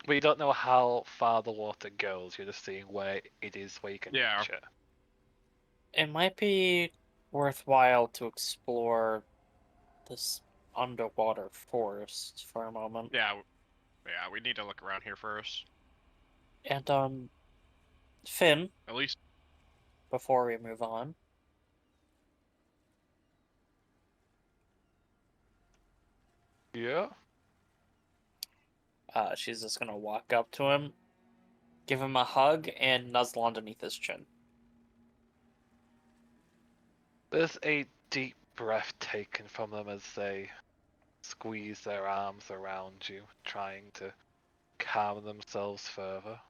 But you don't know how far the water goes, you're just seeing where it is where you can Yeah. reach it. It might be worthwhile to explore this underwater forest for a moment. Yeah, we need to look around here first. And Finn, At least before we move on, Yeah? she's just gonna walk up to him, give him a hug, and nuzzle underneath his chin. There's a deep breath taken from them as they squeeze their arms around you, trying to calm themselves further.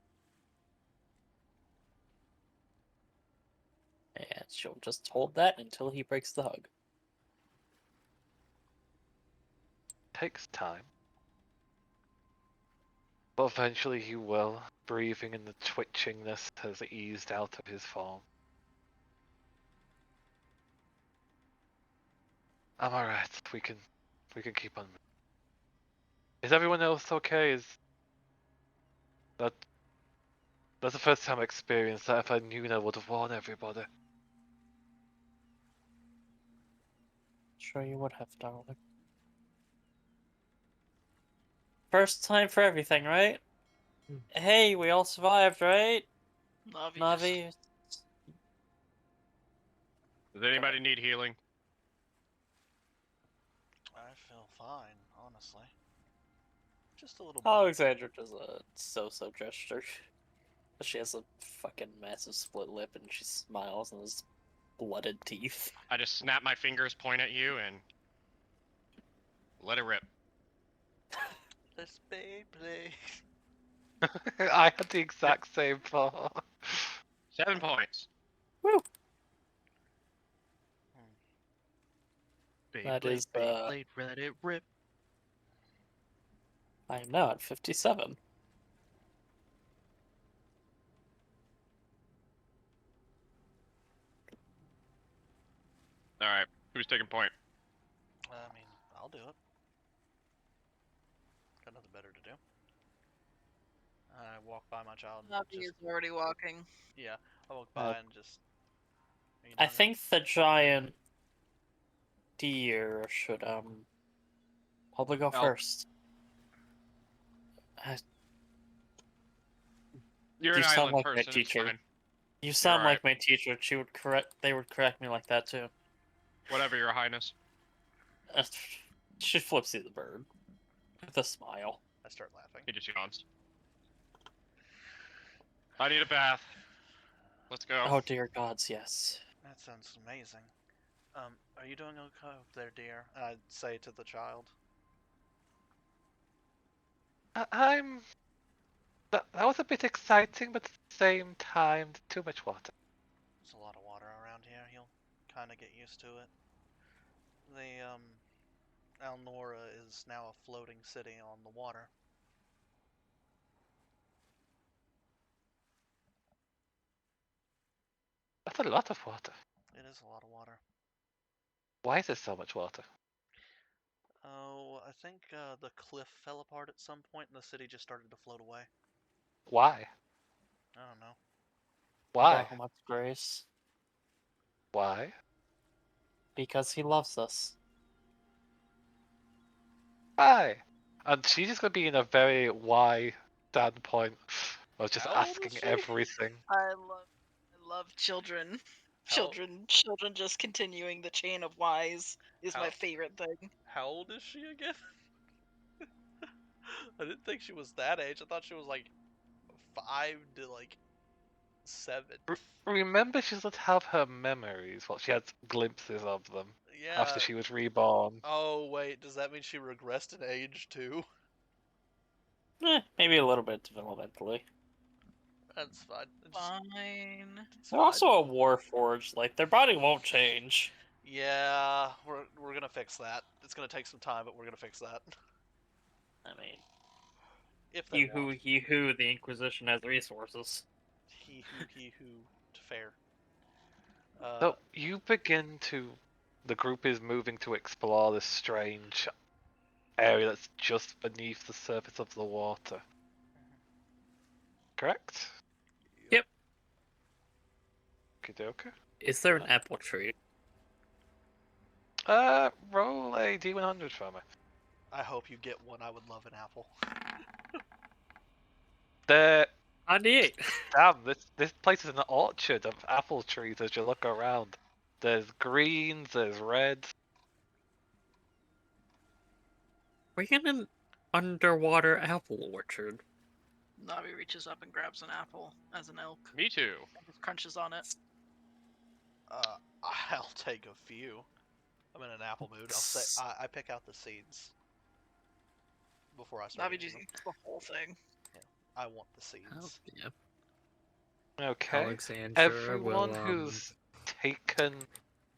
And she'll just hold that until he breaks the hug. Takes time. But eventually he will, breathing and the twitchingness has eased out of his form. I'm alright, we can keep on moving. Is everyone else okay? That's the first time I experienced that. If I knew, I would have warned everybody. Sure you would have, darling. First time for everything, right? Hey, we all survived, right? Navi. Navi? Does anybody need healing? I feel fine, honestly. Just a little bit. Alexandra does a so-so gesture. She has a fucking massive split lip and she smiles and has blooded teeth. I just snap my fingers, point at you, and let it rip. Let's play. I had the exact same thought. 7 points. Woo! Beyblade, That is, Beyblade, let it rip. I am now at 57. Alright, who's Who's taking point? I mean, I'll do it. Got nothing better to do. I walk by my child. And Navi just, is already walking. yeah, I walk by and just. Are you I done think the giant deer should probably go Oh. first. You're You an sound island like my person. It's teacher. fine. You sound alright. like my teacher. They would correct me like that too. Whatever, Your Highness. She flips you the bird with a smile. I start laughing. He just yawns. I need a bath. Let's go. Oh dear gods, yes. That sounds amazing. Are you doing okay up there, dear? I'd say to the child. I'm. That was a bit exciting, but at the same time, too much water. There's a lot of water around here. He'll kind of get used to it. Alnora is now a floating city on the water. That's a lot of water. It is a lot of water. Why is there so much water? Oh, I think the cliff fell apart at some point and the city just started to float away. Why? I don't know. Why? Bahamut's grace. Why? Because he loves us. Why? And she's just gonna be in a very why standpoint. I was just How old is asking she? everything. I love children. Children just continuing the chain of whys is my How- favorite thing. How old is she again? I didn't think she was that age. I thought she was like 5 to like 7. Remember, she doesn't have her memories. Well, she had glimpses of them Yeah. after she was reborn. Oh wait, does that mean she regressed in age too? Maybe a little bit developmentally. That's fine. Fine. It's They're fine. also a warforged. Like their body won't change. Yeah, we're gonna fix that. It's gonna take some time, but we're gonna fix that. I mean, If they want. he who, the Inquisition has resources. He who. Fair. So you begin to. The group is moving to explore this strange area that's just beneath the surface of the water. Correct? Yep. Okay. Is there an apple tree? Roll a D100 for me. I hope you get one. I would love an apple. There. 98. Damn, this place is an orchard of apple trees as you look around. There's greens, there's reds. We're in an underwater apple orchard. Navi reaches up and grabs an apple as an elk Me too. and just crunches on it. I'll take a few. I'm in an apple mood. I'll say I pick out the seeds before I start Navi eating just them. eats the whole thing. I want the seeds. Yeah. Okay. Alexandra Everyone will, who's taken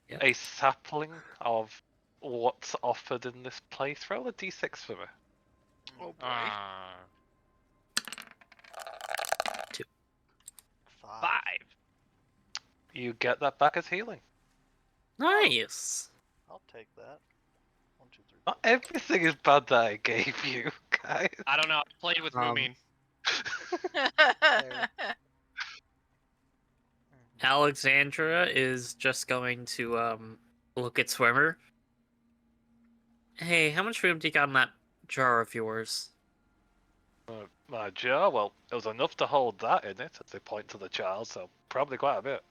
yeah. a sapling of what's offered in this place, roll a d6 for me. Oh boy. Ah. 5. You get that back as healing. Nice. I'll take that. 1, 2, 3. Not everything is bad that I gave you, guys. I don't know. I played with Moomin. Alexandra is just going to look at Swimmer. Hey, how much room do you got in that jar of yours? My jar, well, it was enough to hold that in it, as they point to the child, so probably quite a bit.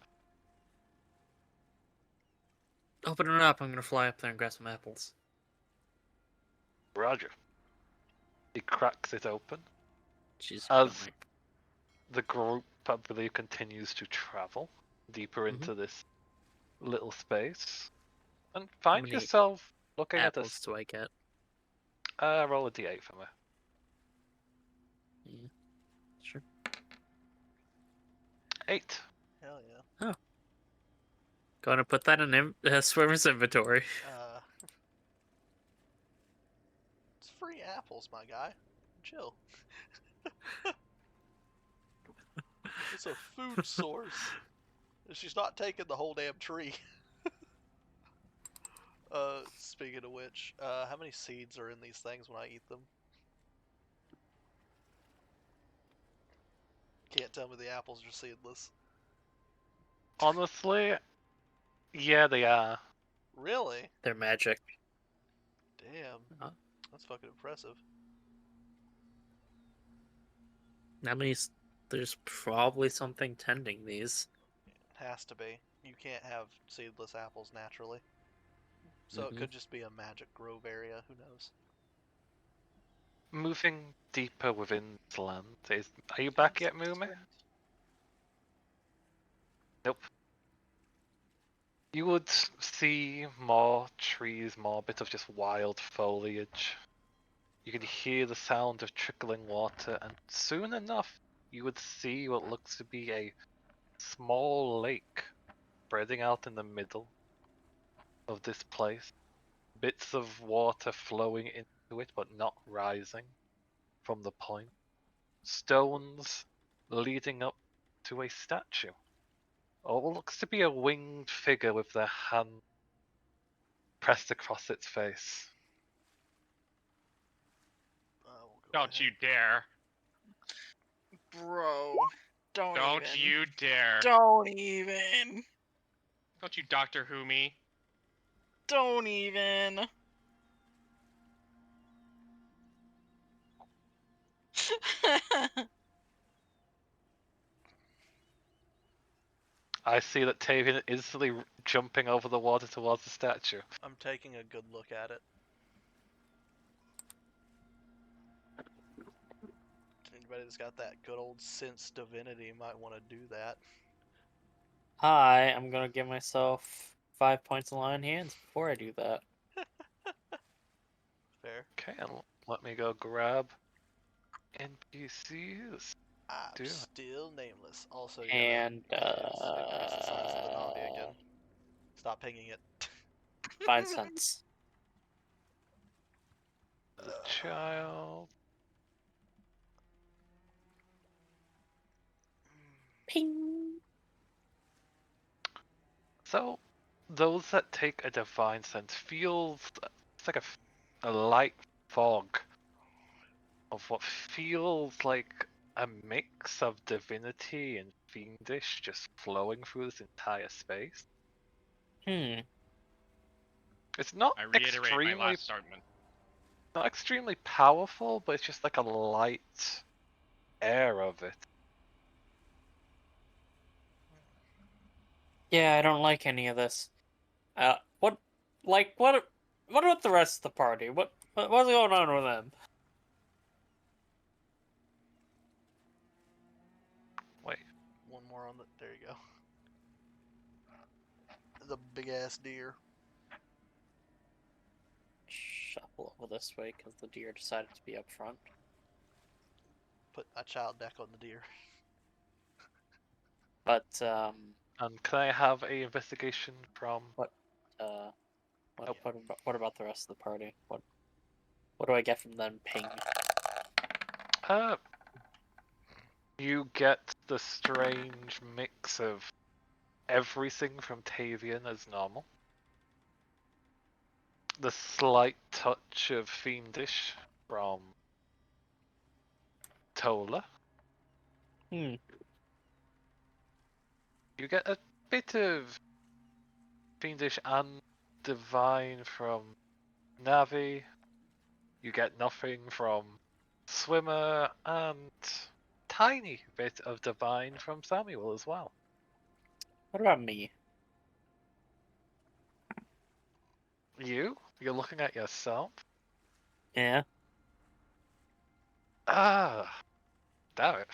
Open it up. I'm gonna fly up there and grab some apples. Roger. He cracks it open. She's As- gonna, like, The group, I believe, continues to travel deeper into this little space. And find many yourself looking at apples do I get? roll a d8 for me. Yeah. Sure. 8. Hell yeah. Gonna put that in Swimmer's inventory. It's free apples, my guy. Chill. It's a food source. She's not taking the whole damn tree. Speaking of which, how many seeds are in these things when I eat them? Can't tell me the apples are seedless. Honestly, yeah, they are. Really? They're magic. Damn. Huh? That's fucking impressive. That means there's probably something tending these. Has to be. You can't have seedless apples naturally. So it Mhm. could just be a magic grove area, who knows? Moving deeper within the land. Are you back yet, Moomy? Nope. You would see more trees, more bits of just wild foliage. You could hear the sound of trickling water, and soon enough, you would see what looks to be a small lake spreading out in the middle of this place. Bits of water flowing into it, but not rising from the point. Stones leading up to a statue. Or what looks to be a winged figure with their hand pressed across its face. We'll go Don't ahead. you dare. Bro, don't Don't even. you dare. Don't even. Don't you Doctor Who me. Don't even. I see that Tavian is instantly jumping over the water towards the statue. I'm taking a good look at it. Anybody that's got that good old sense divinity might want to do that. I'm gonna give myself 5 points of lion hands before I do that. Fair. Okay, and let me go grab NPCs. I'm Do it. still nameless. Also, you And, gotta increase the size of the Navi again. Stop pinging it. 5 cents. The child. Ping! So, those that take a divine sense feels it's like a light fog of what feels like a mix of divinity and fiendish just flowing through this entire space. It's not I reiterate my extremely last statement. not extremely powerful, but it's just like a light air of it. Yeah, I don't like any of this. What about the rest of the party? What's going on with them? Wait, One more on the. There you go. The big ass deer. Shuffle over this way because the deer decided to be up front. Put a child deck on the deer. But and can I have a investigation from? what about the rest of the party? What do I get from them ping? You get the strange mix of everything from Tavian as normal. The slight touch of fiendish from Tola. Hmm. You get a bit of fiendish and divine from Navi. You get nothing from Swimmer, and tiny bit of divine from Samuel as well. What about me? You're looking at yourself. Yeah. Ah, damn it.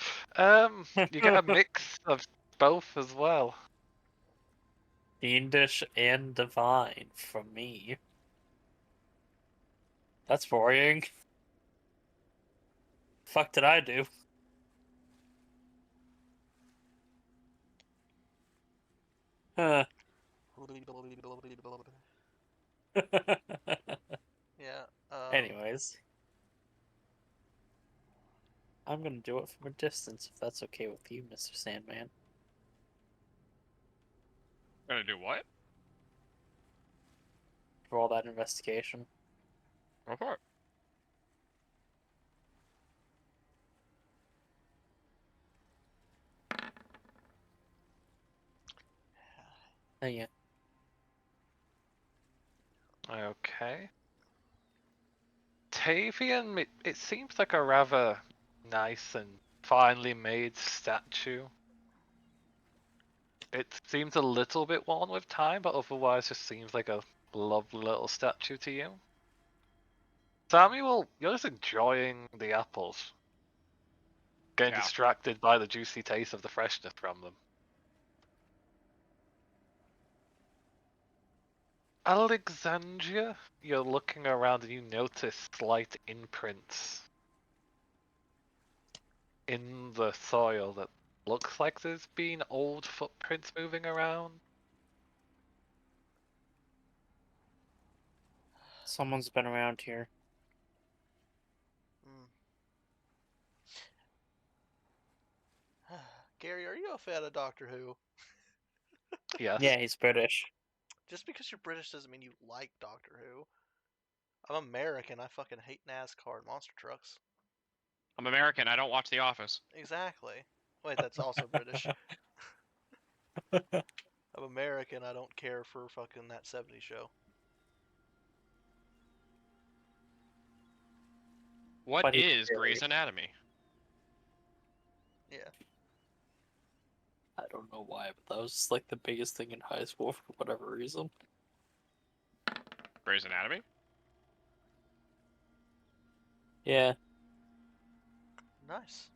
You get a mix of both as well. Fiendish and divine from me. That's worrying. Fuck did I do? Huh. Yeah. Anyways. I'm gonna do it from a distance if that's okay with you, Mr. Sandman. Gonna do what? roll that investigation. Go for it. Yeah. Okay. Tavian, it seems like a rather nice and finely made statue. It seems a little bit worn with time, but otherwise just seems like a lovely little statue to you. Samuel, you're just enjoying the apples. Getting Yeah. distracted by the juicy taste of the freshness from them. Alexandria, you're looking around and you notice slight imprints in the soil that looks like there's been old footprints moving around. Someone's been around here. Gary, are you a fan of Doctor Who? Yes. Yeah, he's British. Just because you're British doesn't mean you like Doctor Who. I'm American. I fucking hate NASCAR and monster trucks. I'm American. I don't watch The Office. Exactly. Wait, that's also British. I'm American. I don't care for fucking that 70s show. What But he is really- Grey's Anatomy? Yeah. I don't know why, but that was like the biggest thing in high school for whatever reason. Grey's Anatomy? Yeah. Nice.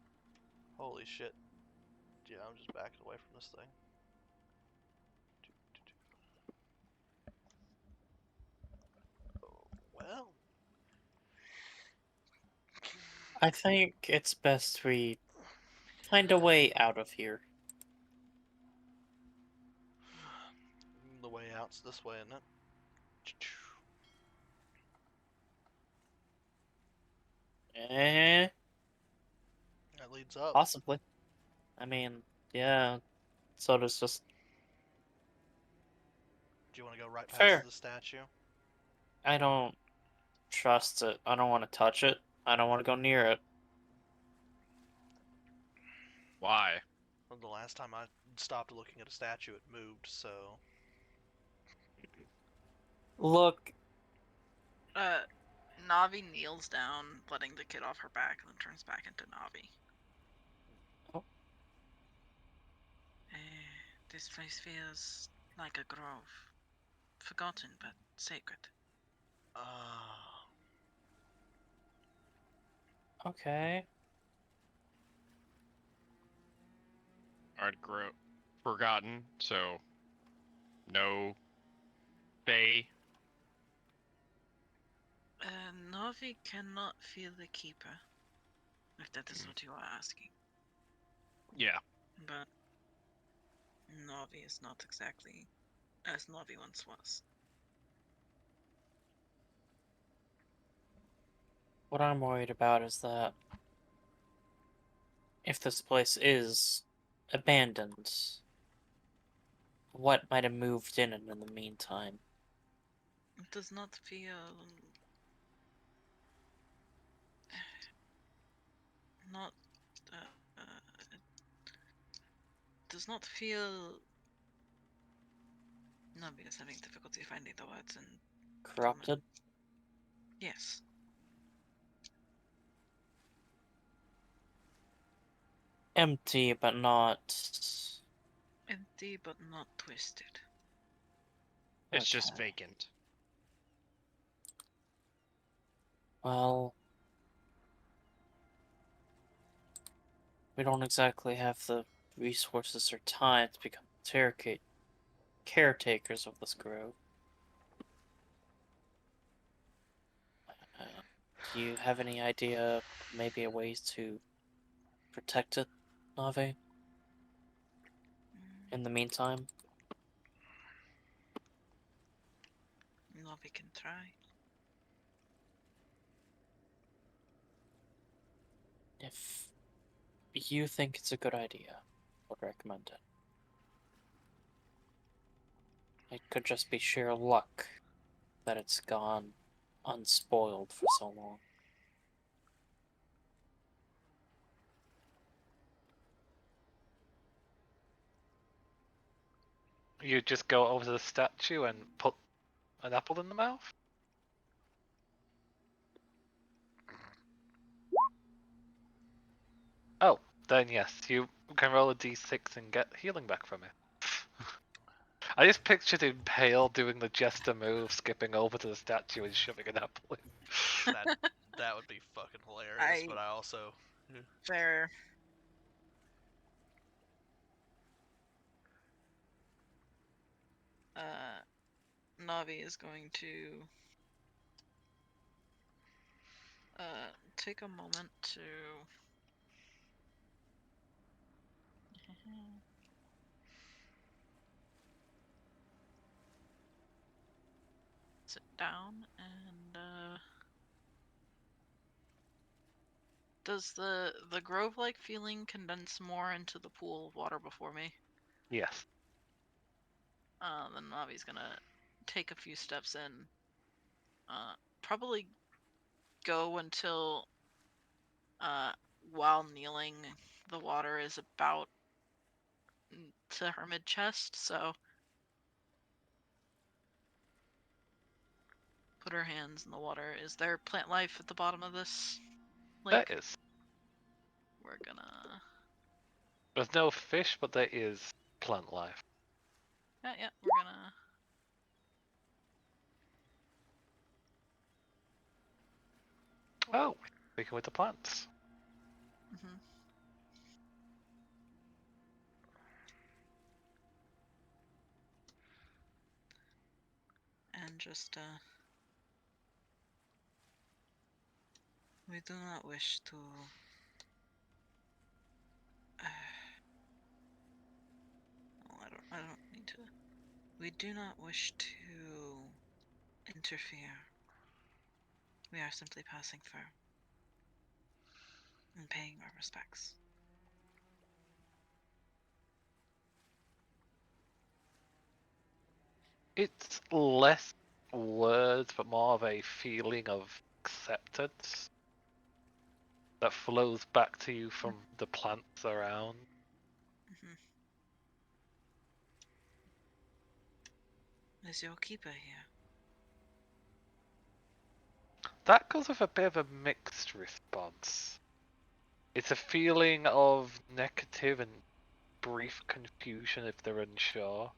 Holy shit. Yeah, I'm just backing away from this thing. Oh, well. I think it's best we find a way out of here. The way out's this way, isn't it? Eh, That leads up. possibly. I mean, yeah. So does just Do you want to go right past Fair. the statue? I don't trust it. I don't want to touch it. I don't want to go near it. Why? Well, the last time I stopped looking at a statue, it moved, so... Look, Navi kneels down, letting the kid off her back, and then turns back into Navi. Oh. This place feels like a grove. Forgotten, but sacred. Ah. okay. Alright, forgotten, so no Fae. Navi cannot feel the keeper, if that is what you are asking. Yeah. But Navi is not exactly as Navi once was. What I'm worried about is that if this place is abandoned, what might have moved in it in the meantime? It does not feel... not... it does not feel... Navi is having difficulty finding the words and... Corrupted? Yes. Empty, but not. Empty but not twisted. It's just Okay. vacant. Well, we don't exactly have the resources or time to become caretakers of this grove. Do you have any idea, maybe a ways to protect it, Nave? In the meantime, Navi can try. if you think it's a good idea, I would recommend it. It could just be sheer luck that it's gone unspoiled for so long. You just go over to the statue and put an apple in the mouth? Oh, then yes, you can roll a d6 and get healing back from it. I just pictured Impale doing the jester move, skipping over to the statue and shoving an apple in. That would be fucking hilarious, but I also... Fair. Navi is going to take a moment to sit down and does the grove-like feeling condense more into the pool of water before me? Yes. Then Navi's gonna take a few steps in. Probably go until while kneeling, the water is about to her mid chest, so put her hands in the water. Is there plant life at the bottom of this lake? There is. We're gonna... There's no fish, but there is plant life. Yeah, we're gonna... Oh, speaking with the plants. Mhm. And just, we do not wish to... I don't need to... We do not wish to interfere. We are simply passing through and paying our respects. It's less words, but more of a feeling of acceptance that flows back to you from the plants around. Is your keeper here? That goes with a bit of a mixed response. It's a feeling of negative and brief confusion if they're unsure.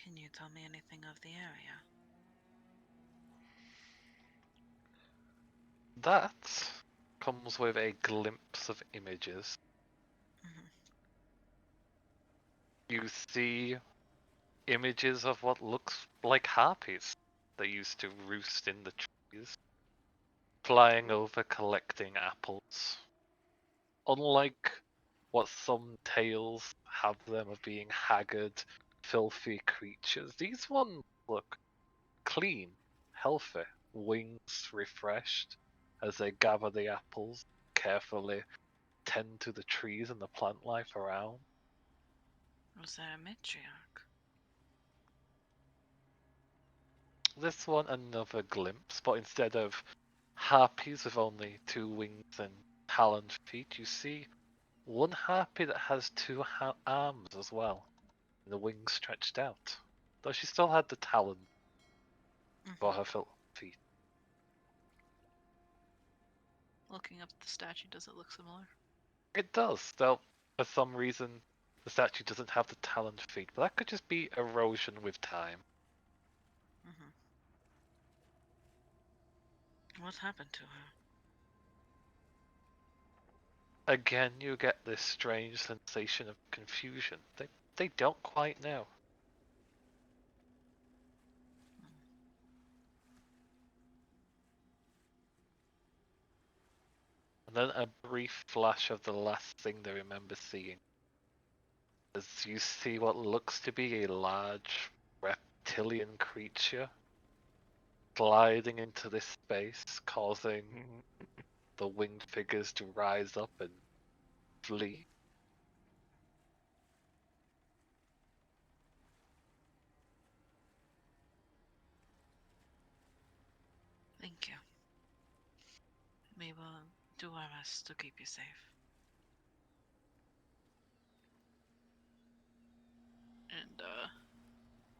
Can you tell me anything of the area? That comes with a glimpse of images. You see images of what looks like harpies that used to roost in the trees, flying over collecting apples. Unlike what some tales have them of being haggard, filthy creatures, these ones look clean, healthy, wings refreshed as they gather the apples, carefully tend to the trees and the plant life around. Was there a matriarch? This one another glimpse, but instead of harpies with only 2 wings and taloned feet, you see one harpy that has 2 arms as well, and the wings stretched out, though she still had the talon for her feet. Looking up at the statue, does it look similar? It does, though for some reason the statue doesn't have the taloned feet, but that could just be erosion with time. What happened to her? Again, you get this strange sensation of confusion. They don't quite know. And then a brief flash of the last thing they remember seeing. As you see what looks to be a large reptilian creature gliding into this space, causing the winged figures to rise up and leave. Thank you. We will do our best to keep you safe. And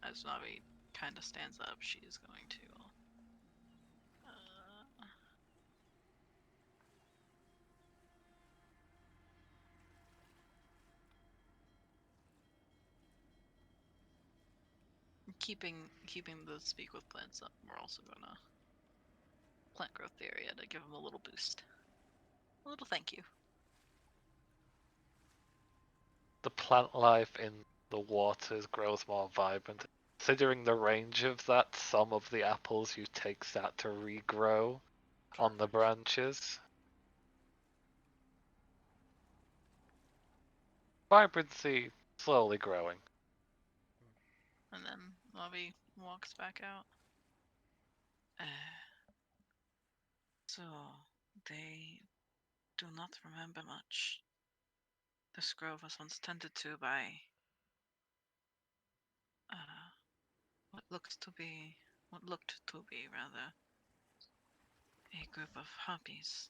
as Navi kind of stands up, she is going to keeping the speak with plants up. We're also gonna plant growth the area to give them a little boost. A little thank you. The plant life in the waters grows more vibrant. Considering the range of that, some of the apples you take start to regrow on the branches. Vibrancy slowly growing. And then Navi walks back out. So they do not remember much. This grove was once tended to by what looked to be rather a group of harpies.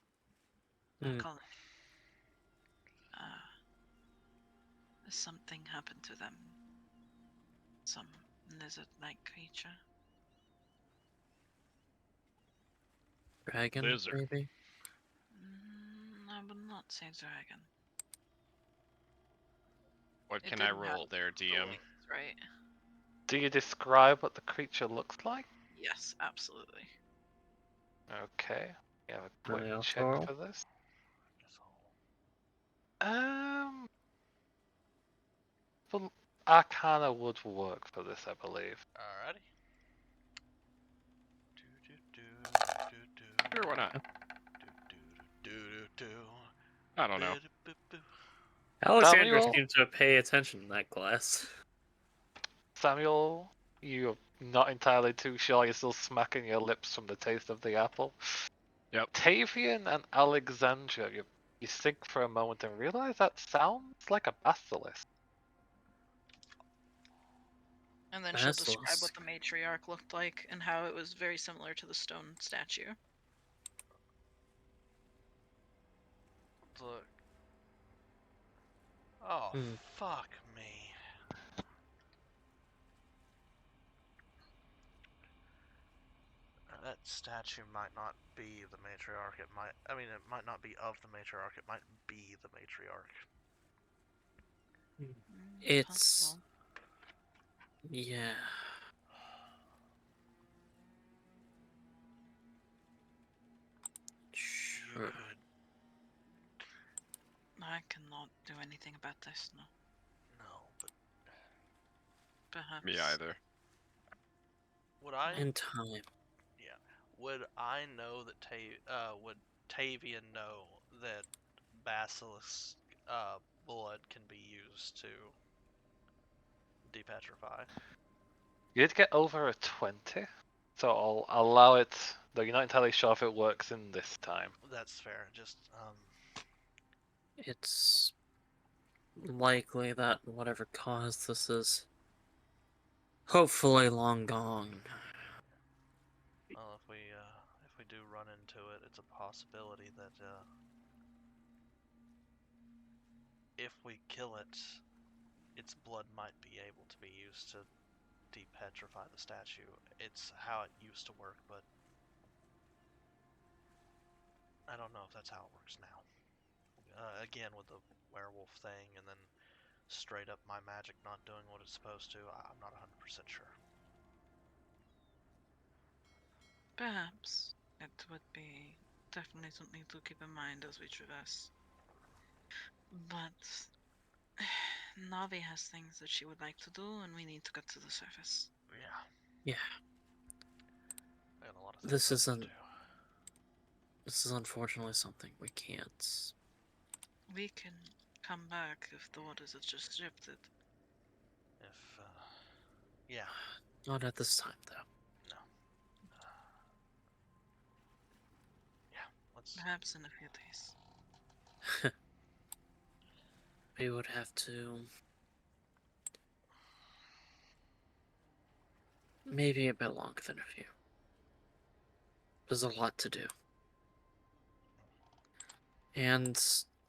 Hmm. Something happened to them. Some lizard-like creature. Dragon, Lizard. maybe? I would not say dragon. What It can I didn't have roll there, the DM? wings, right? Do you describe what the creature looks like? Yes, absolutely. Okay. You have a Can quick I also check roll? for this. Well, Arcana would work for this, I believe. Alrighty. Sure, why not? Do. I don't know. Alexandra Samuel? seemed to pay attention in that class. Samuel, you're not entirely too sure. You're still smacking your lips from the taste of the apple. Yep. Tavian and Alexandra, you think for a moment and realize that sounds like a basilisk. And then she'll describe what Basilisk. the matriarch looked like and how it was very similar to the stone statue. Look. Oh, Hmm. fuck me. That statue might not be the matriarch. It might not be of the matriarch. It might be the matriarch. It's... Possible. yeah. You Sure. could. I cannot do anything about this, no. No, but Perhaps. Me either. would I? In time. Yeah. Would I know that would Tavian know that basilisk blood can be used to depetrify? You did get over a 20, so I'll allow it, though you're not entirely sure if it works in this time. That's fair. Just It's likely that whatever caused this is hopefully long gone. well, if we do run into it, it's a possibility that if we kill it, its blood might be able to be used to depetrify the statue. It's how it used to work, but I don't know if that's how it works now. Again, with the werewolf thing, and then straight up my magic not doing what it's supposed to, I'm not 100% sure. Perhaps. It would be definitely something to keep in mind as we traverse. But Navi has things that she would like to do, and we need to get to the surface. Yeah. Yeah. I got a lot of things This I have to isn't... do. this is unfortunately something we can't... We can come back if the waters are just shifted. If yeah. Not at this time, though. No. Yeah. Let's. Perhaps in a few days. we would have to maybe a bit longer than a few. There's a lot to do. And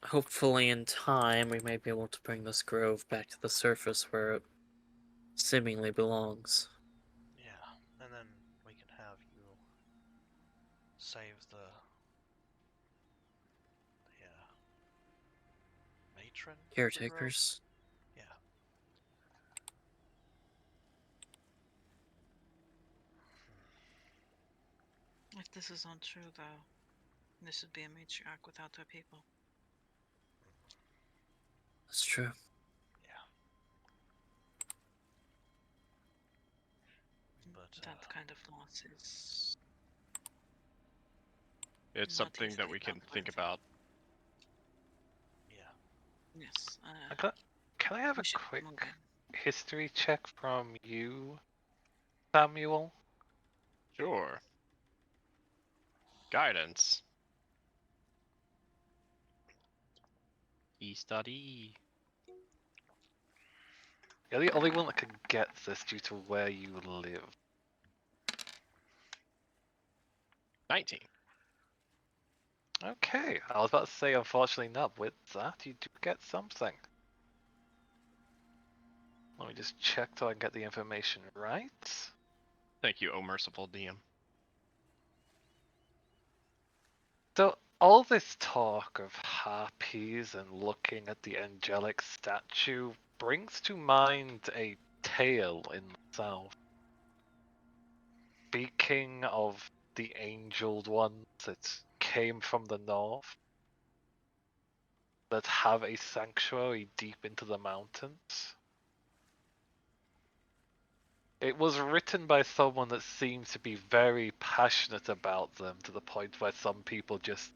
hopefully in time we may be able to bring this grove back to the surface where it seemingly belongs. Yeah, and then we can have you save the matron? of the grove? Caretakers. Yeah. If this is untrue, though, this would be a matriarch without her people. That's true. But That kind of loss is It's not something that easily we can think calculated. about. Yes. Can I have we a should quick move in. history check from you, Samuel? Sure. Guidance. E-study. You're the only one that can get this due to where you live. 19. Okay, I was about to say, unfortunately not. With that, you do get something. Let me just check so I can get the information right. Thank you, oh merciful DM. So, all this talk of harpies and looking at the angelic statue brings to mind a tale in the south. Speaking of the angeled ones that came from the north, that have a sanctuary deep into the mountains. It was written by someone that seemed to be very passionate about them, to the point where some people just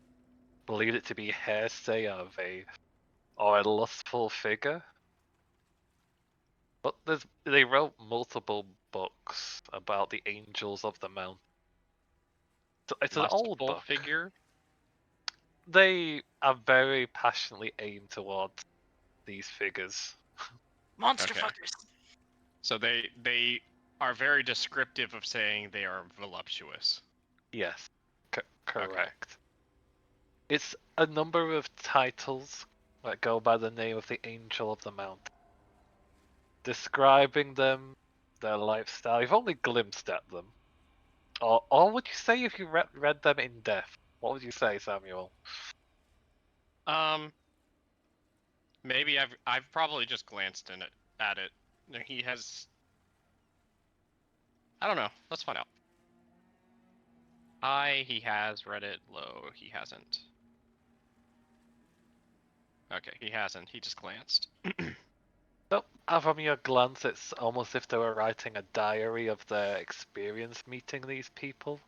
believed it to be hearsay of a lustful figure. But they wrote multiple books about the angels of the mountain. So it's an old Lustful book. figure. They are very passionately aimed towards these figures. Monster Okay. fuckers. So they are very descriptive of saying they are voluptuous. Yes, correct. It's a number of titles that go by the name of the Angel of the Mountain. Describing them, their lifestyle. You've only glimpsed at them. Or would you say if you read them in depth? What would you say, Samuel? Maybe I've probably just glanced at it. He has. I don't know. Let's find out. He has read it. Low, he hasn't. Okay, he hasn't. He just glanced. So, from your glance, it's almost if they were writing a diary of their experience meeting these people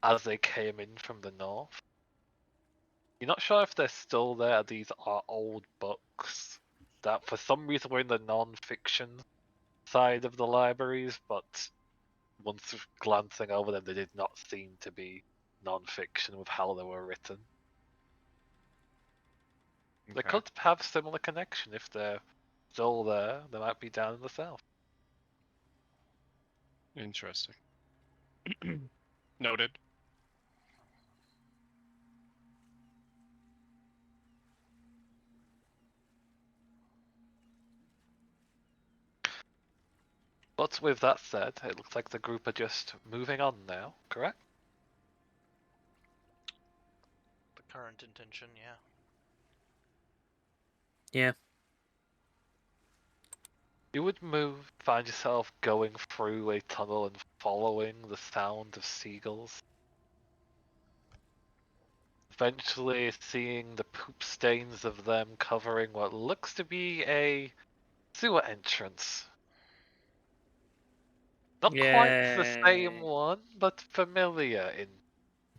as they came in from the north. You're not sure if they're still there. These are old books that for some reason were in the non-fiction side of the libraries, but once glancing over them, they did not seem to be non-fiction with how they were written. They Okay. could have similar connection if they're still there. They might be down in the south. Interesting. Noted. But with that said, it looks like the group are just moving on now, correct? The current intention, yeah. Yeah. You would find yourself going through a tunnel and following the sound of seagulls. Eventually seeing the poop stains of them covering what looks to be a sewer entrance. Not quite the same Yay. one, but familiar in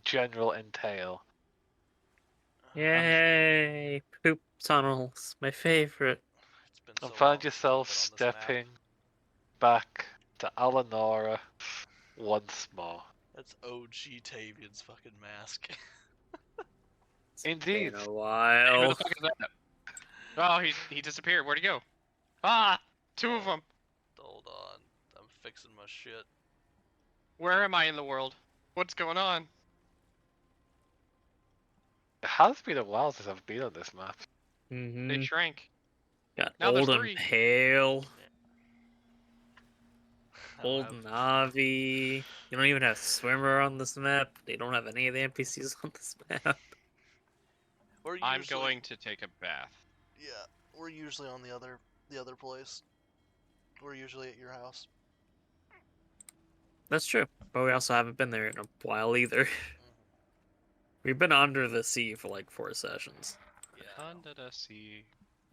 general entail. Yay! Poop tunnels, my favorite. It's been so And long find since I've yourself been on this map. stepping back to Alanora once more. That's OG Tavian's fucking mask. It's Indeed. been a Hey, who while. the fuck is that? Oh, he disappeared. Where'd he go? Ah, two of them. Hold on. I'm fixing my shit. Where am I in the world? What's going on? It has been a while since I've been on this map. They hmm shrank. Got Now there's old and 3. pale, I don't old have- Navi. You don't even have swimmer on this map. They don't have any of the NPCs on this map. We're I'm usually- going to take a bath. Yeah, we're usually on the other place. We're usually at your house. That's true, but we also haven't been there in a while either. We've been under the sea for like 4 sessions, Yeah, I know. Under the sea.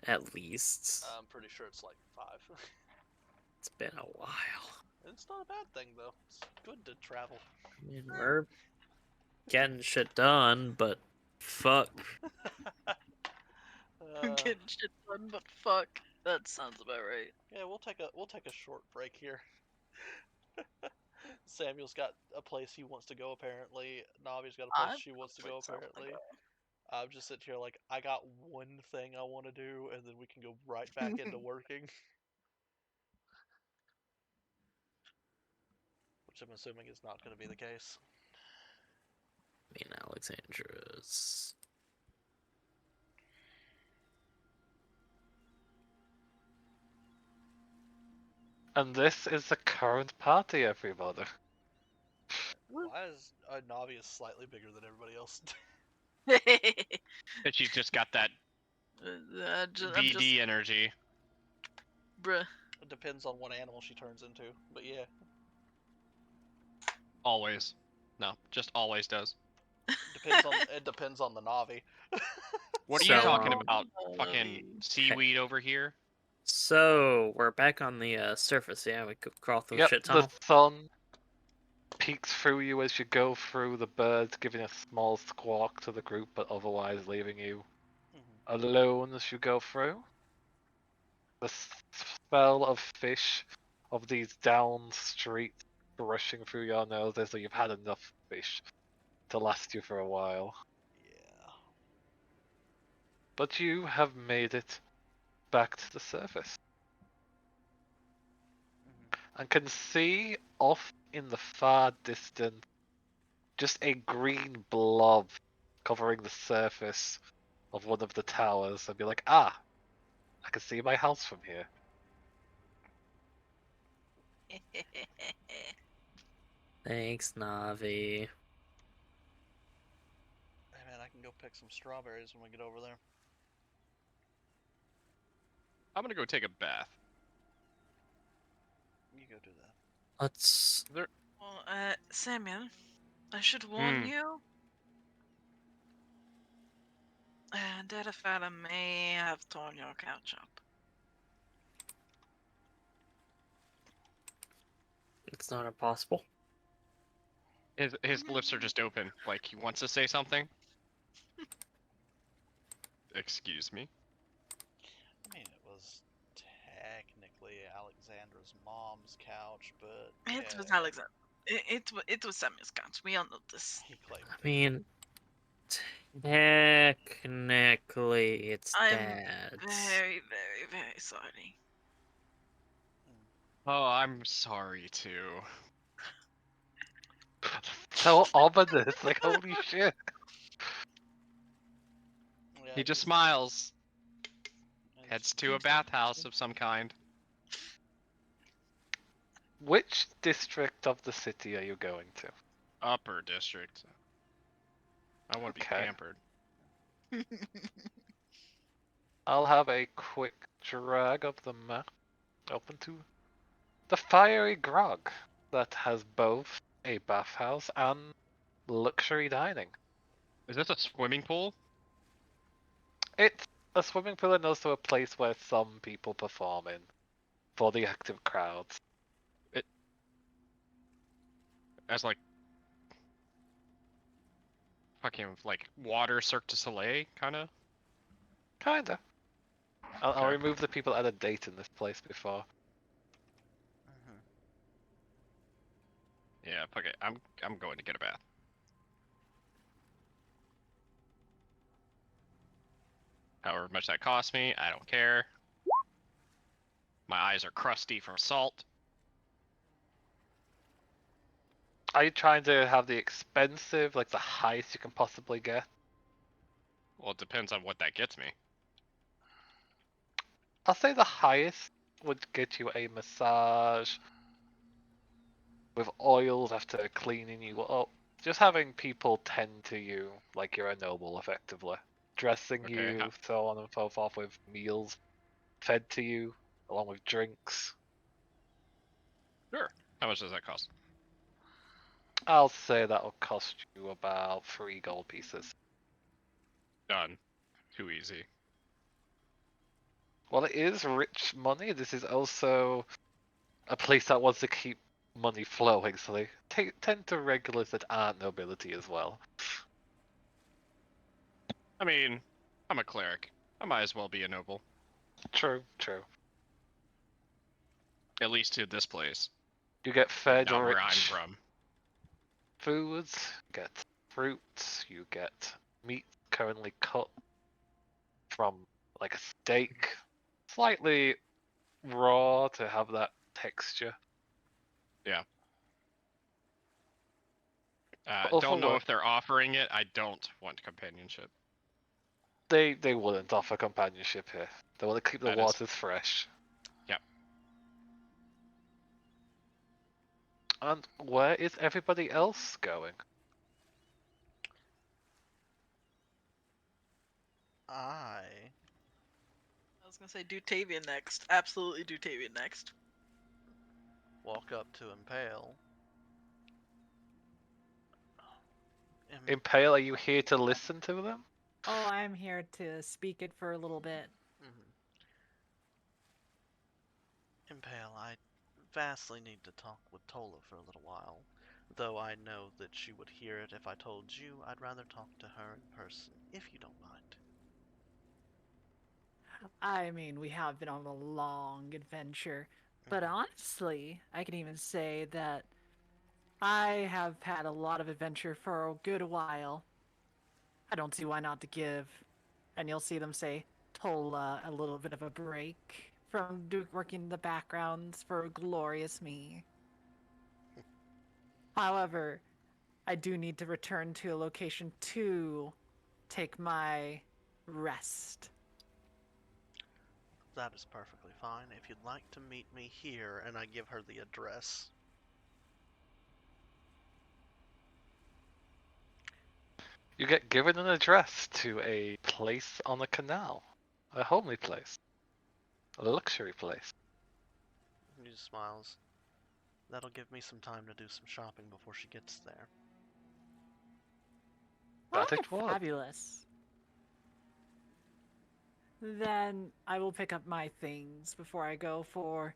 at least. I'm pretty sure it's like 5. It's been a while. It's not a bad thing though. It's good to travel. I mean, we're getting shit done, but fuck. Getting shit done, but fuck. That sounds about right. Yeah, we'll take a short break here. Samuel's got a place he wants to go apparently. Navi's got a place she wants to go apparently. I'm just sitting here like I got one thing I want to do, and then we can go right back into working. Which I'm assuming is not going to be the case. Me and Alexandra's. And this is the current party, everybody. Why is Navi is slightly bigger than everybody else? And she's just got that I'm just, BD energy. bruh. It depends on what animal she turns into, but yeah. Always. No, just always does. It depends on the Navi. What are So, you talking um, about? Fucking seaweed over here? So we're back on the surface. Yeah, we could crawl through Yep, shit the tunnel. sun peeks through you as you go through, the birds giving a small squawk to the group, but otherwise leaving you alone as you go through. The smell of fish, of these down streets rushing through your nose as though you've had enough fish to last you for a while. Yeah. But you have made it back to the surface. And can see off in the far distance just a green blob covering the surface of one of the towers and be like, ah, I can see my house from here. Thanks, Navi. Hey man, I can go pick some strawberries when we get over there. I'm gonna go take a bath. You go do that. Let's. Well, Samuel, I should warn you. That a fella may have torn your couch up. It's not impossible. His lips are just open, like he wants to say something. Excuse me. I mean, it was technically Alexandra's mom's couch, but It was yeah, Alexander. It was Samuel's couch. We all know this. he claimed I it. mean, technically, it's I'm Dad's. very, very, very sorry. Oh, I'm sorry too. So ominous, like holy shit. Yeah, He just he's- smiles. he's- Heads to a bathhouse of some kind. Which district of the city are you going to? Upper district. I want to be Okay. pampered. I'll have a quick drag of the map open to the Fiery Grog that has both a bathhouse and luxury dining. Is this a swimming pool? It's a swimming pool and also a place where some people perform in for the active crowds. As like fucking like water Cirque du Soleil kind of. Kinda. I'll Okay. remove the people at a date in this place before. Yeah, fuck it. I'm going to get a bath. However much that costs me, I don't care. My eyes are crusty from salt. Are you trying to have the expensive, like the highest you can possibly get? Well, it depends on what that gets me. I'll say the highest would get you a massage with oils after cleaning you up. Just having people tend to you like you're a noble, effectively. Dressing Okay, you, so on and so forth, with meals fed to you, along with drinks. Sure. How much does that cost? I'll say that'll cost you about 3 gold pieces. Done. Too easy. While it is rich money, this is also a place that wants to keep money flowing, so they tend to regulars that aren't nobility as well. I mean, I'm a cleric. I might as well be a noble. True, true. At least to this place. You get fed Not where I'm rich from. foods, you get fruits, you get meat currently cut from like a steak, slightly raw to have that texture. Don't know Overwork. if they're offering it. I don't want companionship. They wouldn't offer companionship here. They want to keep the That is- waters fresh. Yep. And where is everybody else going? I was gonna say do Tavian next. Absolutely do Tavian next. walk up to Impale. Impale, are you here to listen to them? Oh, I'm here to speak it for a little bit. Impale, I vastly need to talk with Tola for a little while. Though I know that she would hear it if I told you, I'd rather talk to her in person, if you don't mind. I mean, we have been on a long adventure, but honestly, I can even say that I have had a lot of adventure for a good while. I don't see why not to give, and you'll see them say, Tola a little bit of a break from working the backgrounds for glorious me. However, I do need to return to a location to take my rest. That is perfectly fine. If you'd like to meet me here, and I give her the address. You get given an address to a place on the canal. A homely place. A luxury place. He just smiles. That'll give me some time to do some shopping before she gets there. That Oh, it was. fabulous. Then I will pick up my things before I go for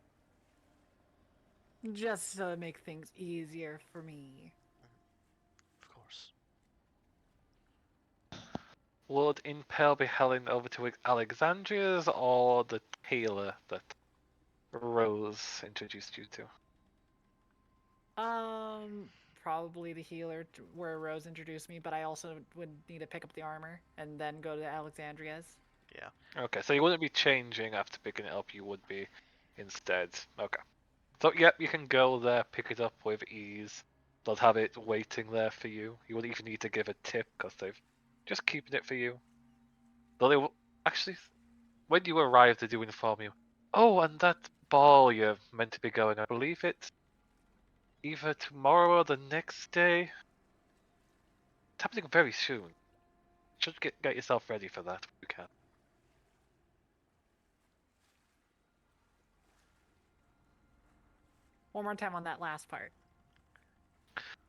just to make things easier for me. Of course. Would Impale be heading over to Alexandria's or the tailor that Rose introduced you to? Probably the healer where Rose introduced me, but I also would need to pick up the armor and then go to Alexandria's. Yeah. Okay, so you wouldn't be changing after picking it up, you would be instead. Okay. So, yep, you can go there, pick it up with ease. They'll have it waiting there for you. You wouldn't even need to give a tip, because they've just keeping it for you. Though they will... Actually, when you arrive, they do inform you. Oh, and that ball you're meant to be going, I believe it's either tomorrow or the next day. It's happening very soon. Should get yourself ready for that if you can. One more time on that last part.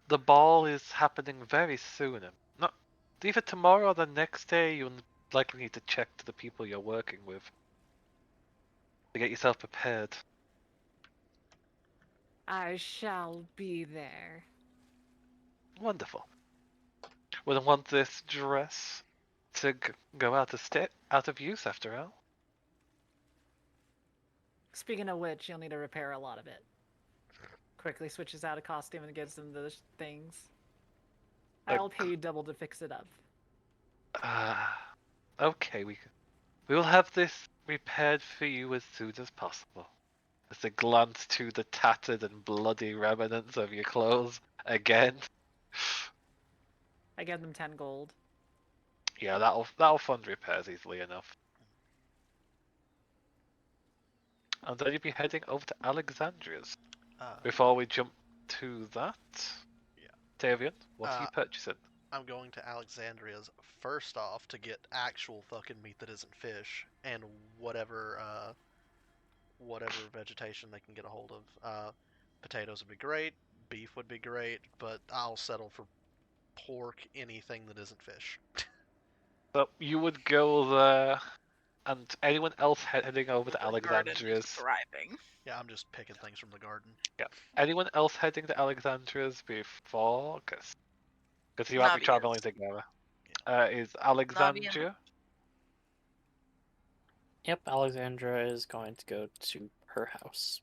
The ball is happening very soon. Not either tomorrow or the next day. You'll likely need to check to the people you're working with to get yourself prepared. I shall be there. Wonderful. Wouldn't want this dress to go out of use after all. Speaking of which, you'll need to repair a lot of it. Quickly switches out a costume and gives them those things. I'll pay you double to fix it up. Okay, We will have this repaired for you as soon as possible. As a glance to the tattered and bloody remnants of your clothes again. I give them 10 gold. Yeah, that'll fund repairs easily enough. And then you'll be heading over to Alexandria's. Before we jump to that, Yeah. Tavian, what are you purchasing? I'm going to Alexandria's first off to get actual fucking meat that isn't fish and whatever vegetation they can get a hold of. Potatoes would be great, beef would be great, but I'll settle for pork, anything that isn't fish. So you would go there, and anyone else heading over to The garden is Alexandria's. thriving. Yeah, I'm just picking things from the garden. Yeah. Anyone else heading to Alexandria's before? Because you might be Navi traveling is. together. Is Alexandria? Yep, Alexandra is going to go to her house.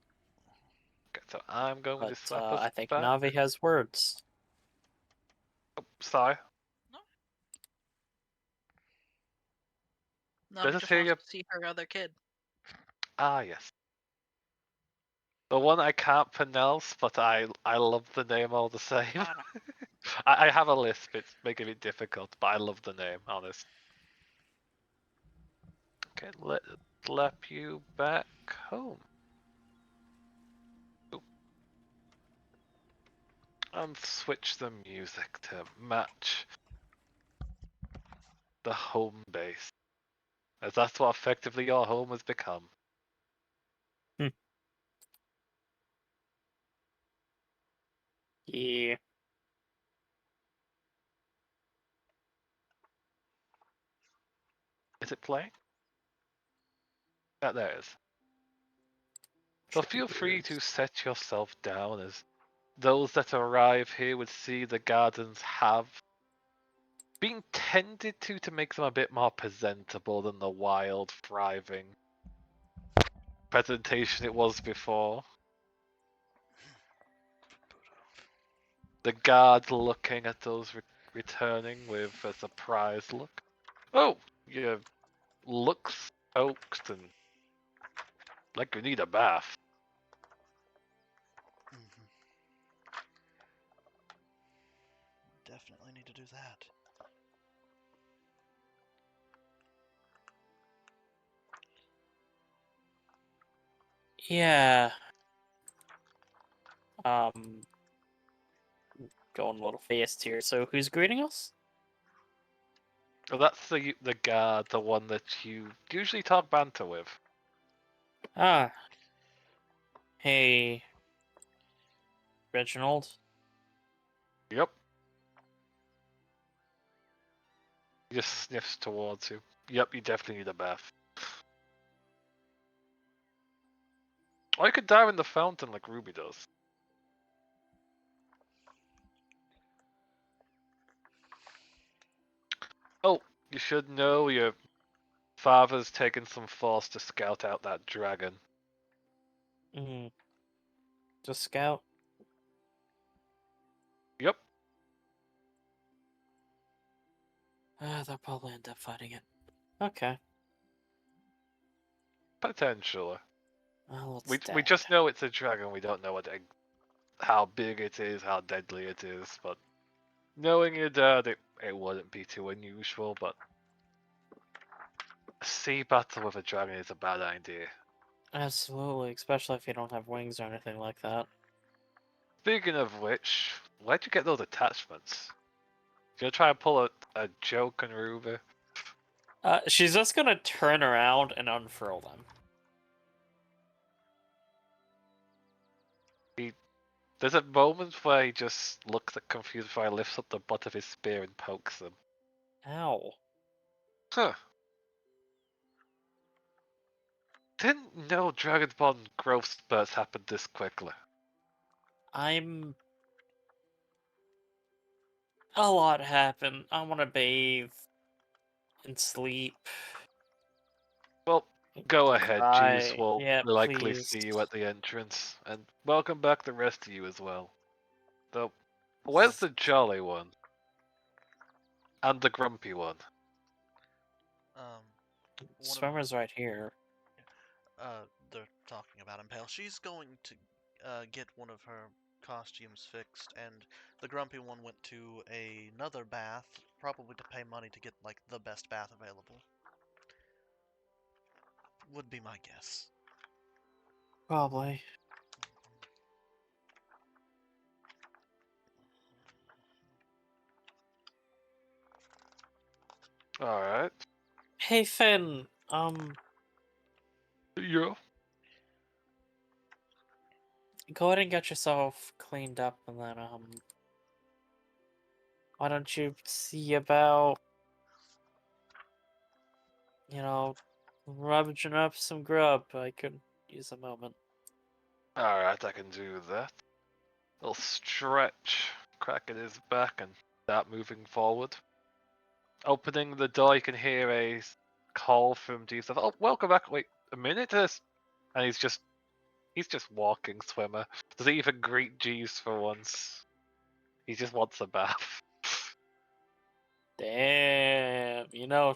Okay, so I'm going with But this swap us I think back. Navi has words. Oh, sorry. Navi Let us just hear wants your... to see her other kid. Ah, yes. The one I can't pronounce, but I love the name all the same. Anna. I have a lisp, it's making it difficult, but I love the name, honest. Okay, let's slap you back home. Oop. And switch the music to match the home base. As that's what effectively your home has become. Yeah. Is it playing? Yeah, there it is. So feel free to set yourself down, as those that arrive here would see the gardens have been tended to make them a bit more presentable than the wild, thriving presentation it was before. The guard looking at those returning with a surprised look. Oh, you look soaked and like you need a bath. Mm-hmm. Definitely need to do that. Yeah. Going a little fast here. So who's greeting us? Well, that's the guard, the one that you usually talk banter with. Ah. Hey, Reginald. Yep. He just sniffs towards you. Yep, you definitely need a bath. Or you could dive in the fountain like Ruby does. Oh, you should know your father's taken some force to scout out that dragon. Mm-hmm. Just scout. Yep. They'll probably end up fighting it. Okay. Potentially. Well, We let's just know it's a dragon. We don't know how big it is, how deadly it is. But knowing your dad, it wouldn't be too unusual. But a sea battle with a dragon is a bad idea. Absolutely, especially if you don't have wings or anything like that. Speaking of which, where'd you get those attachments? You gonna try and pull a joke on Ruby? She's just gonna turn around and unfurl them. There's a moment where he just looks at confused before he lifts up the butt of his spear and pokes them. Ow. Huh. Didn't know Dragonborn growth spurts happened this quickly. A lot happened. I want to bathe and sleep. Well, go ahead, Jeeves. Cry. We'll Yeah, likely please. see you at the entrance. And welcome back the rest of you as well. Though, where's the jolly one? And the grumpy one? of- Swimmer's right here. they're talking about Impale. She's going to get one of her costumes fixed, and the grumpy one went to another bath, probably to pay money to get like the best bath available. Would be my guess. Probably. Alright. Hey Finn, Yeah. go ahead and get yourself cleaned up, and then why don't you see about, rummaging up some grub? I could use a moment. Alright, I can do that. Little stretch, cracking his back, and start moving forward. Opening the door, you can hear a call from Jesus. Oh, welcome back. Wait, a minute. And he's just walking, Swimmer. Doesn't even greet Jeeves for once. He just wants a bath. Damn,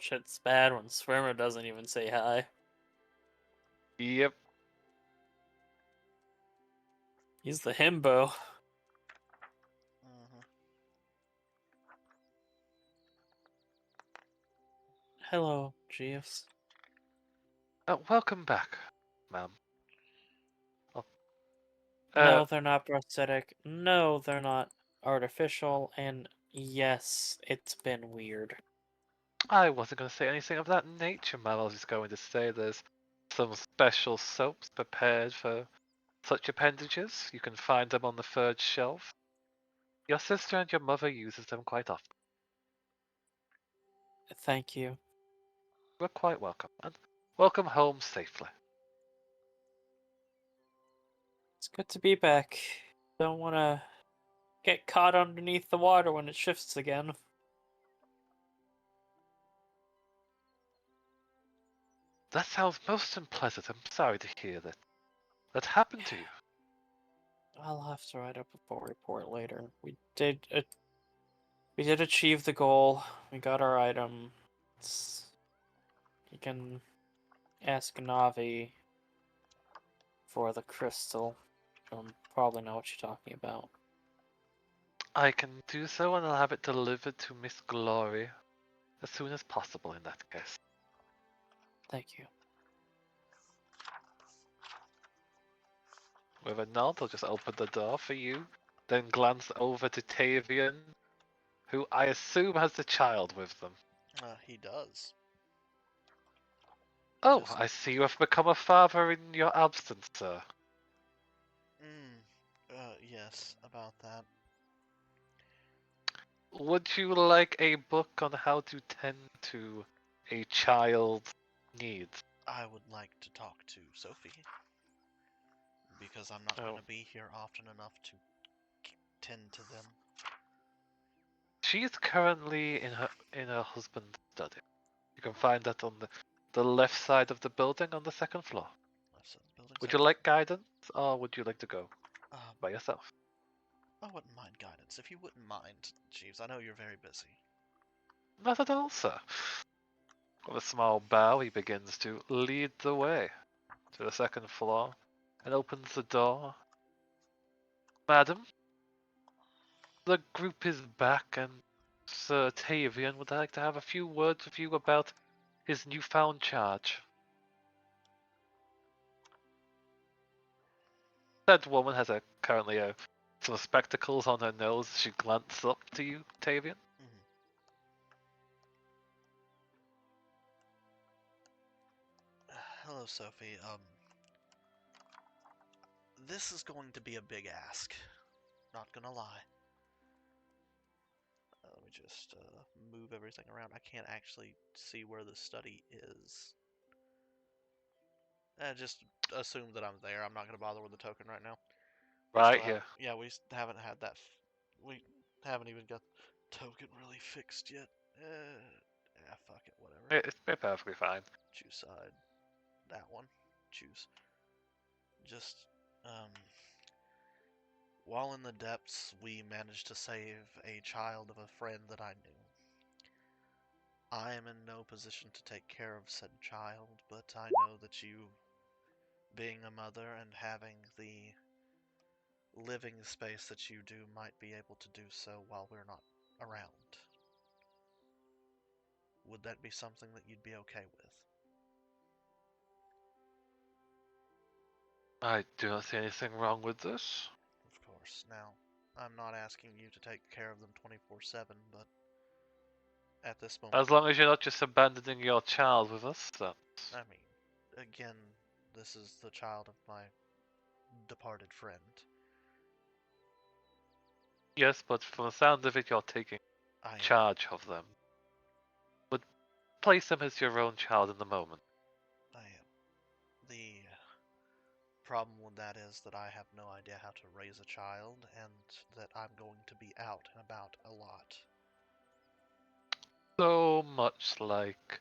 shit's bad when Swimmer doesn't even say hi. Yep. He's the himbo. Mhm. Hello, Jeeves. Welcome back, ma'am. Oh, No, they're not prosthetic. No, they're not artificial. And yes, it's been weird. I wasn't going to say anything of that nature, ma'am. I was just going to say there's some special soaps prepared for such appendages. You can find them on the third shelf. Your sister and your mother uses them quite often. Thank you. You're quite welcome, and welcome home safely. It's good to be back. Don't want to get caught underneath the water when it shifts again. That sounds most unpleasant. I'm sorry to hear that happened to you. I'll have to write up a full report later. We did achieve the goal. We got our item. You can ask Navi for the crystal. You'll probably know what you're talking about. I can do so, and I'll have it delivered to Miss Glory as soon as possible in that case. Thank you. With a nod, I'll just open the door for you, then glance over to Tavian, who I assume has the child with them. He does. Oh, Just- I see you have become a father in your absence, sir. Yes, about that. Would you like a book on how to tend to a child's needs? I would like to talk to Sophie because I'm not going Oh. to be here often enough to tend to them. She is currently in her husband's study. You can find that on the left side of the building on the second floor. Left side of the building, Would you second like guidance, or would you like to go floor. by yourself? I wouldn't mind guidance if you wouldn't mind, Jeeves. I know you're very busy. Not at all, sir. With a small bow, he begins to lead the way to the second floor and opens the door. Madam, the group is back, and Sir Tavian would like to have a few words with you about his newfound charge. That woman has currently some spectacles on her nose. She glances up to you, Tavian. Hello, Sophie. This is going to be a big ask. Not gonna lie. Let me just move everything around. I can't actually see where the study is. Just assume that I'm there. I'm not gonna bother with the token right now. Right here. Yeah, we haven't had that. We haven't even got the token really fixed yet. Fuck it, whatever. It's perfectly fine. Choose side. That one. Choose. Just, while in the depths, we managed to save a child of a friend that I knew. I am in no position to take care of said child, but I know that you, being a mother and having the living space that you do, might be able to do so while we're not around. Would that be something that you'd be okay with? I do not see anything wrong with this. Of course. Now, I'm not asking you to take care of them 24/7, but at this moment, As long as you're not just abandoning your child with us, that's... I mean, again, this is the child of my departed friend. Yes, but from the sound of it, you're taking I am. charge of them. Would place them as your own child in the moment. I am. The problem with that is that I have no idea how to raise a child, and that I'm going to be out and about a lot. So much like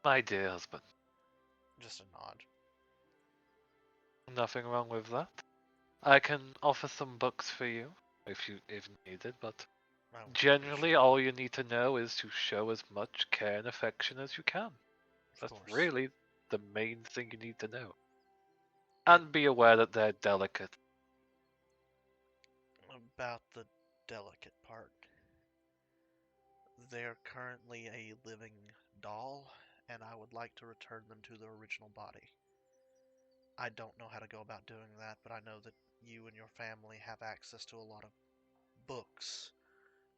my dear husband. Just a nod. Nothing wrong with that. I can offer some books for you if needed, but I would generally appreciate it. all you need to know is to show as much care and affection as you can. Of That's course. really the main thing you need to know. And be aware that they're delicate. About the delicate part. They're currently a living doll, and I would like to return them to their original body. I don't know how to go about doing that, but I know that you and your family have access to a lot of books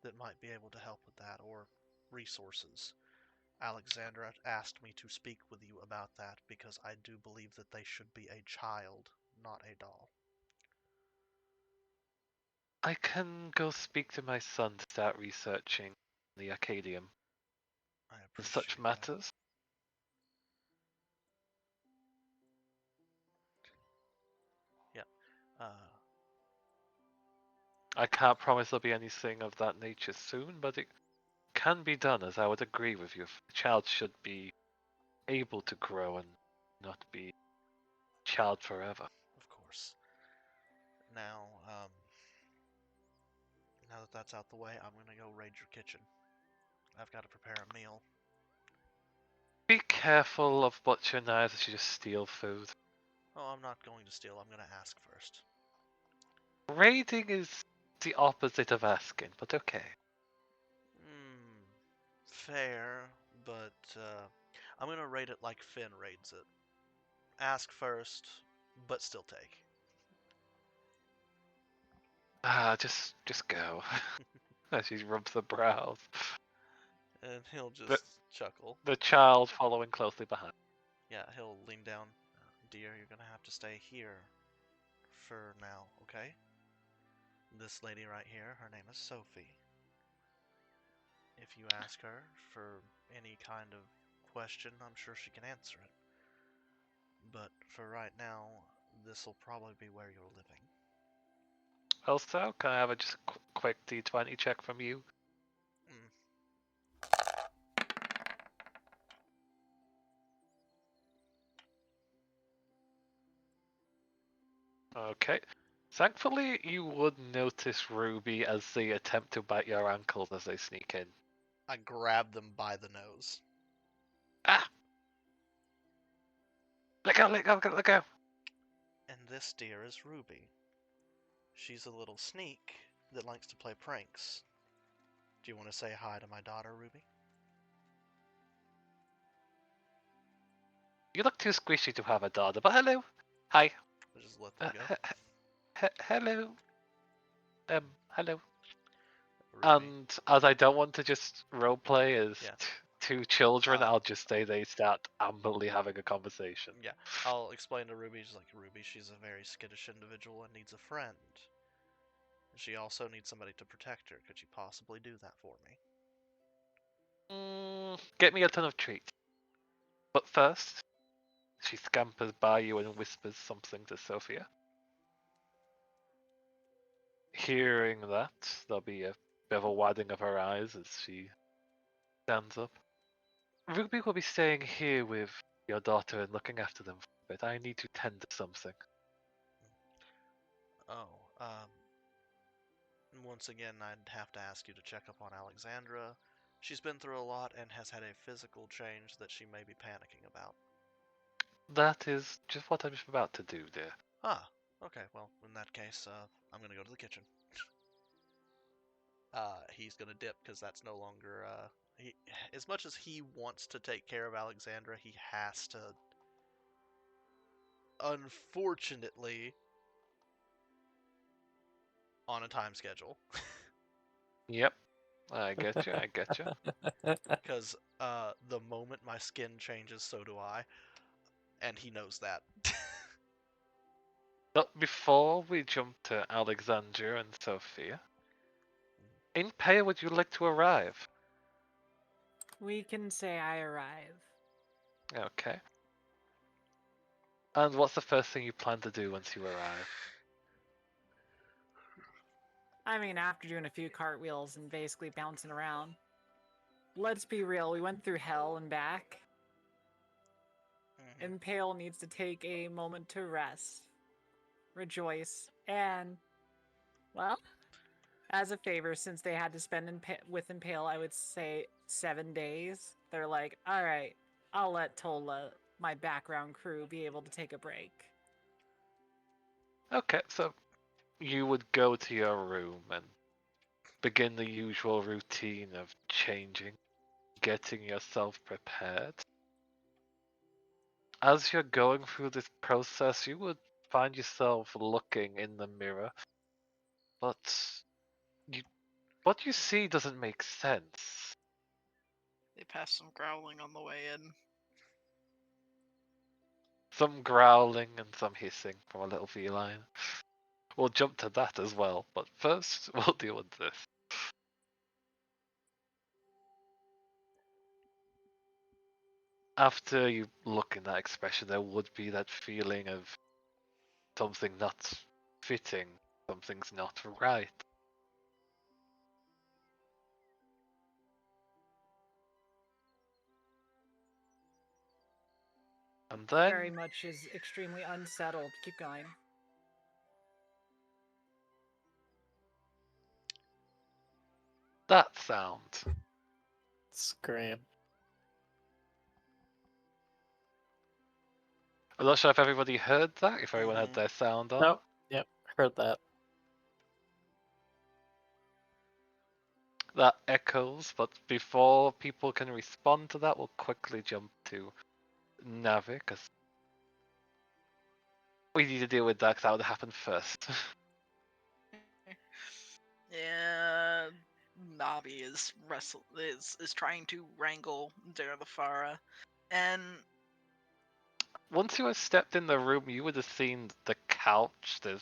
that might be able to help with that, or resources. Alexandra asked me to speak with you about that because I do believe that they should be a child, not a doll. I can go speak to my son to start researching the Arcadium I and appreciate such that. matters. Yep. I can't promise there'll be anything of that nature soon, but it can be done, as I would agree with you. The child should be able to grow and not be child forever. Of course. Now, now that that's out the way, I'm gonna go raid your kitchen. I've got to prepare a meal. Be careful of butcher knives as you just steal food. Oh, I'm not going to steal. I'm gonna ask first. Raiding is the opposite of asking, but okay. Fair, but I'm gonna rate it like Finn rates it. Ask first, but still take. Just go. As she rubs the brows. And he'll just chuckle. The child following closely behind. Yeah, he'll lean down. Dear, you're gonna have to stay here for now, okay? This lady right here, her name is Sophie. If you ask her for any kind of question, I'm sure she can answer it. But for right now, this will probably be where you're living. Also, can I have a just quick D20 check from you? Okay. Thankfully, you would notice Ruby as they attempt to bite your ankles as they sneak in. I grab them by the nose. Ah! Let go, let go, let go! And this, dear, is Ruby. She's a little sneak that likes to play pranks. Do you want to say hi to my daughter, Ruby? You look too squishy to have a daughter, but hello! Hi! I'll just let them go. Hello! Hello. Ruby. And as I don't want to just roleplay as Yeah. two children, I'll just say they start ambly having a conversation. Yeah, I'll explain to Ruby. She's like, Ruby, she's a very skittish individual and needs a friend. She also needs somebody to protect her. Could you possibly do that for me? Get me a ton of treats. But first, she scampers by you and whispers something to Sophia. Hearing that, there'll be a bit of a widening of her eyes as she stands up. Ruby will be staying here with your daughter and looking after them for a bit. I need to tend to something. Oh, once again, I'd have to ask you to check up on Alexandra. She's been through a lot and has had a physical change that she may be panicking about. That is just what I'm about to do, dear. Ah, okay. Well, in that case, I'm gonna go to the kitchen. He's gonna dip because that's no longer. As much as he wants to take care of Alexandra, he has to. Unfortunately, on a time schedule. Yep. I get you, I get you. Because the moment my skin changes, so do I. And he knows that. But before we jump to Alexandra and Sophia, in Paya would you like to arrive? We can say I arrive. Okay. And what's the first thing you plan to do once you arrive? I mean, after doing a few cartwheels and basically bouncing around. Let's be real, we went through hell and back. Impale needs to take a moment to rest, rejoice, and, well, as a favor, since they had to spend with Impale, I would say 7 days. They're like, alright, I'll let Tola, my background crew, be able to take a break. Okay, so you would go to your room and begin the usual routine of changing, getting yourself prepared. As you're going through this process, you would find yourself looking in the mirror, but what you see doesn't make sense. They passed some growling on the way in. Some growling and some hissing from a little feline. We'll jump to that as well, but first we'll deal with this. After you look in that expression, there would be that feeling of something not fitting, something's not right. And then Very much is extremely unsettled. Keep going. that sound. Scram. I'm not sure if everybody heard that, if everyone had their sound on. Nope. Yep. Heard that. That echoes, but before people can respond to that, we'll quickly jump to Navi, because we need to deal with that, because that would happen first. Yeah, Navi is is trying to wrangle Darlafara, and Once you have stepped in the room, you would have seen the couch. The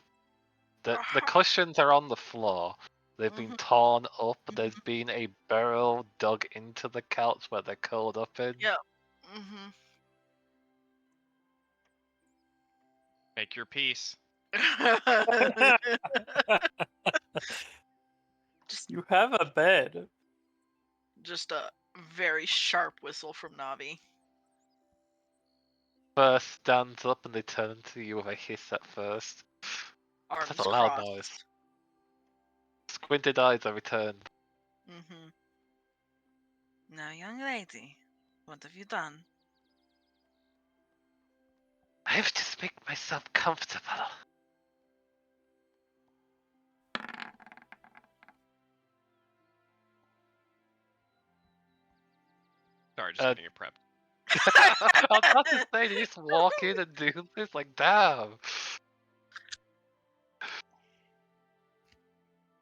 cushions are on the floor. They've been torn up. There's been a burrow dug into the couch where they're curled up in. yeah, mm-hmm. Make your peace. You have a bed. Just a very sharp whistle from Navi. First stands up and they turn to you with a hiss at first. Arms That's a loud crossed. noise. Squinted eyes are returned. Mm-hmm. Now, young lady, what have you done? I have to make myself comfortable. Sorry, just getting it prepped. I was about to say, you just walk in and do this? Like, damn.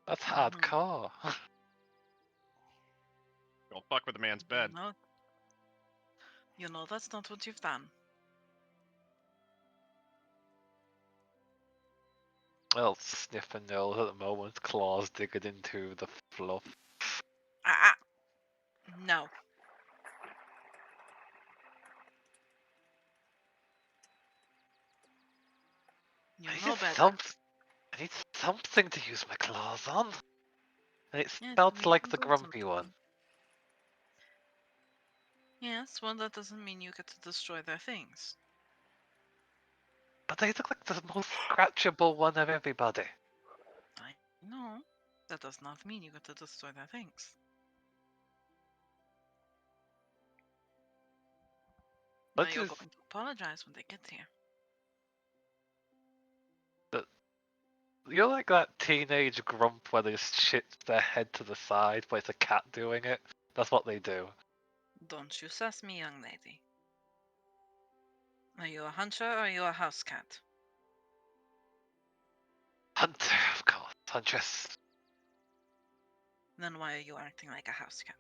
That's hardcore. Don't fuck with the man's bed. No. You know that's not what you've done. Well, sniff and nose at the moment, claws digging into the fluff. No. You know better. I need something to use my claws on. And it Yes, felt you like can the do grumpy something. one. Yes, well, that doesn't mean you get to destroy their things. But they look like the most scratchable one of everybody. I know. That does not mean you get to destroy their things. Are Let's you just going to apologize when they get here? You're like that teenage grump where they just shift their head to the side, but it's a cat doing it. That's what they do. Don't you sass me, young lady. Are you a hunter or are you a house cat? Hunter, of course. Huntress. Then why are you acting like a house cat?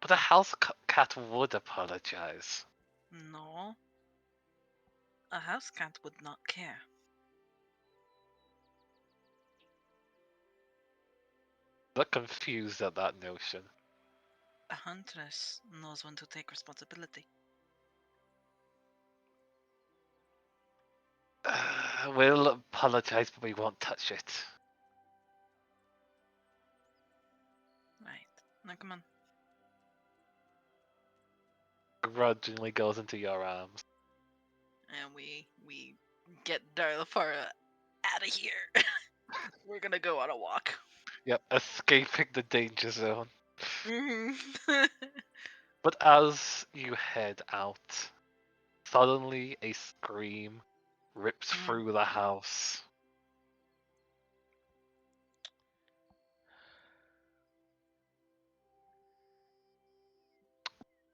But a house cat would apologize. No. A house cat would not care. They're confused at that notion. A huntress knows when to take responsibility. We'll apologize, but we won't touch it. Right. Now come on. Grudgingly goes into your arms. And we get Darlafara out of here. We're gonna go on a walk. Yep, escaping the danger zone. Mhm. But as you head out, suddenly a scream rips through the house.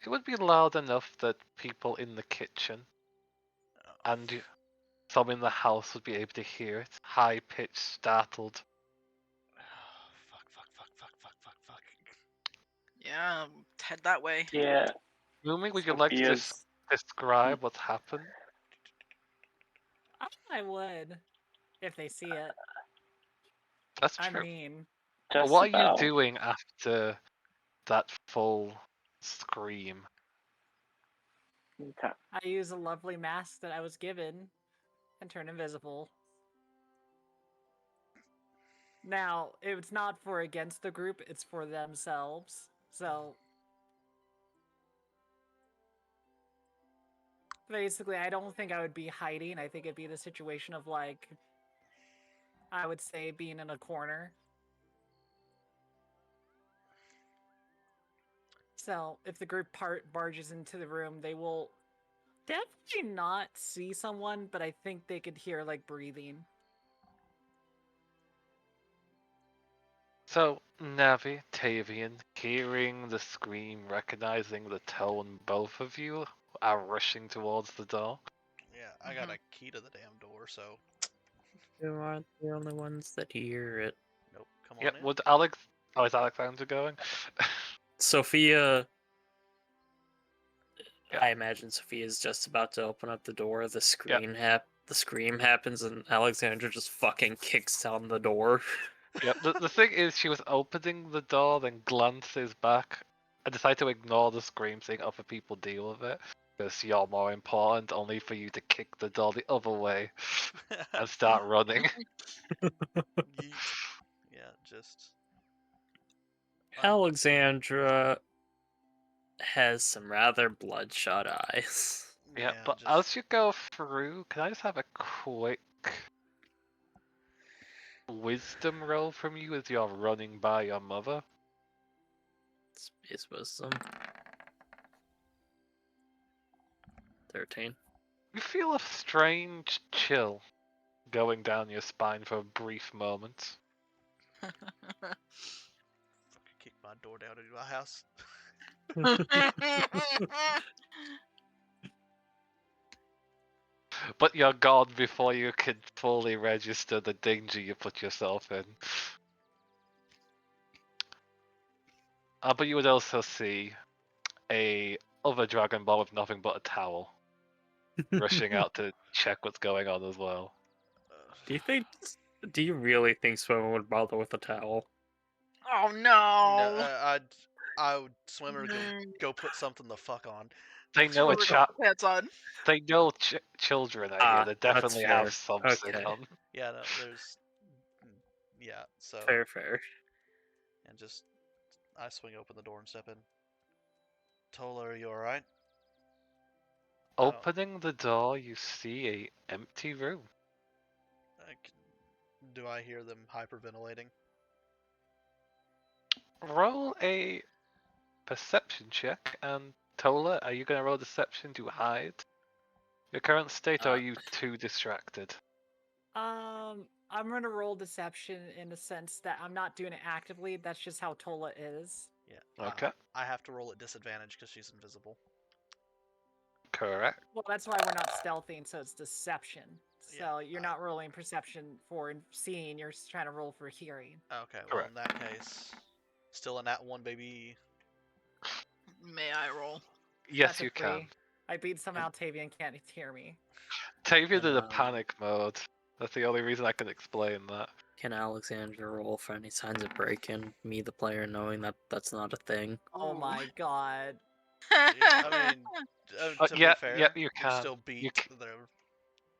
It would be loud enough that people in the kitchen and some in the house would be able to hear it. High pitched, startled. Fuck. Yeah, head that way. Yeah, Rumi, would you like to just Sophia's. describe what's happened? I would, if they see it. That's I true. mean, But Just what are you about. doing after that full scream? Okay. I use a lovely mask that I was given and turn invisible. Now, it's not for against the group, it's for themselves. So basically, I don't think I would be hiding. I think it'd be the situation of like, I would say being in a corner. So if the group barges into the room, they will definitely not see someone, but I think they could hear like breathing. So, Navi, Tavian, hearing the scream, recognizing the tone, both of you are rushing towards the door. Yeah, I got a key to the damn door, so You aren't the only ones that hear it. nope. Come on Yep, in. would Alex... Oh, is Alexander going? Sophia. Yeah. I imagine Sophia's just about to open up the door. The scream happens, and Alexandra just fucking kicks down the door. Yep, the thing is, she was opening the door, then glances back, and decided to ignore the scream, saying other people deal with it. Because you're more important, only for you to kick the door the other way and start running. Yeet. Yeah, just. Alexandra has some rather bloodshot eyes. Yeah, but just, as you go through, can I just have a quick wisdom roll from you as you're running by your mother? Space wisdom. 13. You feel a strange chill going down your spine for a brief moment. fucking kick my door down into my house. But you're gone before you can fully register the danger you put yourself in. But you would also see a other Dragon Ball with nothing but a towel rushing out to check what's going on as well. Do you really think Swimmer would bother with a towel? Oh no! No, I would swimmer go put something the fuck on. They know a Swimmer, chat. put pants on. They know children are here. They that's definitely have fair. something Okay. on. Yeah, no, there's. Yeah, so. Fair. And just. I swing open the door and step in. Tola, are you alright? Opening the door, you see a empty room. Do I hear them hyperventilating? Roll a perception check and Tola, are you going to roll deception to hide your current state, or are Uh, you too distracted? I'm gonna roll deception in the sense that I'm not doing it actively. That's just how Tola is. Yeah. Okay. I have to roll at disadvantage because she's invisible. Correct. Well, that's why we're not stealthing, so it's deception. Yeah, So you're not rolling perception for seeing. You're just trying to roll for hearing. Okay, well, Correct. in that case, still a nat 1, baby. May I roll? Yes, That's a you 3. can. I beat somehow Tavian can't hear me. Tavia did a Um, panic mode. That's the only reason I can explain that. Can Alexandra roll for any signs of break-in? Me, the player, knowing that that's not a thing. Oh Ooh. my god. Yeah, I mean, to yeah, be fair, yeah, you you can. still beat c- their.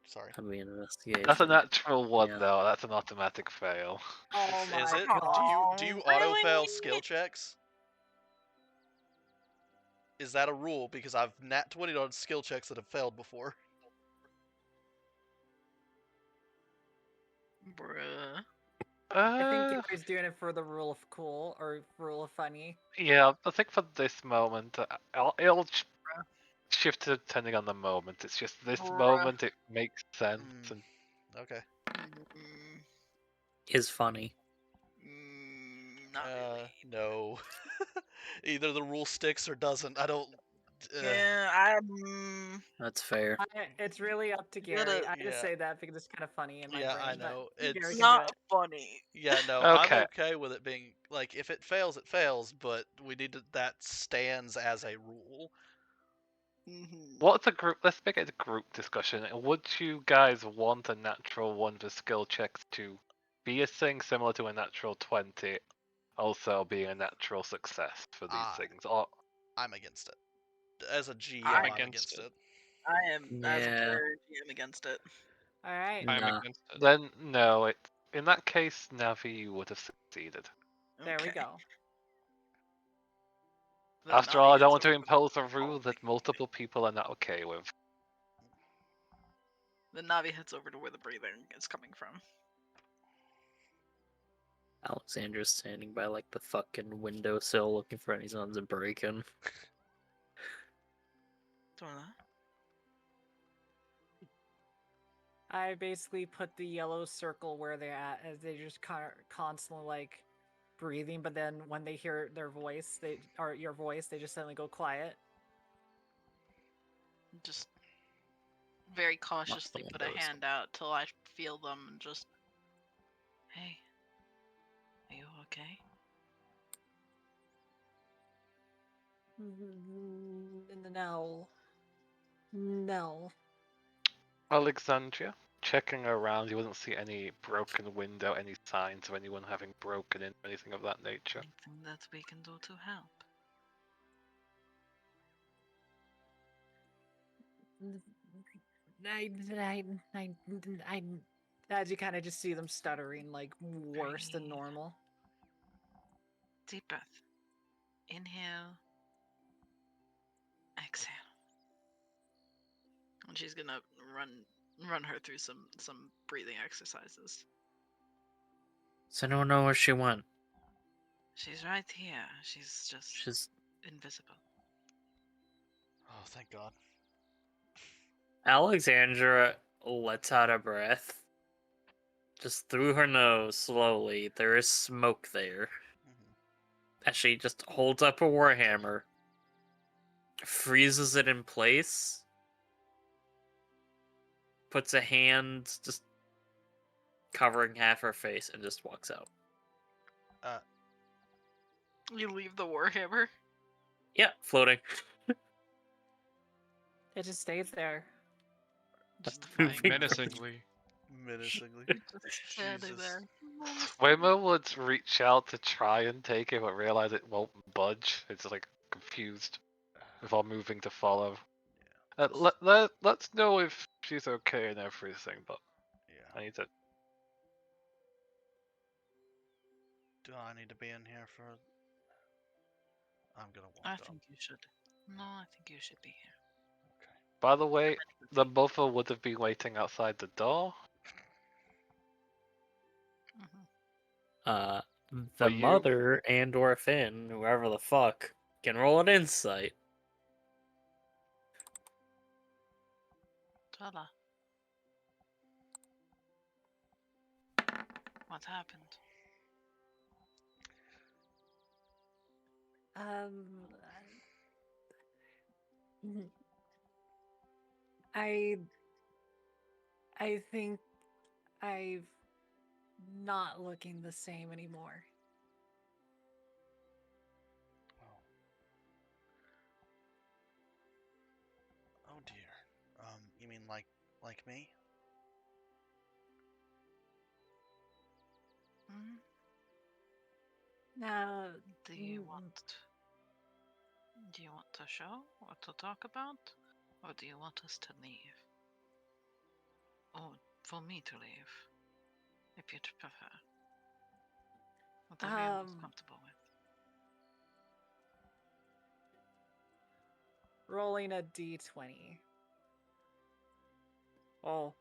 Sorry. That'd be an investigation. That's a natural one, Yeah. though. That's an automatic fail. Oh my Is it? god. Do you Oh, auto fail really? skill checks? Is that a rule? Because I've nat 20'd on skill checks that have failed before. Bruh. I think Uh, Gary's doing it for the rule of cool or rule of funny. yeah, I think for this moment, it'll shift depending on the moment. It's just this Bruh. moment it makes sense. Mm. And Okay. Mm, Is funny. not really. No. Either the rule sticks or doesn't. I don't. Yeah, That's fair. It's really up to You gotta- Gary. I just Yeah. say that because it's kind of funny in my Yeah, brain. I know. But Gary It's can do not it. funny. Yeah, no, Okay. I'm okay with it being like if it fails, it fails. But we need to, that stands as a rule. Mhm. What's a group? Let's make it a group discussion. Would you guys want a natural one for skill checks to be a thing similar to a natural 20, also being a natural success for these things? Or I'm against it. As a GM, I'm I'm against against it. it. I am as a Yeah. player GM against it. All right. I'm Nah. against it. then no, in that case, Navi, you would have succeeded. There we Okay. go. Then After Navi all, I don't gets want to over impose a rule that multiple people are not okay with. Then Navi heads over to where the breathing is coming from. Alexandra's standing by like the fucking windowsill looking for any signs of break-in. Doing that. I basically put the yellow circle where they're at, as they just constantly like breathing. But then when they hear their voice, your voice, they just suddenly go quiet. Just very cautiously put a windows. hand out till I feel them and just, hey, are you okay? No. No. Alexandria, checking around, you wouldn't see any broken window, any signs of anyone having broken in, or anything of that nature. Anything that we can do to help? As you kind of just see them stuttering, like worse than Breathe. normal. Deep breath. Inhale. Exhale. And she's gonna run her through some breathing exercises. Does anyone know where she went? She's right here. She's just She's invisible. Oh, thank God. Alexandra lets out a breath. Just through her nose, slowly. There is smoke there. As she just holds up a warhammer, freezes it in place, puts a hand just covering half her face, and just walks out. You leave the warhammer. Yeah, floating. It just stays there. Just Moving fine. Menacingly. Menacingly. Just standing Jesus. there. Waymo would reach out to try and take it, but realize it won't budge. It's like confused before moving to follow. Let's know if she's okay and everything, but Yeah. I need to. Do I need to be in here for? I'm gonna walk I up. think you should. No, I think you should be here. By the way, the buffer would have been waiting outside the door. Mhm. The But you- mother and or Finn, whoever the fuck, can roll an insight. Tala. What happened? Um, I think I've not looking the same anymore. Oh. Oh dear. You mean like me? Hmm? Now, Do you want to show or to talk about? Or do you want us to leave? Or for me to leave? If you'd prefer. Whatever you're most comfortable with. rolling a d20. Oh,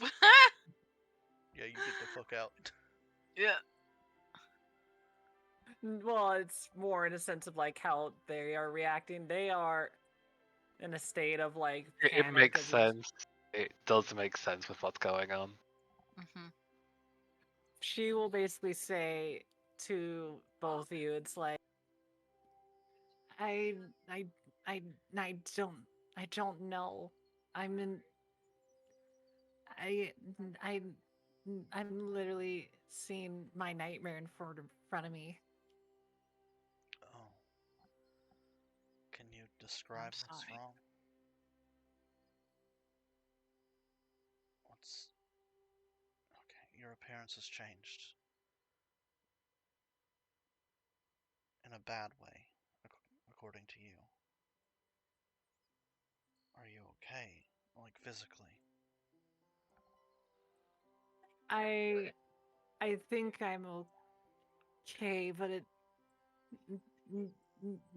Yeah, you get the fuck out. Yeah. well, it's more in a sense of like how they are reacting. They are in a state of like It panic. makes as it's- sense. It does make sense with what's going on. Mm-hmm. She will basically say to both of you, it's like, I, I, I, I don't know. I'm in. I, I, I'm literally seeing my nightmare in front of me. Oh. Can you describe what's sorry. wrong? What's... Okay, your appearance has changed. In a bad way, according to you. Are you okay? Like, physically? I think I'm okay, but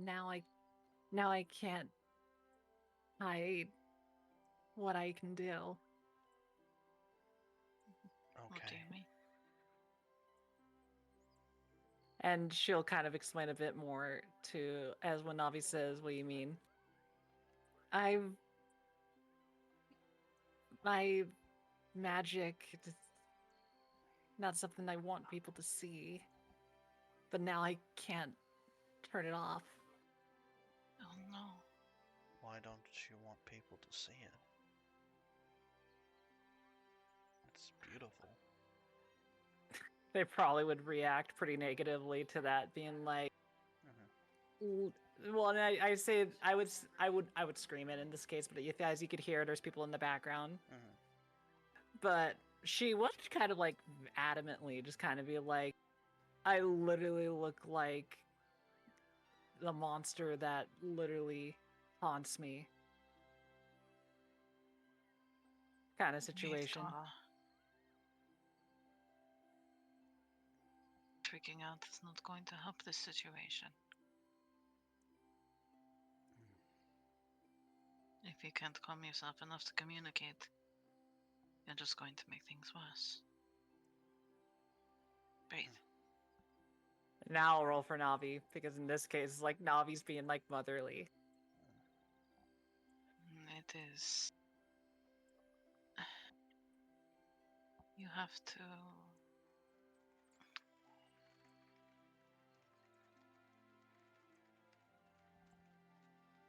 now I can't hide what I can do. What do Okay. you mean? And she'll kind of explain a bit more to as when Navi says, "What do you mean?" My magic is not something I want people to see, but now I can't turn it off. Oh no. Why don't you want people to see it? It's beautiful. They probably would react pretty negatively to that, being like, well, and I say I would scream it in this case, but as you could hear, there's people in the background. But she would kind of like adamantly just kind of be like, I literally look like the monster that literally haunts me. Kind of situation. Freaking out is not going to help this situation. If you can't calm yourself enough to communicate, you're just going to make things worse. Breathe. Now I'll roll for Navi, because in this case, it's like Navi's being like motherly. It is. You have to.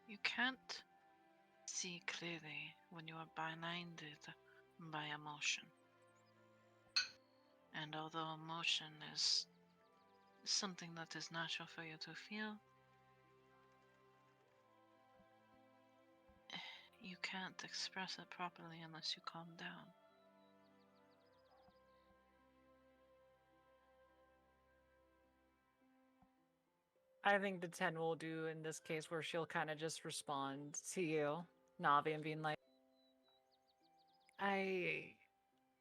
You can't see clearly when you are blinded by emotion. And although emotion is something that is natural for you to feel, you can't express it properly unless you calm down. I think the 10 will do in this case, where she'll kind of just respond to you, Navi, and being like, I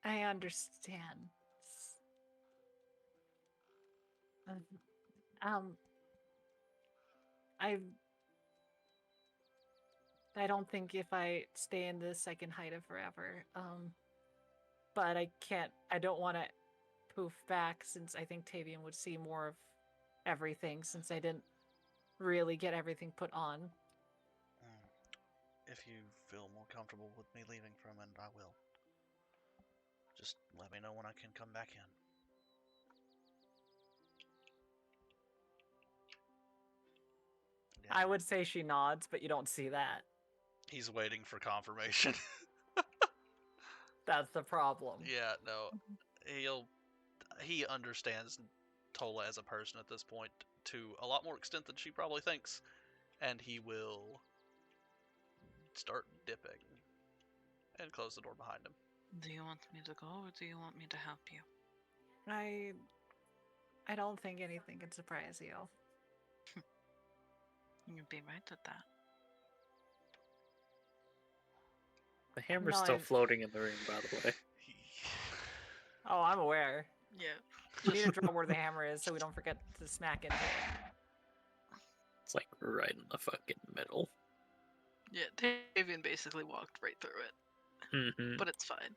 understand. Um, I don't think if I stay in this, I can hide it forever. But I don't want to poof back, since I think Tavian would see more of everything, since I didn't really get everything put on. if you feel more comfortable with me leaving for a minute, I will. Just let me know when I can come back in. I Yeah, would say she nods, but you don't see that. He's waiting for confirmation. That's the problem. Yeah, no. He understands Tola as a person at this point to a lot more extent than she probably thinks. And he will start dipping and close the door behind him. Do you want me to go or do you want me to help you? I don't think anything can surprise you. You'd be right at that. The hammer's No, still I- floating in the room, by the way. Oh, I'm aware. Yeah. We need to draw where the hammer is so we don't forget to smack into it. It's like right in the fucking middle. Yeah, Tavian basically walked right through it, Hmm. but it's fine.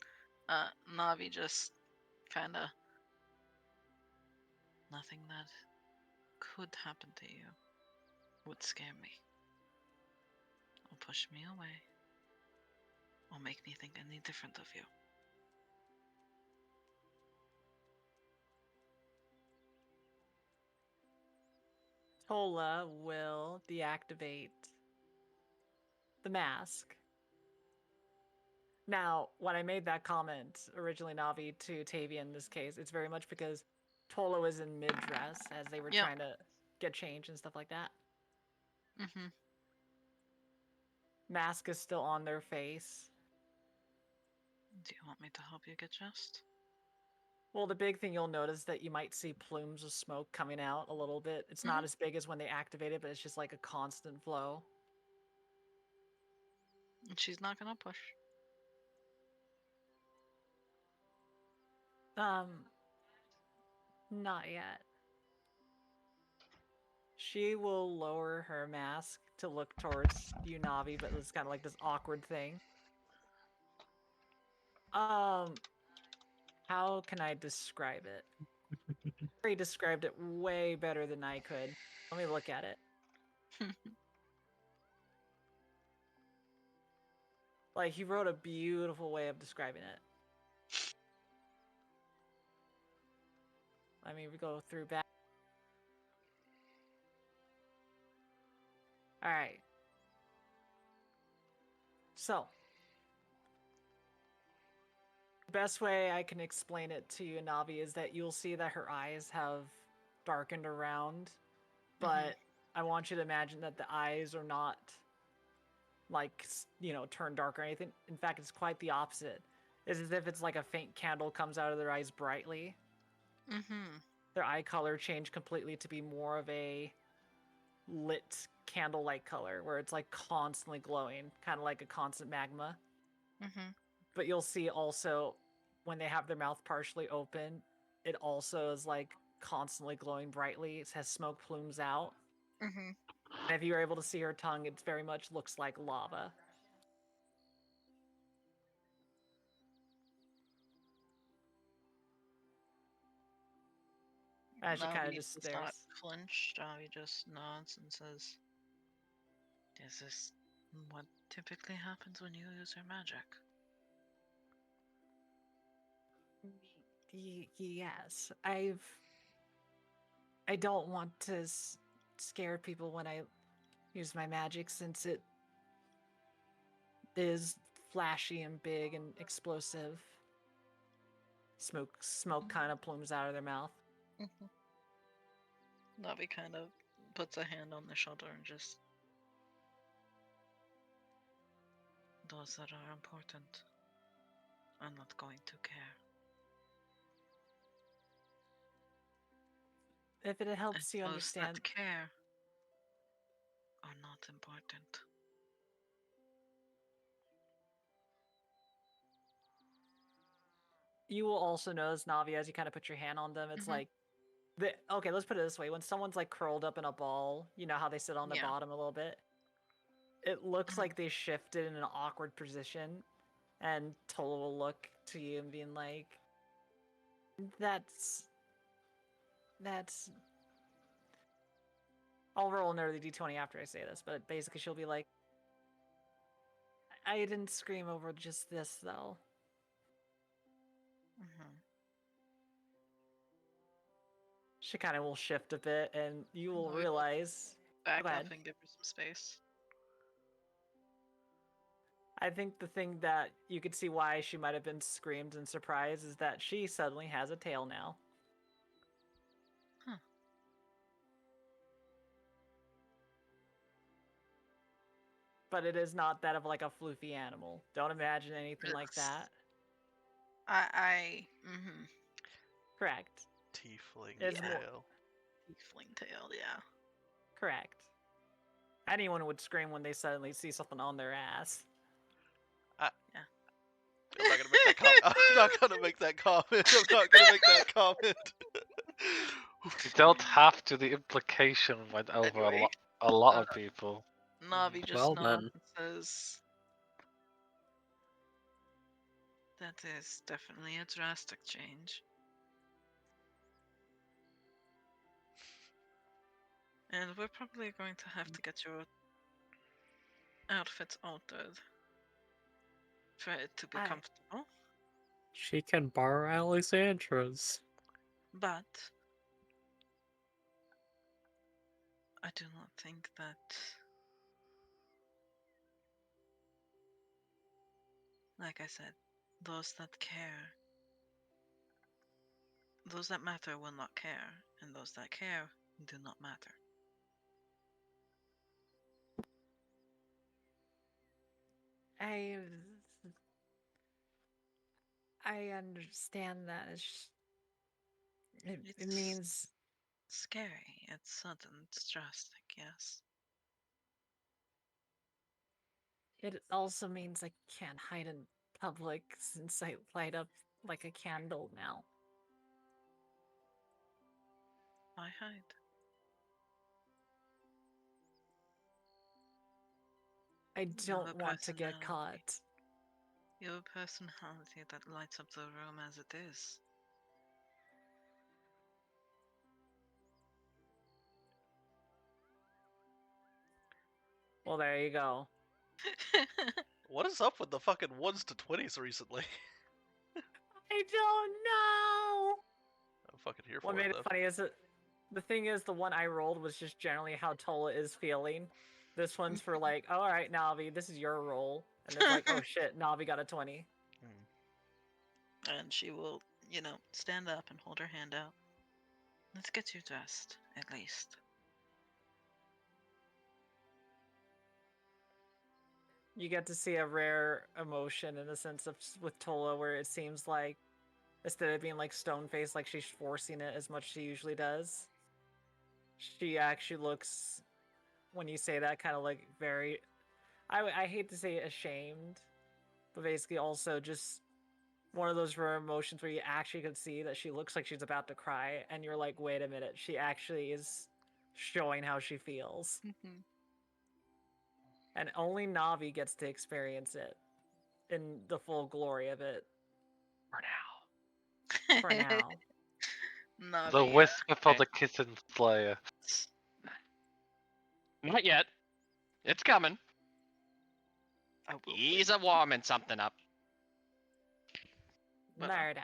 Navi just kinda... Nothing that could happen to you would scare me. Or push me away. Or make me think any different of you. Tola will deactivate the mask. Now, when I made that comment originally, Navi, to Tavia in this case, it's very much because Tola was in mid-dress as they were Yep. trying to get changed and stuff like that. Mm-hmm. Mask is still on their face. Do you want me to help you get dressed? Well, the big thing you'll notice that you might see plumes of smoke coming out a little bit. It's not as big as when they activate it, but it's just like a constant flow. And she's not gonna push. Not yet. She will lower her mask to look towards you, Navi, but it's kind of like this awkward thing. How can I describe it? Harry described it way better than I could. Let me look at it. Like, he wrote a beautiful way of describing it. Let me go through back. Alright. So, the best way I can explain it to you, Navi, is that you'll see that her eyes have darkened around, but I want you to imagine that the eyes are not, like, turned dark or anything. In fact, it's quite the opposite. It's as if it's like a faint candle comes out of their eyes brightly. Mm-hmm. Their eye color changed completely to be more of a lit candle-like color, where it's like constantly glowing, kind of like a constant magma. Mm-hmm. But you'll see also when they have their mouth partially open, it also is like constantly glowing brightly. It has smoke plumes out. Mm-hmm. And if you're able to see her tongue, it very much looks like lava. As she kind of just does not stares. flinch. Navi just nods and says, "Is this what typically happens when you use your magic?" Yes, I don't want to scare people when I use my magic, since it is flashy and big and explosive. Smoke kind of plumes out of their mouth. Mm-hmm. Navi kind of puts a hand on their shoulder and just... Those that are important are not going to care. If it helps you Those understand, that care are not important. you will also notice, Navi, as you kind of put your hand on them, it's like, okay, let's put it this way. When someone's like curled up in a ball, you know how they sit on the Yeah. bottom a little bit? It looks like they shifted in an awkward position, and Tola will look to you and being like, that's... I'll roll another d20 after I say this, but basically she'll be like, I didn't scream over just this though. Mhm. She kind of will shift a bit, and you will Navi will realize. Back Go up ahead. and give her some space. I think the thing that you could see why she might have been screamed in surprise is that she suddenly has a tail now. Huh. But it is not that of like a floofy animal. Don't imagine anything like Yes. that. Mhm. Correct. Tiefling It's more tail. Tiefling tail, yeah. correct. Anyone would scream when they suddenly see something on their ass. I'm not gonna make that comment. I'm not gonna make that comment. I'm not gonna make that comment. You don't have to. The implication went over Anyway, a lot of people. Navi just Well nods then. and says, "That is definitely a drastic change." And we're probably going to have to get your outfits altered for it to be Aye. comfortable. She can borrow Alexandra's. But I do not think that like I said, those that care, those that matter will not care, and those that care do not matter. I understand that. It It's means scary, it's sudden, it's drastic, yes. it also means I can't hide in public since I light up like a candle now. Why hide? I You have don't a want to get personality. caught. You have a personality that lights up the room as it is. Well, there you go. What is up with the fucking 1s to 20s recently? I don't know. I'm fucking here for What made it it though. funny is that the thing is the one I rolled was just generally how Tola is feeling. This one's for like, oh, all right, Navi, this is your roll, and it's like, oh shit, Navi got a 20. And she will, stand up and hold her hand out. Let's get you dressed, at least. You get to see a rare emotion in the sense of with Tola, where it seems like instead of being like stone faced, like she's forcing it as much as she usually does, she actually looks, when you say that, kind of like very, I hate to say ashamed, but basically also just one of those rare emotions where you actually can see that she looks like she's about to cry, and you're like, wait a minute, she actually is showing how she feels. And only Navi gets to experience it in the full glory of it. For now. For now. Navi, The whisper for the kitten slayer. Not yet. It's coming. I will He's a warming something up. Murder.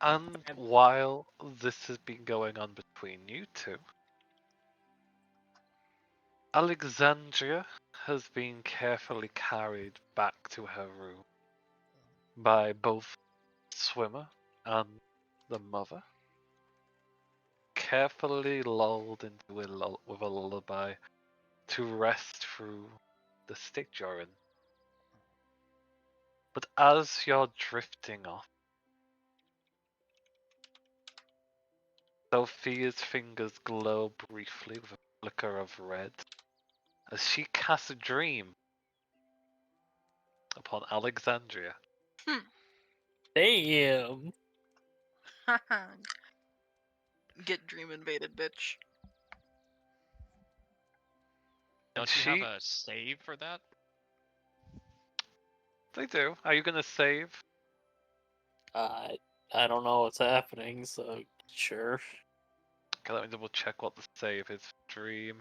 And while this has been going on between you two, Alexandria has been carefully carried back to her room by both Swimmer and the mother, carefully lulled into with a lullaby to rest through the state you're in. But as you're drifting off, Sophia's fingers glow briefly with a flicker of red as she casts a dream upon Alexandria. Damn. Get dream invaded, bitch. Don't you have a save for that? They do. Are you gonna save? I don't know what's happening, so sure. Okay, let me double check what the save is for dream.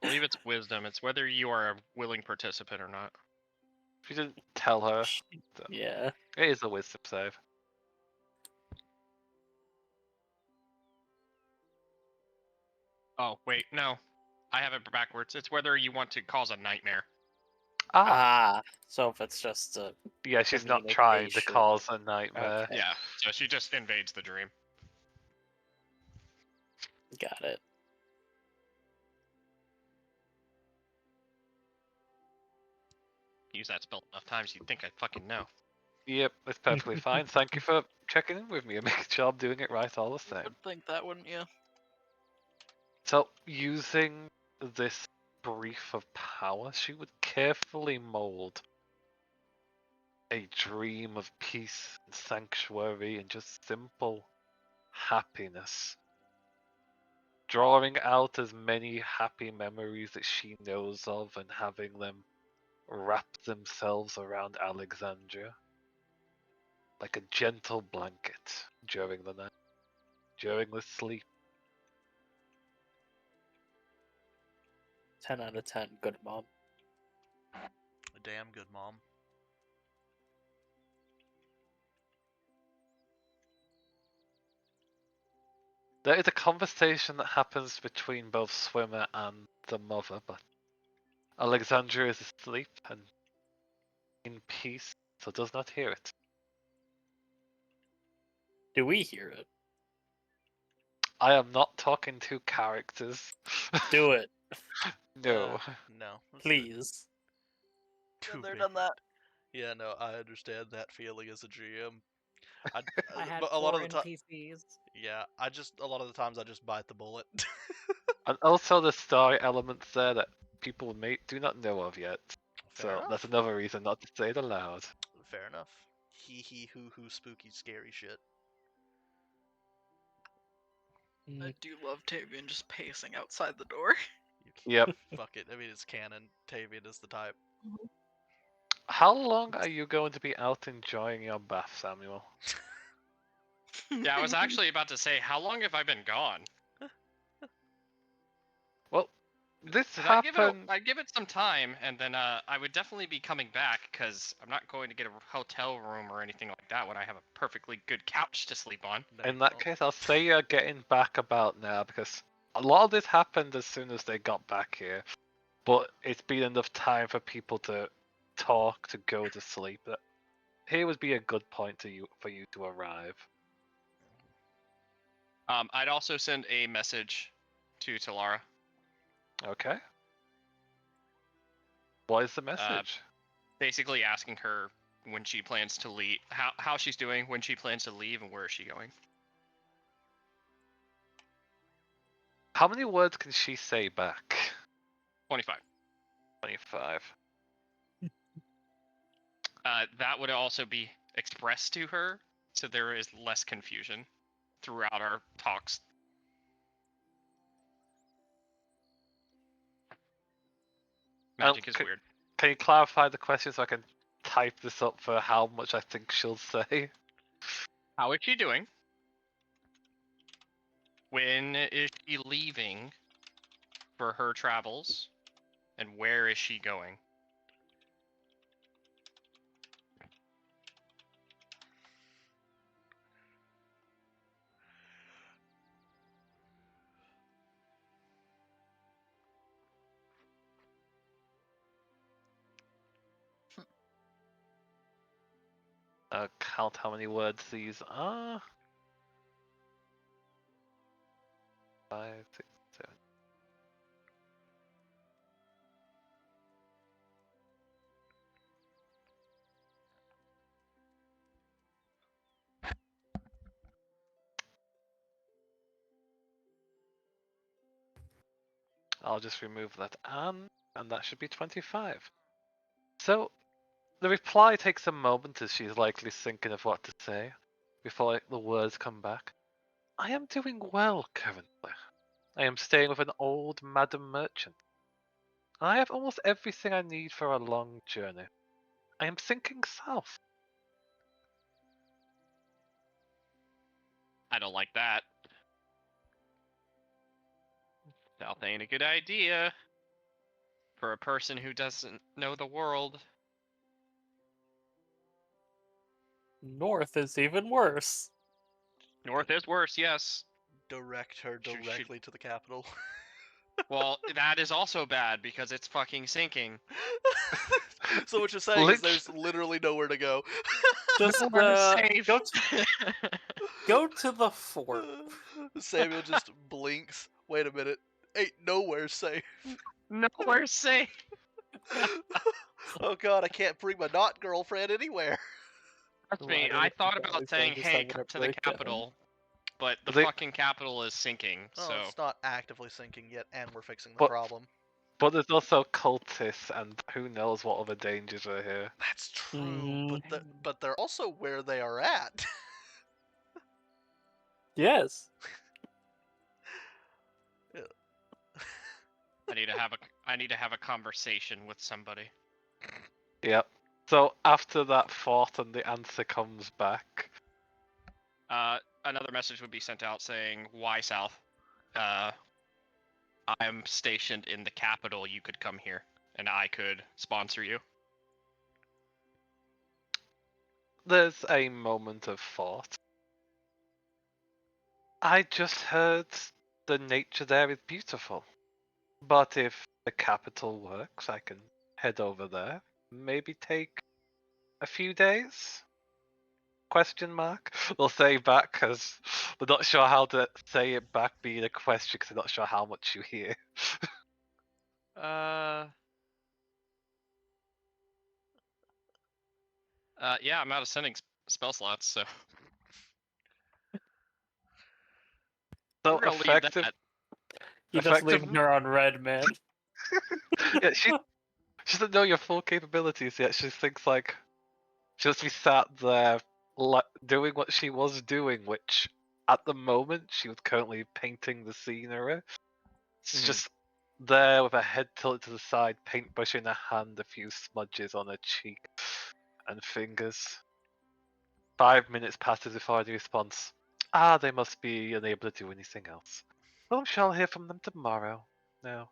I believe it's wisdom. It's whether you are a willing participant or not. If you didn't tell her, Yeah. it is a wisdom save. Oh, wait, no. I have it backwards. It's whether you want to cause a nightmare. Ah, So if it's just a yeah, she's not trying to communication. cause a nightmare. Okay. Yeah, so she just invades the dream. Got it. Use that spell enough times, you'd think I'd fucking know. Yep, it's perfectly fine. Thank you for checking in with me and making sure I'm doing it right all the You same. would think that, wouldn't you? So, using this brief of power, she would carefully mold a dream of peace and sanctuary and just simple happiness. Drawing out as many happy memories that she knows of and having them wrap themselves around Alexandria like a gentle blanket during the night, during the sleep. 10 out of 10. Good mom. A damn good mom. There is a conversation that happens between both Swimmer and the mother, but Alexandria is asleep and in peace, so does not hear it. Do we hear it? I am not talking to characters. Do it, No. No. that's good. please. Too Been there, big. done that. Yeah, no, I understand that feeling as a GM. I had but a lot 4 of the time, NPCs. yeah, a lot of the times I just bite the bullet. And also the story elements there that people do not know of yet. Fair So enough. that's another reason not to say it aloud. Fair enough. Hee hee hoo hoo spooky scary shit. I do love Tavian just pacing outside the door. Yep. Fuck it. I mean, it's canon. Tavian is the type. How long are you going to be out enjoying your bath, Samuel? Yeah, I was actually about to say, how long have I been gone? Well, this 'Cause happened. I'd give it some time, and then I would definitely be coming back, because I'm not going to get a hotel room or anything like that when I have a perfectly good couch to sleep on. No, In you that don't. case, I'll say you're getting back about now because a lot of this happened as soon as they got back here. But it's been enough time for people to talk, to go to sleep. That here would be a good point for you to arrive. I'd also send a message to Talara. Okay. What is the message? Basically asking her when she plans to leave, how she's doing, when she plans to leave, and where is she going. How many words can she say back? 25. 25. That would also be expressed to her, so there is less confusion throughout our talks. Magic is weird. Can you clarify the question so I can type this up for how much I think she'll say? How is she doing? When is she leaving for her travels? And where is she going? Count how many words these are. 5, 6, 7. I'll just remove that and that should be 25. So, the reply takes a moment as she's likely thinking of what to say before the words come back. I am doing well currently. I am staying with an old Madam Merchant. And I have almost everything I need for a long journey. I am thinking south. I don't like that. South ain't a good idea for a person who doesn't know the world. North is even worse. North is worse, yes. Direct her Should- directly to the capital. Well, that is also bad because it's fucking sinking. So what you're saying is Lit- there's literally nowhere to go. Just Nowhere safe. go to the fort. Samuel just blinks. Wait a minute. Ain't nowhere safe. Nowhere safe. Oh god, I can't bring my not girlfriend anywhere. Trust me, Right, I and thought the about guy's saying, just "Hey, having come a to the breakdown. capital," but the They- fucking capital is sinking. Oh, So it's not actively sinking yet, and we're fixing the But- problem. But there's also cultists and who knows what other dangers are here. That's true, but they're also where they are at. Yes. I need to have a conversation with somebody. Yep. So after that fought and the answer comes back, Another message would be sent out saying, "Why south? I'm stationed in the capital. You could come here, and I could sponsor you." there's a moment of thought. I just heard the nature there is beautiful. But if the capital works, I can head over there. Maybe take a few days? Question mark? They'll say back because they're not sure how to say it back being a question because they're not sure how much you hear. Yeah, I'm out of sending spell slots, so So we're gonna leave effective. that. You just Effective- leaving her on red, man. Yeah, she doesn't know your full capabilities yet. She thinks like she'll just be sat there doing what she was doing, which at the moment she was currently painting the scenery. She's Mhm. just there with her head tilted to the side, paintbrush in her hand, a few smudges on her cheek and fingers. 5 minutes passes before any response. They must be unable to do anything else. Well, I'm sure I'll hear from them tomorrow. Now,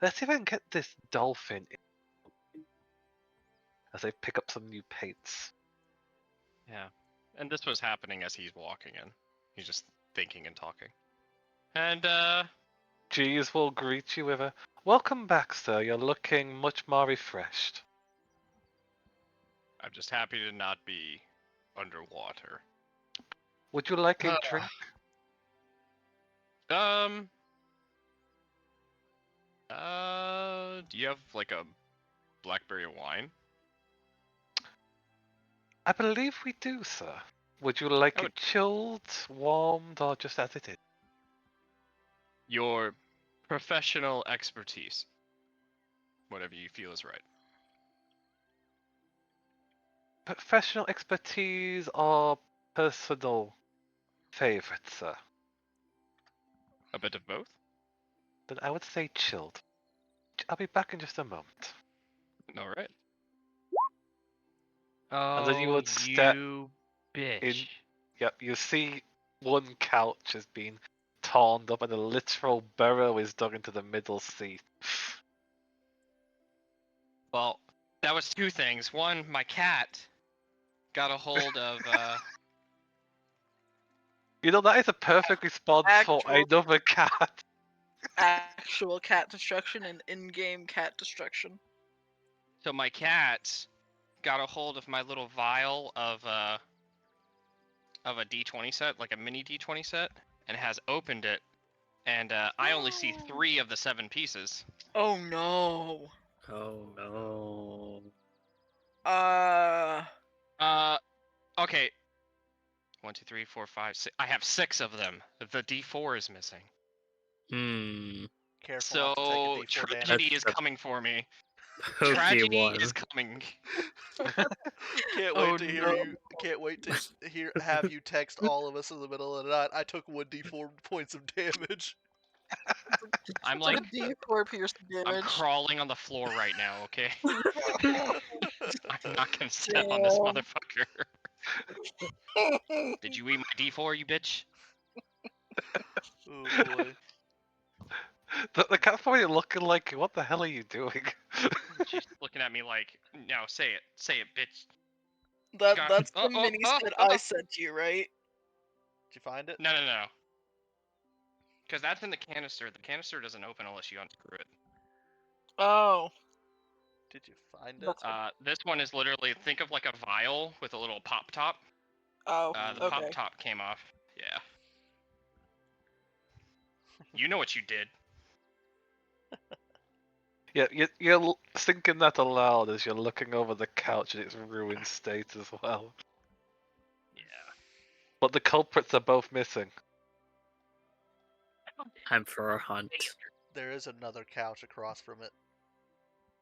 let's see if I can get this dolphin in. As they pick up some new paints. Yeah, and this was happening as he's walking in. He's just thinking and talking. And Jeeves will greet you with a welcome back, sir. You're looking much more refreshed. I'm just happy to not be underwater. Would you like a drink? Do you have like a blackberry wine? I believe we do, sir. Would you like I it would- chilled, warmed, or just as it is? Your professional expertise. Whatever you feel is right. Professional expertise or personal favorite, sir? A bit of both? Then I would say chilled. I'll be back in just a moment. Alright. And then you would step bitch. Yep, you see one couch has been torn up and a literal burrow is dug into the middle seat. Well, that was two things. One, my cat got a hold of You know, that is a perfect response for Actual- another cat. Actual cat destruction and in-game cat destruction. so my cat got a hold of my little vial of a D20 set, like a mini D20 set, and has opened it. And I only see 3 of the 7 pieces. Oh no. Oh no. Okay. 1, 2, 3, 4, 5, 6. I have 6 of them. The D4 is missing. Careful not to take a So D4 damage. tragedy is That's a coming for me. Okay, Tragedy one. is coming. Can't Oh, wait to hear no. you. Can't wait to have you text all of us in the middle of the night. I took 1d4 points of damage. I'm It's like, a D4 piercing I'm damage. crawling on the floor right now, okay? I'm not gonna step on this Damn. motherfucker. Did you eat my D4, you bitch? Oh boy. The cat's probably looking like, what the hell are you doing? She's looking at me like, no, say it, bitch. That's Oh, what oh, Minnie oh, said oh. I sent you, right? Did you find it? No. Because that's in the canister. The canister doesn't open unless you unscrew it. Oh. Did you find it? That's what- This one is literally, think of like a vial with a little pop top. Oh, The okay. pop top came off. Yeah. You know what you did. Yeah, you're thinking that aloud as you're looking over the couch in its ruined state as well. Yeah. But the culprits are both missing. I'm for a hunt. There is another couch across from it.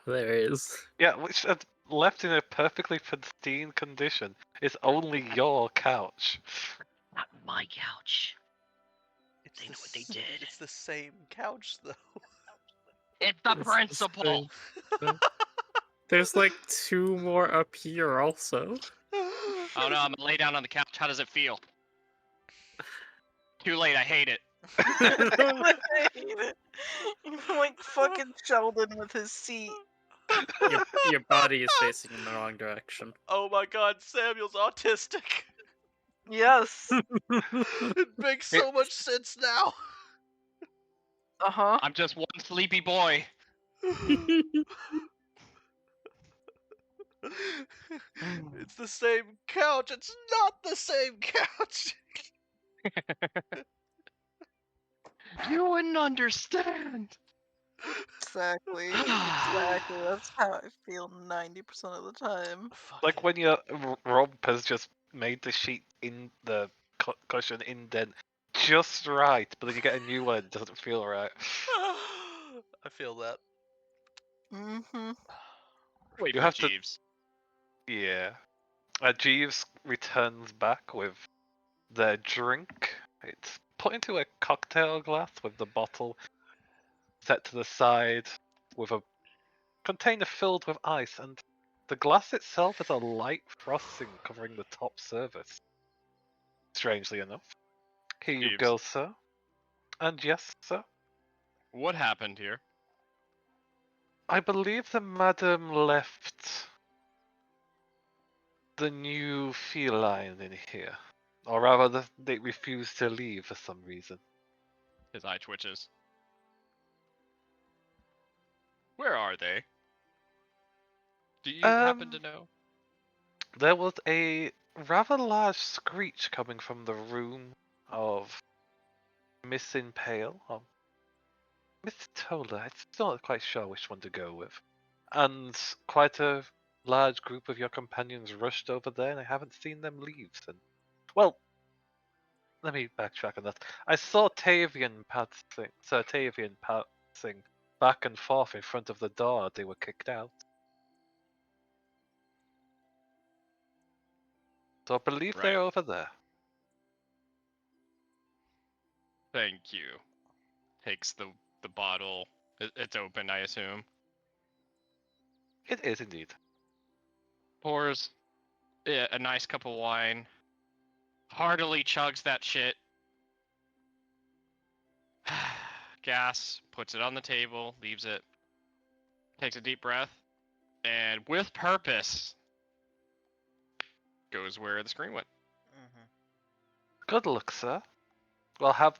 There is. Yeah, which are left in a perfectly pristine condition. It's only your couch. Not my couch. It's They the know what they s- did. It's the same couch though. It's the It's the principal. There's like 2 more up here also. Oh no, I'm gonna lay down on the couch. How does it feel? Too late. I hate it. I hate it. You're like fucking Sheldon with his seat. Your body is facing in the wrong direction. Oh my god, Samuel's autistic. Yes. It makes so much sense now. Uh-huh. I'm just one sleepy boy. It's the same couch. It's not the same couch. You wouldn't understand. Exactly. Exactly. That's how I feel 90% of the time. Like when your Rob has just made the sheet in the cushion indent just right, but then you get a new one, it doesn't feel right. I feel that. Mm-hmm. Wait You for have to- Jeeves. Yeah. Jeeves returns back with their drink. It's put into a cocktail glass with the bottle set to the side with a container filled with ice, and the glass itself is a light frosting covering the top surface. Strangely enough. Here you Jeeves. go, sir. And yes, sir. What happened here? I believe the madam left the new feline in here. Or rather, they refused to leave for some reason. His eye twitches. Where are they? Do you happen to know? There was a rather large screech coming from the room of Miss Impale, or Miss Tola. I'm still not quite sure which one to go with. And quite a large group of your companions rushed over there, and I haven't seen them leave since. Well, let me backtrack on that. I saw Sir Tavian passing back and forth in front of the door. They were kicked out. So I believe Right. they're over there. Thank you. Takes the bottle. It's open, I assume. It is indeed. Pours a nice cup of wine. Heartily chugs that shit. Gas, puts it on the table, leaves it. Takes a deep breath. And with purpose, goes where the screen went. Good luck, sir. We'll have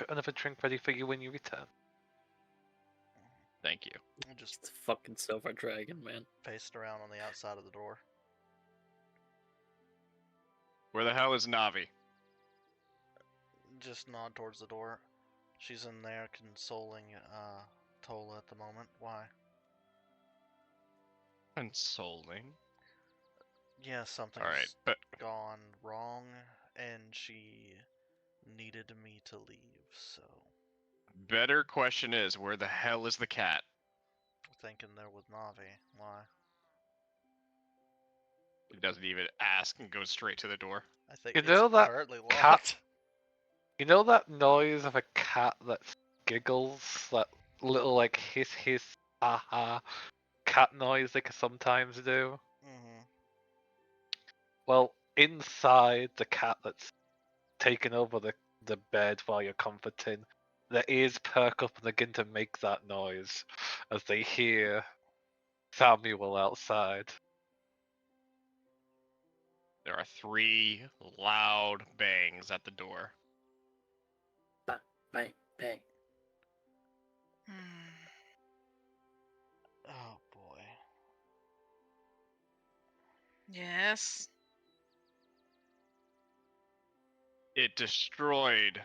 another drink ready for you when you return. Thank you. Just It's a fucking silver dragon, man. paced around on the outside of the door. Where the hell is Navi? Just nod towards the door. She's in there consoling Tola at the moment. Why? Consoling. Yeah, something's Alright, but gone wrong, and she needed me to leave, so better question is, where the hell is the cat? thinking there with Navi. Why? He doesn't even ask and goes straight to the door. I think You it's know that currently cat- locked. You know that noise of a cat that giggles? That little like hiss, ha cat noise they can sometimes do? Mm-hmm. Well, inside the cat that's taken over the bed while you're comforting their ears perk up and begin to make that noise as they hear Samuel outside. There are 3 loud bangs at the door. Bang, bang. Oh boy. Yes. It destroyed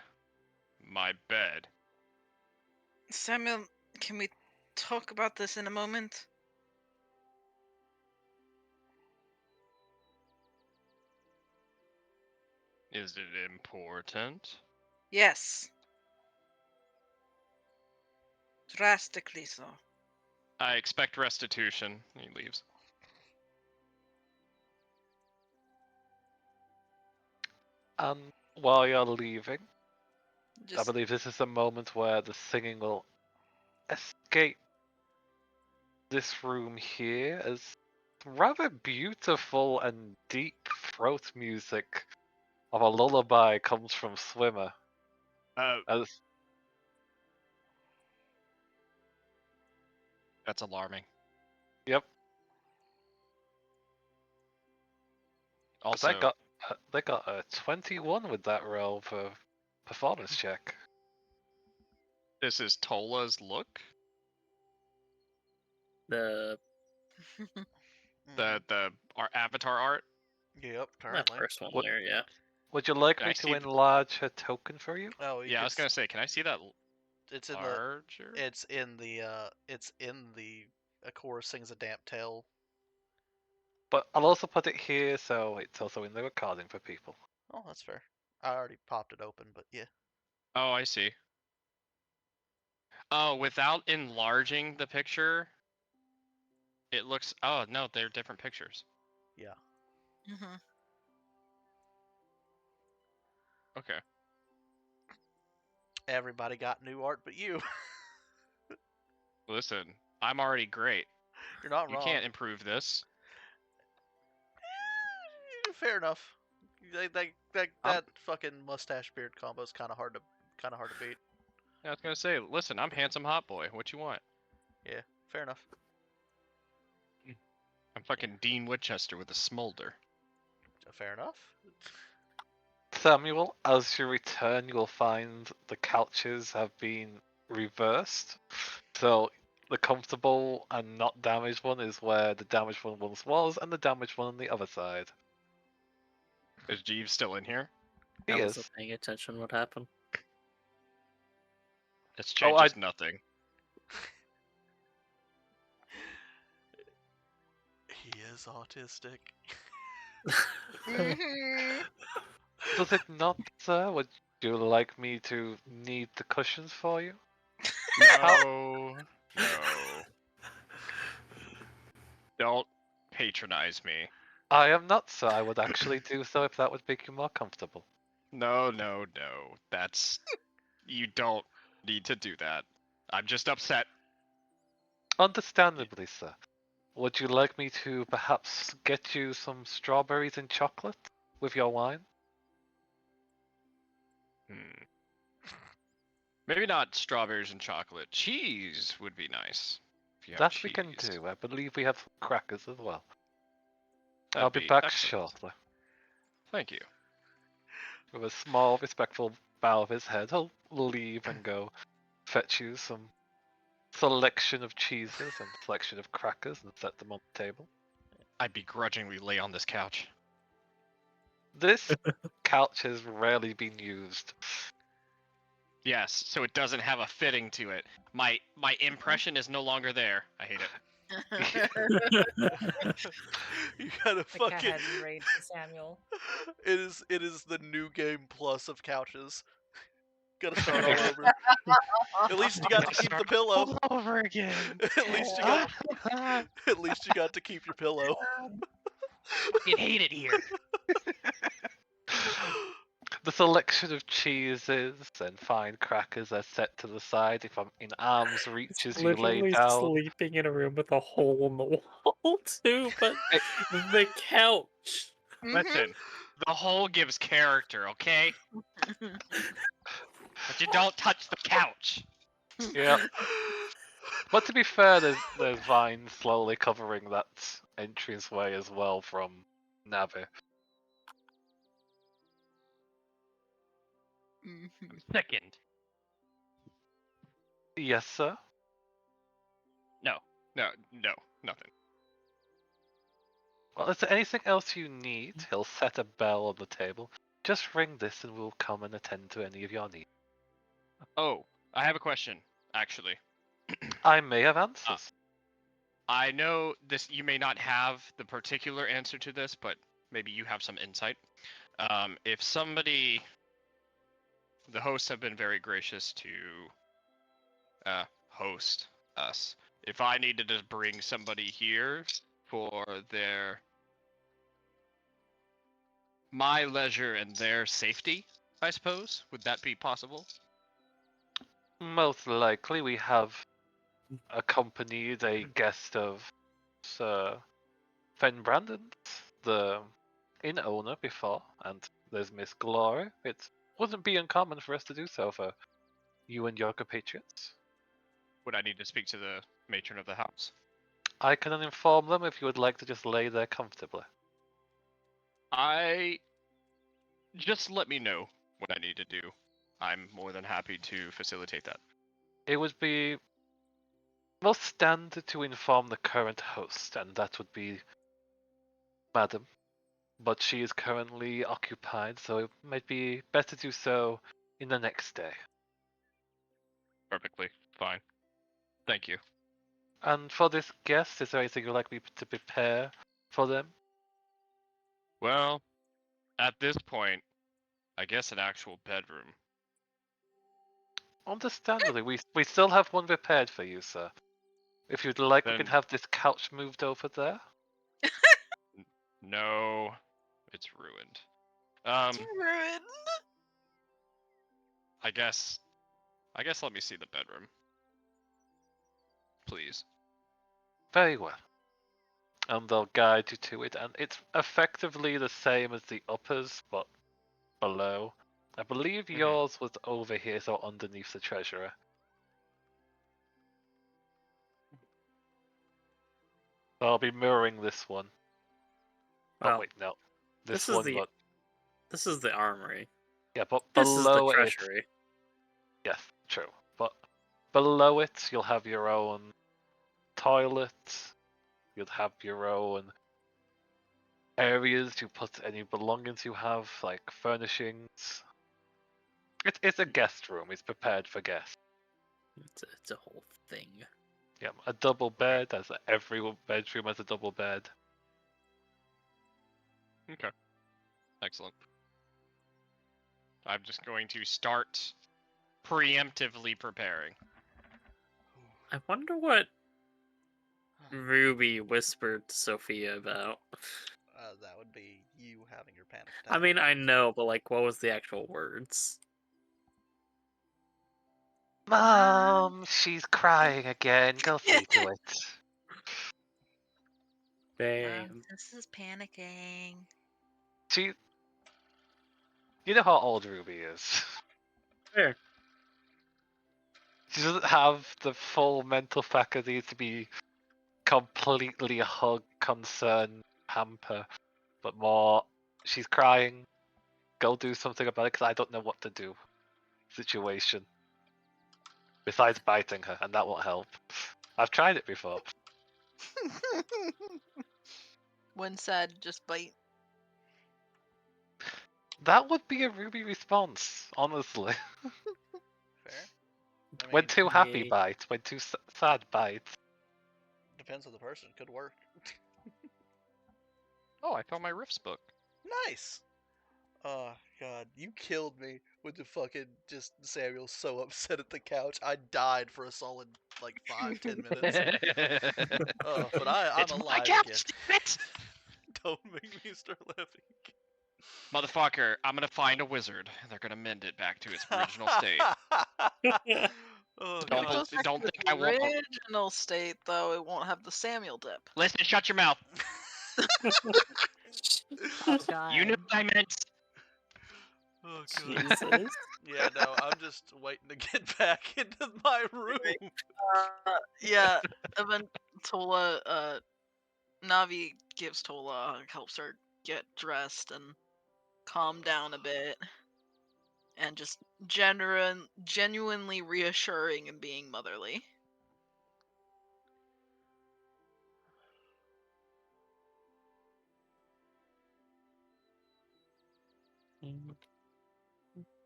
my bed. Samuel, can we talk about this in a moment? Is it important? Yes. Drastically so. I expect restitution. He leaves. While you're leaving, I Just believe this is the moment where the singing will escape this room here as rather beautiful and deep throat music of a lullaby comes from Swimmer. As That's alarming. yep, Also, they got a 21 with that roll for performance check. this is Tola's look. The The our avatar art. Yep, that apparently. first one What- there, yeah. Would you like Can I me see to enlarge her token for you? Oh, you Yeah, I can was gonna say, can I see that it's in the larger? it's in the A Chorus Sings a Damp Tale. But I'll also put it here so it's also in the recording for people. Oh, that's fair. I already popped it open, but yeah. Oh, I see. Oh, without enlarging the picture, it looks. Oh no, they're different pictures. Yeah. Mhm. Okay. Everybody got new art but you. Listen, I'm already great. You're not You wrong. can't improve this. Fair enough. That fucking mustache beard combo is kind of hard to beat. Yeah, I was gonna say, listen, I'm handsome hot boy. What you want? Yeah, fair enough. I'm fucking Dean Winchester with a smolder. Fair enough. Samuel, as you return, you will find the couches have been reversed. So the comfortable and not damaged one is where the damaged one once was, and the damaged one on the other side. Is Jeeves still in here? He I is. wasn't paying attention what happened. This Oh, I- changes nothing. He is autistic. Mhm. Does it not, sir? Would you like me to knead the cushions for you? No. No. Don't patronize me. I am not, sir. I would actually do so if that would make you more comfortable. No, no, no. That's. You don't need to do that. I'm just upset. Understandably, sir. Would you like me to perhaps get you some strawberries and chocolate with your wine? Maybe not strawberries and chocolate. Cheese would be nice. If you have That we can cheese. do. I believe we have some crackers as well. That'd I'll be back excellent. shortly. Thank you. With a small, respectful bow of his head, he'll leave and go fetch you some selection of cheeses and selection of crackers and set them on the table. I begrudgingly lay on this couch. This couch has rarely been used. Yes, so it doesn't have a fitting to it. My impression is no longer there. I hate it. You gotta The cat fucking. had enraged Samuel. It is the new game plus of couches. Gotta start all over. At least you got to keep the pillow. All over again. At least you got to keep your pillow. fucking hate it here. The selection of cheeses and fine crackers are set to the side. If I'm in arm's reach as you lay Literally down, sleeping in a room with a hole in the wall too, but the couch. Mhm. Listen, the hole gives character, okay? But you don't touch the couch. Yeah. But to be fair, there's vines slowly covering that entranceway as well from Navi. Second. Yes, sir. No, nothing. Well, is there anything else you need? He'll set a bell on the table. Just ring this and we'll come and attend to any of your needs. Oh, I have a question, actually. I may have answers. I know this. You may not have the particular answer to this, but maybe you have some insight. If somebody, the hosts have been very gracious to host us. If I needed to bring somebody here for my leisure and their safety, I suppose, would that be possible? Most likely, we have accompanied a guest of Sir Fen Brandon, the inn owner, before, and there's Miss Glory. It wouldn't be uncommon for us to do so for you and your compatriots. Would I need to speak to the matron of the house? I can inform them if you would like to just lay there comfortably. Just let me know what I need to do. I'm more than happy to facilitate that. It would be most standard to inform the current host, and that would be Madam. But she is currently occupied, so it might be better to do so in the next day. Perfectly fine. Thank you. And for this guest, is there anything you'd like me to prepare for them? Well, at this point, I guess an actual bedroom. Understandably, we still have one prepared for you, sir. If you'd like, we can Then- have this couch moved over there. No, it's ruined. Ruined. I guess let me see the bedroom. Please. Very well. And they'll guide you to it, and it's effectively the same as the uppers, but below. I believe yours was over here, so underneath the treasurer. I'll be mirroring this one. Oh Well, wait, no. this This is one, the- but This is the armory. yeah, but This is the below it, treasury. yes, true. But below it, you'll have your own toilet. You'll have your own areas to put any belongings you have, like furnishings. It's a guest room. It's prepared for guests. It's a whole thing. Yeah, a double bed, as every bedroom has a double bed. Okay. Excellent. I'm just going to start preemptively preparing. I wonder what Ruby whispered to Sophia about. That would be you having your panic attack. I mean, I know, but like, what was the actual words? Mom, she's crying again. Go see to it. Damn. This is panicking. She, you know how old Ruby is. Fair. She doesn't have the full mental faculty to be completely hug, concern, pamper, but more, she's crying. Go do something about it because I don't know what to do. Situation. Besides biting her, and that won't help. I've tried it before. When sad, just bite. That would be a Ruby response, honestly. Fair. I mean, When too happy Yeah. bite, when too sad bite. depends on the person. Could work. Oh, I found my Rifts book. Nice. Oh god, you killed me with the fucking just Samuel so upset at the couch. I died for a solid like 5-10 minutes. Oh, but I'm It's my alive couch, again. damn it! Don't make me start laughing. Motherfucker, I'm gonna find a wizard, and they're gonna mend it back to its original state. Oh If it Don't- god. goes back don't to think the I won't- original state, though, it won't have the Samuel dip. Listen, shut your mouth. Oh, God. You knew what I meant. Oh god. Jesus. Yeah, no, I'm just waiting to get back into my room. Yeah, and then Tola, Navi gives Tola a hug, helps her get dressed and calm down a bit, and just genuinely reassuring and being motherly.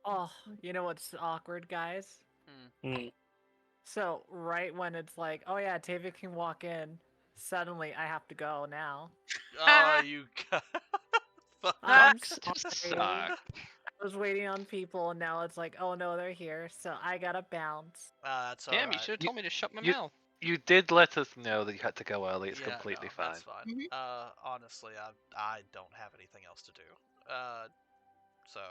Oh, you know what's awkward, guys? Mm. So right when it's like, oh yeah, Tavia can walk in, suddenly I have to go now. Oh, you god. Fuck. I'm Just sorry. suck. I was waiting on people, and now it's like, oh no, they're here, so I gotta bounce. That's Damn, alright. you should have told me to shut my you- mouth. You did let us know that you had to go early. It's Yeah, completely no, fine. that's fine. Mhm. Honestly, I don't have anything else to do. So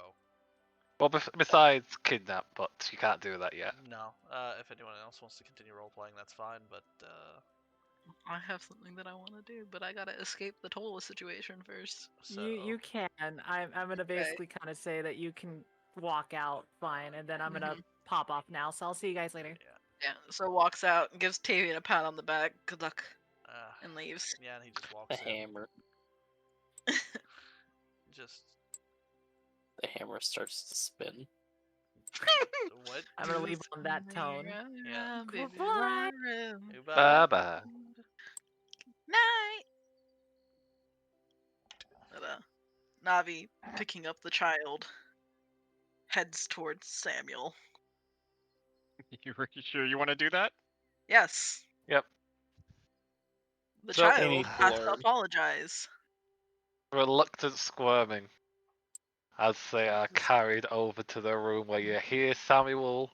Well, besides kidnap, but you can't do that yet. no. If anyone else wants to continue role playing, that's fine. But I have something that I want to do, but I gotta escape the Tola situation first. so You can. I'm gonna basically kind of say that you can walk out fine, and then I'm gonna pop off now. So I'll see you guys later. Yeah, so walks out, gives Tavian a pat on the back, good luck, and leaves. yeah, and he just The walks in. hammer. Just The hammer starts to spin. what? I'm gonna leave on that tone. Yeah. Goodbye. Bye bye. Night. But, Navi, picking up the child, heads towards Samuel. You sure you want to do that? Yes, Yep. the So- They child need to has to learn. apologize. Reluctant squirming as they are carried over to the room where you hear Samuel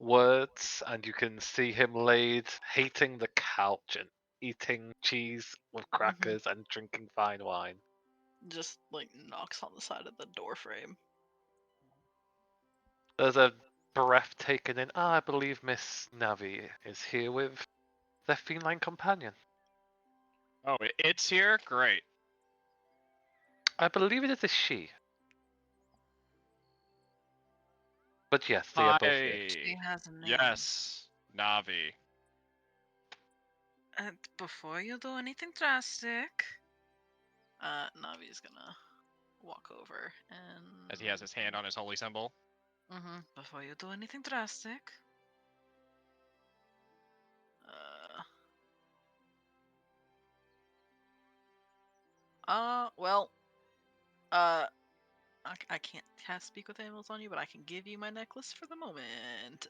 words and you can see him laid hating the couch and eating cheese with crackers and drinking fine wine. Just like knocks on the side of the door frame. There's a breath taken in. I believe Miss Navi is here with their feline companion. Oh, it's here? Great. I believe it is a she. But yes, they are both here. She has a name. Yes, Navi. And before you do anything drastic, Navi's gonna walk over and. As he has his hand on his holy symbol. before you do anything drastic, Well, I can't cast Speak with Animals on you, but I can give you my necklace for the moment.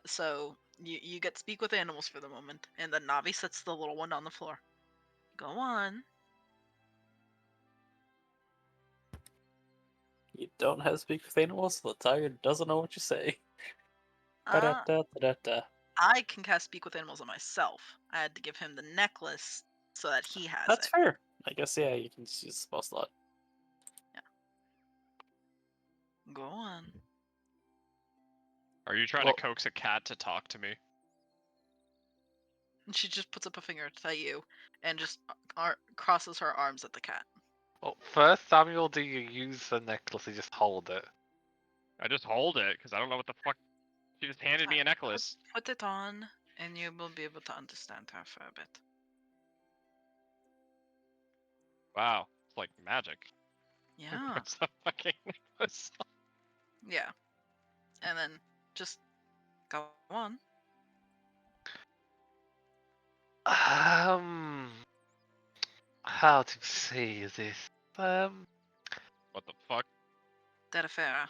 So you get Speak with Animals for the moment, and then Navi sets the little one on the floor. go on. You don't have to speak with animals, so the tiger doesn't know what you say. Uh, Ba-da-da-da-da-da. I can cast Speak with Animals on myself. I had to give him the necklace so that he has That's it. fair. I guess, yeah, you can just use the spell slot. Go on. Are you trying Well- to coax a cat to talk to me? And she just puts up a finger to you and just crosses her arms at the cat. Well, first, Samuel, do you use the necklace or just hold it? I just hold it, because I don't know what the fuck. She just handed me a necklace. Put it on, and you will be able to understand her for a bit. Wow, it's like magic. Yeah. Puts the fucking necklace on. Yeah. And then just Go on. How to say this? What the fuck? Terfera.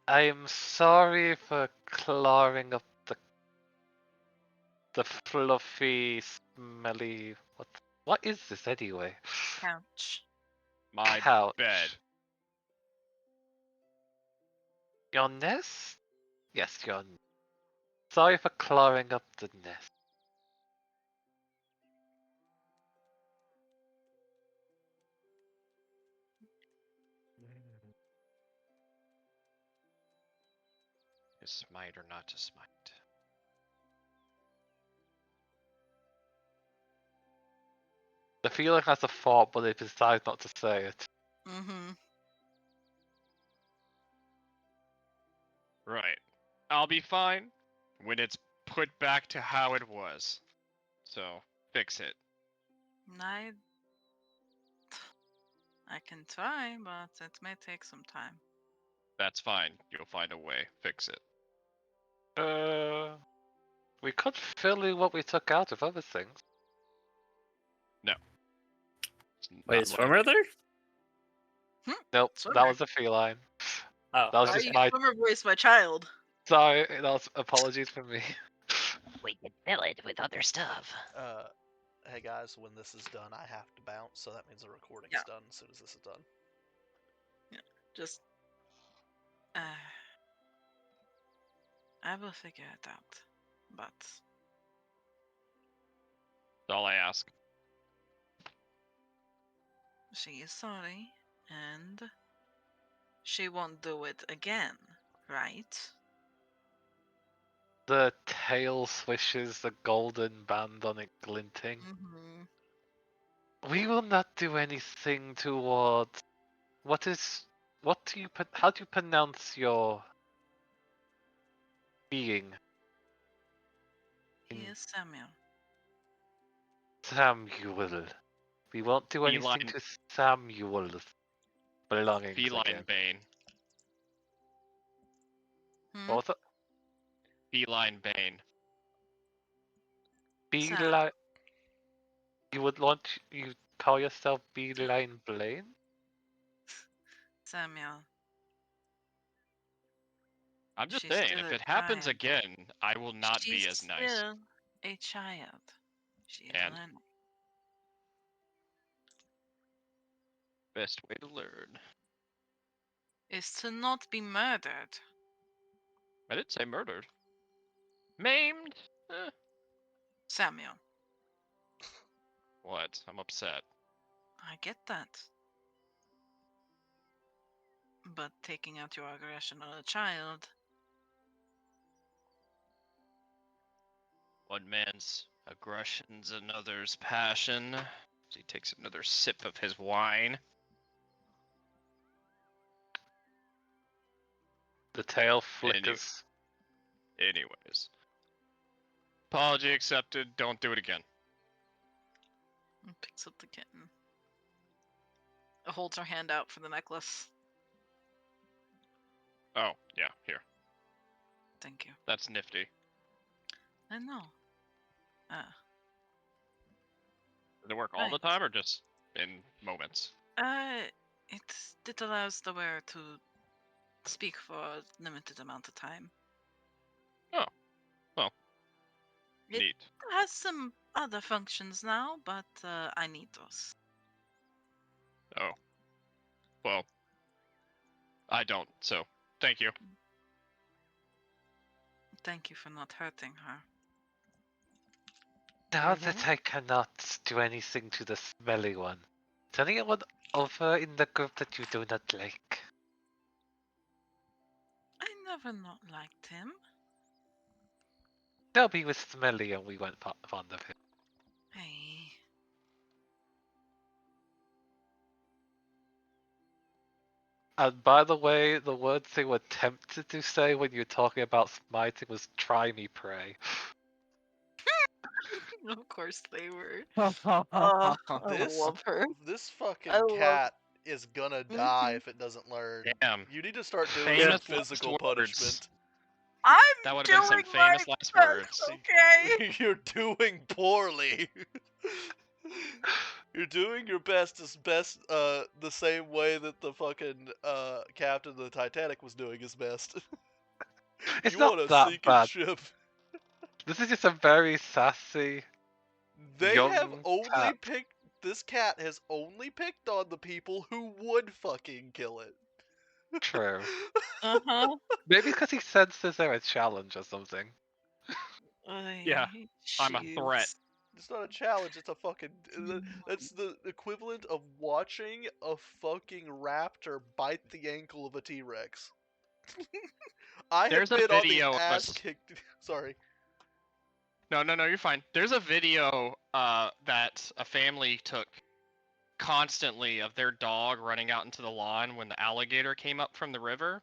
I am sorry for clawing up the fluffy, smelly. What is this anyway? Couch. My Couch. bed. Your nest? Yes, your. Sorry for clawing up the nest. To smite or not to smite? The feeling has a thought, but they decide not to say it. Mm-hmm. Right. I'll be fine when it's put back to how it was. So, fix it. I can try, but it may take some time. That's fine. You'll find a way. Fix it. We could fill in what we took out of other things. It's Wait, not is likely. Swimmer there? Nope, that Swimmer. was a feline. Oh, That was Why just you my. Swimmer voice my child? Sorry, that was apologies for me. We can fill it with other stuff. Hey guys, when this is done, I have to bounce, so that means the recording's Yeah. done as soon as this is done. Just I will figure it out. But That's all I ask. she is sorry, and she won't do it again, right? The tail swishes, the golden band on it glinting. mm-hmm. We will not do anything towards. What is. What do you. How do you pronounce your. Being? He is Samuel. Samuel. We won't do anything Feline. to Samuel's belongings Feline again. Bane. Hmm? What was it? Feline Bane. Beeline. You would want. You call yourself Beeline Blaine? Samuel. I'm just She's saying, still if a it happens child. again, I will not She's be as nice. still a child. She is And? learning. Best way to learn. Is to not be murdered. I didn't say murdered. Maimed? Samuel. What? I'm upset. I get that. But taking out your aggression on a child. One man's aggression's another's passion. He takes another sip of his wine. The tail flickers. Anyways. Apology accepted. Don't do it again. And picks up the kitten. Holds her hand out for the necklace. Oh, yeah, here. Thank you. That's nifty. I know. Does it work all the Right. time or just in moments? It allows the wearer to speak for a limited amount of time. Oh. Well. It Neat. has some other functions now, but I need those. Oh. Well. I don't, so thank you. Thank you for not hurting her. Now that I cannot do anything to the smelly one, is there anyone over in the group that you do not like? I never not liked him. No, he was smelly and we weren't fond of him. Hey. And by the way, the words they were tempted to say when you were talking about smiting was "try me, pray." Of course they were. I I love her. This fucking I love- cat is gonna die Mhm. if it doesn't learn. Damn. You need to start doing Famous some last physical words. punishment. I'm That would have doing been some famous my last best, words. okay? You're doing poorly. You're doing your best as best the same way that the fucking captain of the Titanic was doing his best. It's You not want a that sinking bad. ship. This is just a very sassy. They Young have only cat. picked. This cat has only picked on the people who would fucking kill it. True. Uh-huh. Maybe because he senses there a challenge or something. Yeah, I'm a threat. Jeez. It's not a challenge. It's a fucking. That's the equivalent of watching a fucking raptor bite the ankle of a T-Rex. I There's a have been on video the of ass us- kicked. Sorry. No, you're fine. There's a video that a family took constantly of their dog running out into the lawn when the alligator came up from the river.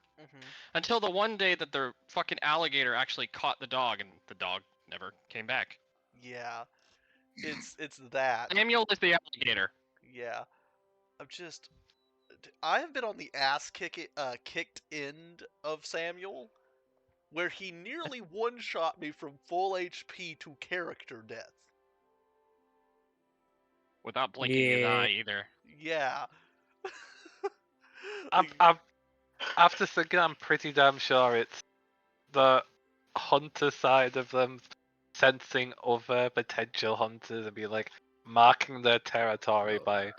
Until the one day that the fucking alligator actually caught the dog, and the dog never came back. Yeah, it's that. Samuel is the alligator. Yeah, I have been on the ass kicked end of Samuel, where he nearly one-shot me from full HP to character death. Without blinking his Yeah. eye either. Yeah. I'm after thinking, I'm pretty damn sure it's the hunter side of them sensing other potential hunters and be like marking their territory by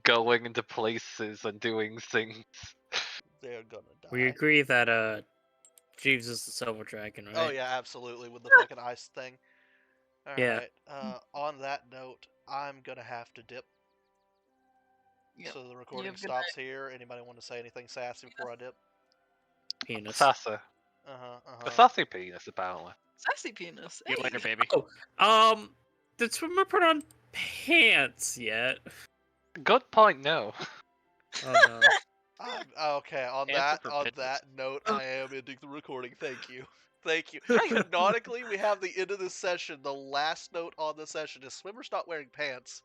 going into places and doing things. They're gonna die. We agree that Jeeves is the Silver Dragon, right? Oh yeah, absolutely, with the fucking ice thing. Yeah. Alright, on that note, I'm gonna have to dip. Yep. So the recording have a good stops here. Anybody want to say anything sassy before I dip? Penis. Sassy. A sassy penis, apparently. Sassy penis. See you Hey. later, baby. Did Swimmer put on pants yet? Good point, no. Oh no. Okay, on Answer that for pittance. note, I am ending the recording. Thank you. Thank you. Canonically, we have the end of this session. The last note on the session is Swimmer's not wearing pants.